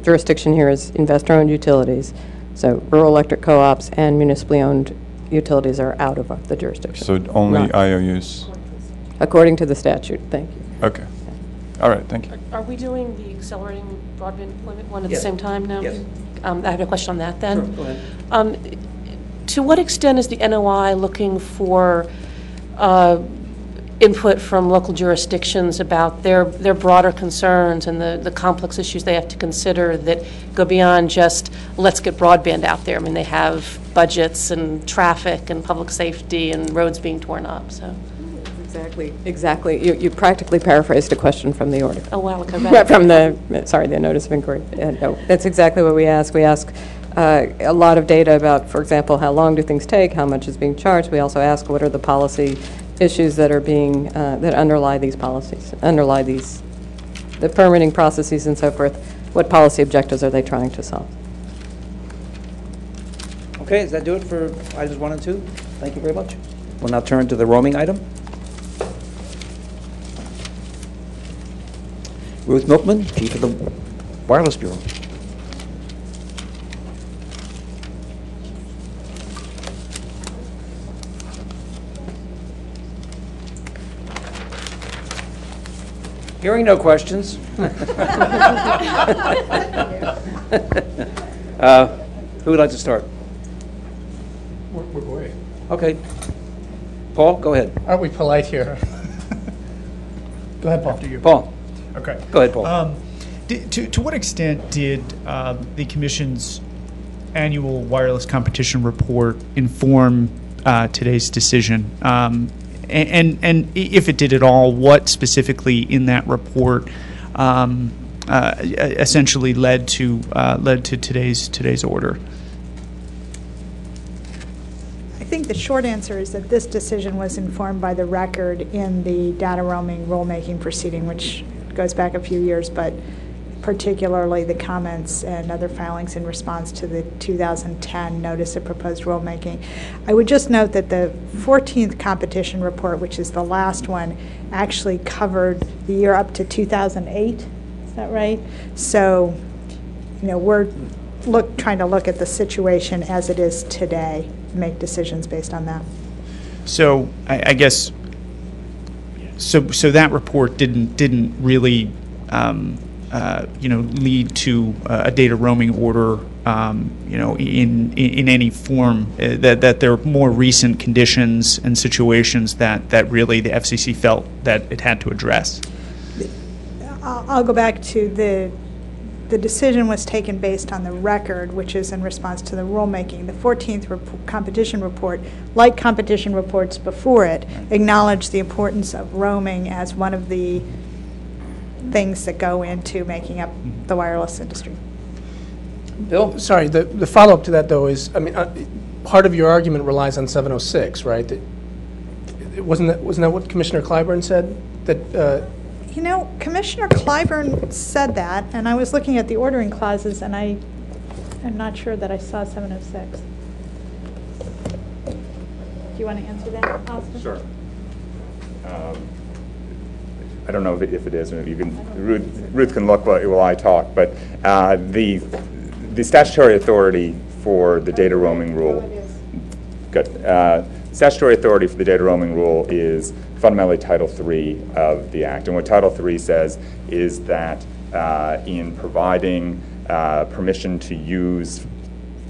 jurisdiction here is investor-owned utilities. So rural electric co-ops and municipally owned utilities are out of the jurisdiction. So only IOUs? According to the statute. Thank you. Okay. All right, thank you. Are we doing the accelerating broadband deployment one at the Yes. same time now? Yes. I have a question on that then. Sure, go ahead. To what extent is the NOI looking for input from local jurisdictions about their broader concerns and the complex issues they have to consider that go beyond just let's get broadband out there? I mean, they have budgets and traffic and public safety and roads being torn up, so. Exactly. You practically paraphrased a question from the order. Oh, wow. Okay. From the notice of inquiry. No, that's exactly what we ask. We ask a lot of data about, for example, how long do things take, how much is being charged. We also ask what are the policy issues that are that underlie these policies, the permitting processes and so forth. What policy objectives are they trying to solve? Okay, does that do it for items 1 and 2? Thank you very much. We'll now turn to the roaming item. Ruth Milkman, Chief of the Wireless Bureau. Hearing no questions. Who would like to start? We're great. Okay. Paul, go ahead. Aren't we polite here? Go ahead, Paul. After you. Paul. Okay. Go ahead, Paul. To what extent did the Commission's annual wireless competition report inform today's decision? And if it did at all, what specifically in that report essentially led to today's order? I think the short answer is that this decision was informed by the record in the data roaming rulemaking proceeding, which goes back a few years, but particularly the comments and other filings in response to the 2010 notice of proposed rulemaking. I would just note that the 14th competition report, which is the last one, actually covered the year up to 2008. Is that right? So, we're trying to look at the situation as it is today, make decisions based on that. So I guess so that report didn't really lead to a data roaming order in any form, that there are more recent conditions and situations that really the FCC felt that it had to address. I'll go back to the decision was taken based on the record, which is in response to the rulemaking. The 14th competition report, like competition reports before it, acknowledged the importance of roaming as one of the things that go into making up the wireless industry. Bill? Sorry, the follow-up to that, though, is, part of your argument relies on 706, right? Wasn't that what Commissioner Clyburn said? That Commissioner Clyburn said that, and I was looking at the ordering clauses, and I am not sure that I saw 706. Do you want to answer that, Austin? Sure. I don't know if it is. You can, Ruth can look while I talk, but the statutory authority for the data roaming rule. Good. Statutory authority for the data roaming rule is fundamentally Title III of the Act. And what Title III says is that in providing permission to use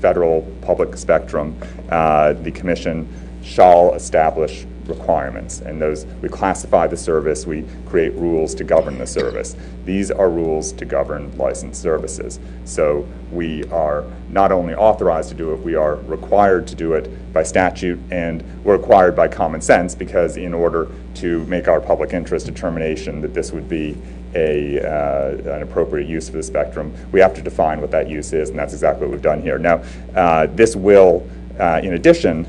federal public spectrum, the Commission shall establish requirements. And those, we classify the service, we create rules to govern the service. These are rules to govern licensed services. So we are not only authorized to do it, we are required to do it by statute, and we're required by common sense, because in order to make our public interest determination that this would be an appropriate use for the spectrum, we have to define what that use is, and that's exactly what we've done here. Now, this will, in addition,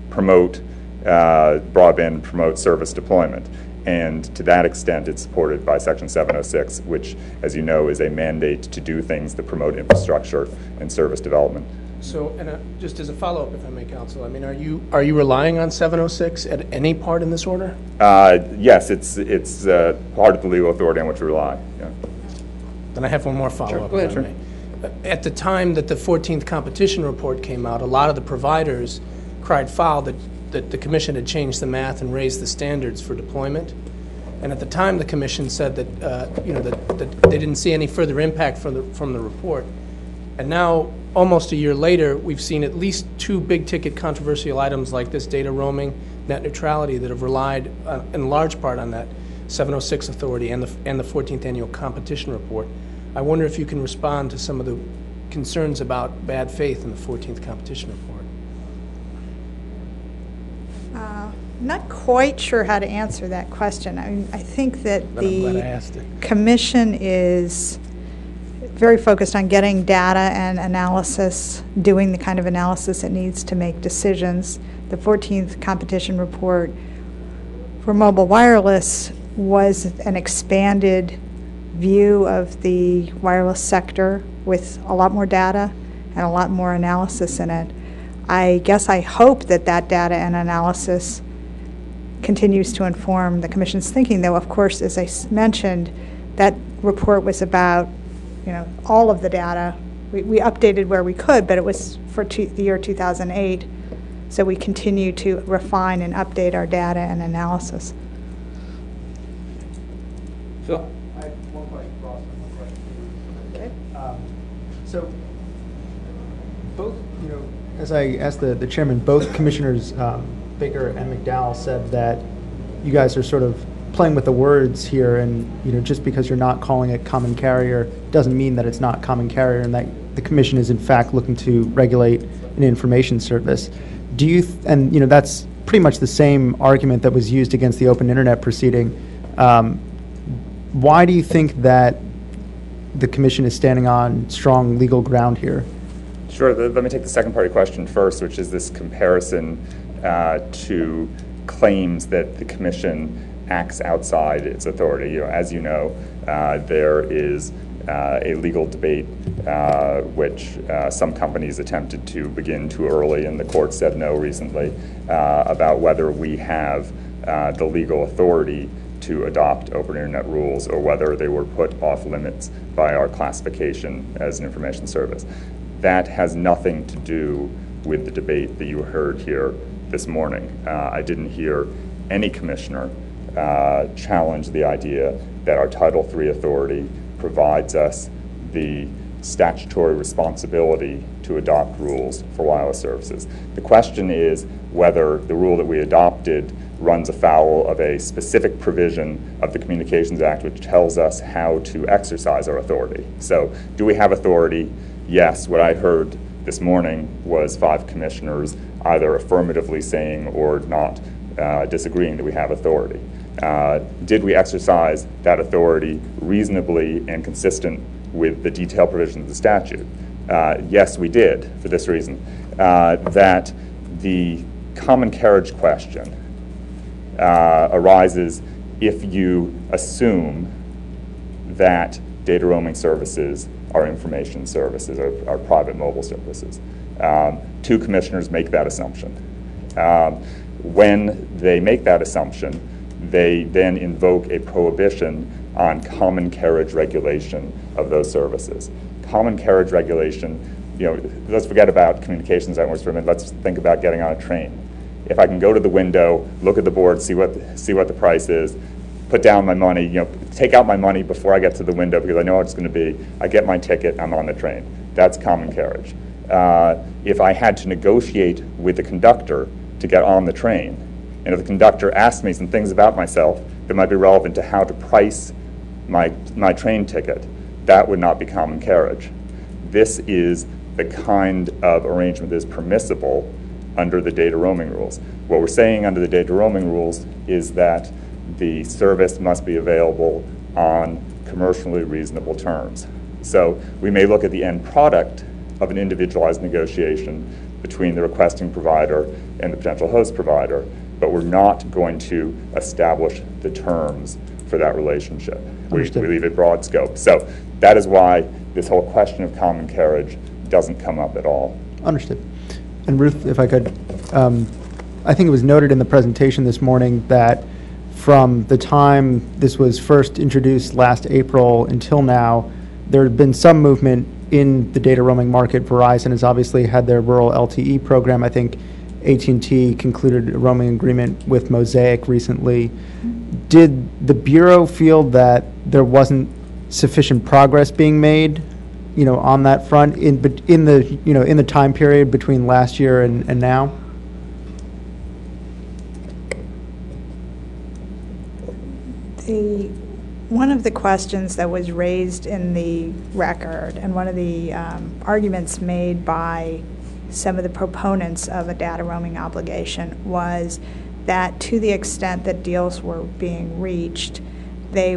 promote broadband, promote service deployment. And to that extent, it's supported by Section 706, which, as you know, is a mandate to do things that promote infrastructure and service development. So, and just as a follow-up, if I may, Counsel, are you relying on 706 at any part in this order? Yes, it's part of the legal authority on which we rely. Yeah. Then I have one more follow-up. Sure. Go ahead, sure. At the time that the 14th competition report came out, a lot of the providers cried foul that the Commission had changed the math and raised the standards for deployment. And at the time, the Commission said that that they didn't see any further impact from the report. And now, almost a year later, we've seen at least two big-ticket controversial items like this data roaming, net neutrality, that have relied in large part on that 706 authority and the 14th annual competition report. I wonder if you can respond to some of the concerns about bad faith in the 14th competition report. Not quite sure how to answer that question. I think that But I'm glad I asked it. Commission is very focused on getting data and analysis, doing the kind of analysis it needs to make decisions. The 14th competition report for mobile wireless was an expanded view of the wireless sector with a lot more data and a lot more analysis in it. I guess I hope that that data and analysis continues to inform the Commission's thinking, though, of course, as I mentioned, that report was about, all of the data. We updated where we could, but it was for the year 2008, so we continue to refine and update our data and analysis. Phil? I have one question for Ross and one question for okay. So both, as I asked the chairman, both commissioners, Baker and McDowell, said that you guys are sort of playing with the words here, and just because you're not calling it common carrier doesn't mean that it's not common carrier, and that the commission is in fact looking to regulate an information service. Do you? And that's pretty much the same argument that was used against the open internet proceeding. Why do you think that the commission is standing on strong legal ground here? Sure. Let me take the second part of the question first, which is this comparison to claims that the commission acts outside its authority. As you know, there is a legal debate which some companies attempted to begin too early, and the court said no recently, about whether we have the legal authority to adopt open internet rules or whether they were put off limits by our classification as an information service. That has nothing to do with the debate that you heard here this morning. I didn't hear any commissioner challenge the idea that our Title III authority provides us the statutory responsibility to adopt rules for wireless services. The question is whether the rule that we adopted runs afoul of a specific provision of the Communications Act which tells us how to exercise our authority. So, do we have authority? Yes. What I heard this morning was 5 commissioners either affirmatively saying or not disagreeing that we have authority. Did we exercise that authority reasonably and consistent with the detailed provisions of the statute? Yes, we did, for this reason, that the common carriage question arises if you assume that data roaming services are information services, or private mobile services. 2 commissioners make that assumption. When they make that assumption, they then invoke a prohibition on common carriage regulation of those services. Common carriage regulation, let's forget about Communications Act for a minute. Let's think about getting on a train. If I can go to the window, look at the board, see what the price is, put down my money, take out my money before I get to the window because I know what it's going to be. I get my ticket, I'm on the train. That's common carriage. If I had to negotiate with the conductor to get on the train, and if the conductor asked me some things about myself that might be relevant to how to price my train ticket, that would not be common carriage. This is the kind of arrangement that is permissible under the data roaming rules. What we're saying under the data roaming rules is that the service must be available on commercially reasonable terms. So we may look at the end product of an individualized negotiation between the requesting provider and the potential host provider, but we're not going to establish the terms for that relationship. We leave it broad scope. So that is why this whole question of common carriage doesn't come up at all. Understood. And Ruth, if I could, I think it was noted in the presentation this morning that from the time this was first introduced last April until now, there had been some movement in the data roaming market. Verizon has obviously had their rural LTE program. I think AT&T concluded a roaming agreement with Mosaic recently. Did the Bureau feel that there wasn't sufficient progress being made, on that front in the time period between last year and now? One of the questions that was raised in the record, and one of the arguments made by some of the proponents of a data roaming obligation, was that to the extent that deals were being reached, the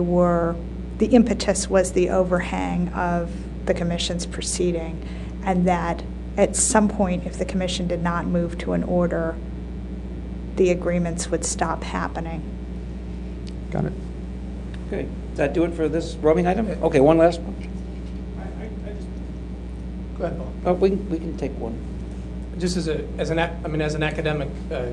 impetus was the overhang of the Commission's proceeding, and that at some point, if the Commission did not move to an order, the agreements would stop happening. Got it. Okay. Does that do it for this roaming item? Okay, one last one. Go ahead, Paul. We can take one. Just as an academic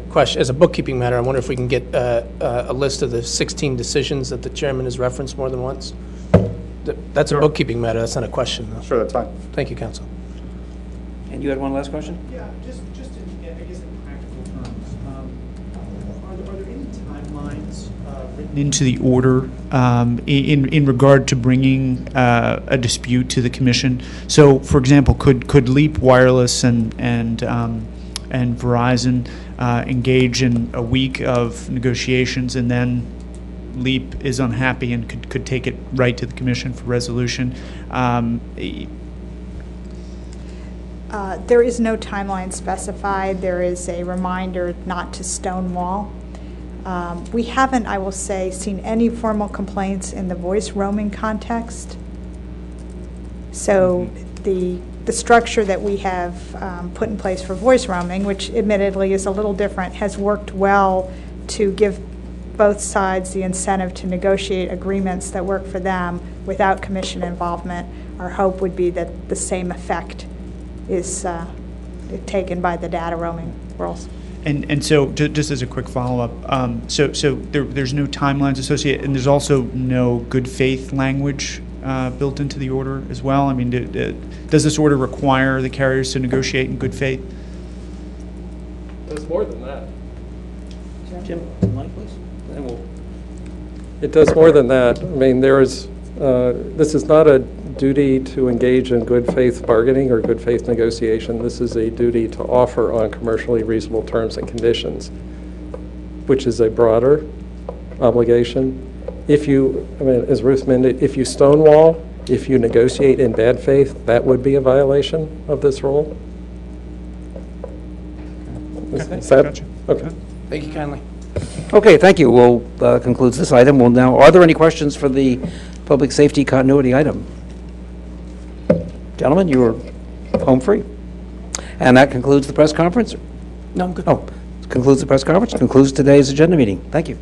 question, as a bookkeeping matter, I wonder if we can get a list of the 16 decisions that the chairman has referenced more than once. That's a bookkeeping matter. That's not a question, though. Sure, that's fine. Thank you, Counsel. And you had one last question? Yeah, just in, I guess, in practical terms, are there any timelines written into the order in regard to bringing a dispute to the commission? So, for example, could Leap Wireless and Verizon engage in a week of negotiations, and then Leap is unhappy and could take it right to the commission for resolution? There is no timeline specified. There is a reminder not to stonewall. We haven't, I will say, seen any formal complaints in the voice roaming context. So the structure that we have put in place for voice roaming, which admittedly is a little different, has worked well to give both sides the incentive to negotiate agreements that work for them without commission involvement. Our hope would be that the same effect is taken by the data roaming rules. And so, just as a quick follow-up, so there's no timelines associated, and there's also no good faith language built into the order as well? I mean, does this order require the carriers to negotiate in good faith? There's more than that. Jim, mic, please. And we'll... It does more than that. I mean, this is not a duty to engage in good faith bargaining or good faith negotiation. This is a duty to offer on commercially reasonable terms and conditions, which is a broader obligation. If you, as Ruth mentioned, if you stonewall, if you negotiate in bad faith, that would be a violation of this rule. Is that? Gotcha. Okay. Thank you kindly. Okay, thank you. We'll concludes this item. Well, now, are there any questions for the public safety continuity item? Gentlemen, you are home free. And that concludes the press conference? No, I'm good. Oh, concludes the press conference, concludes today's agenda meeting. Thank you.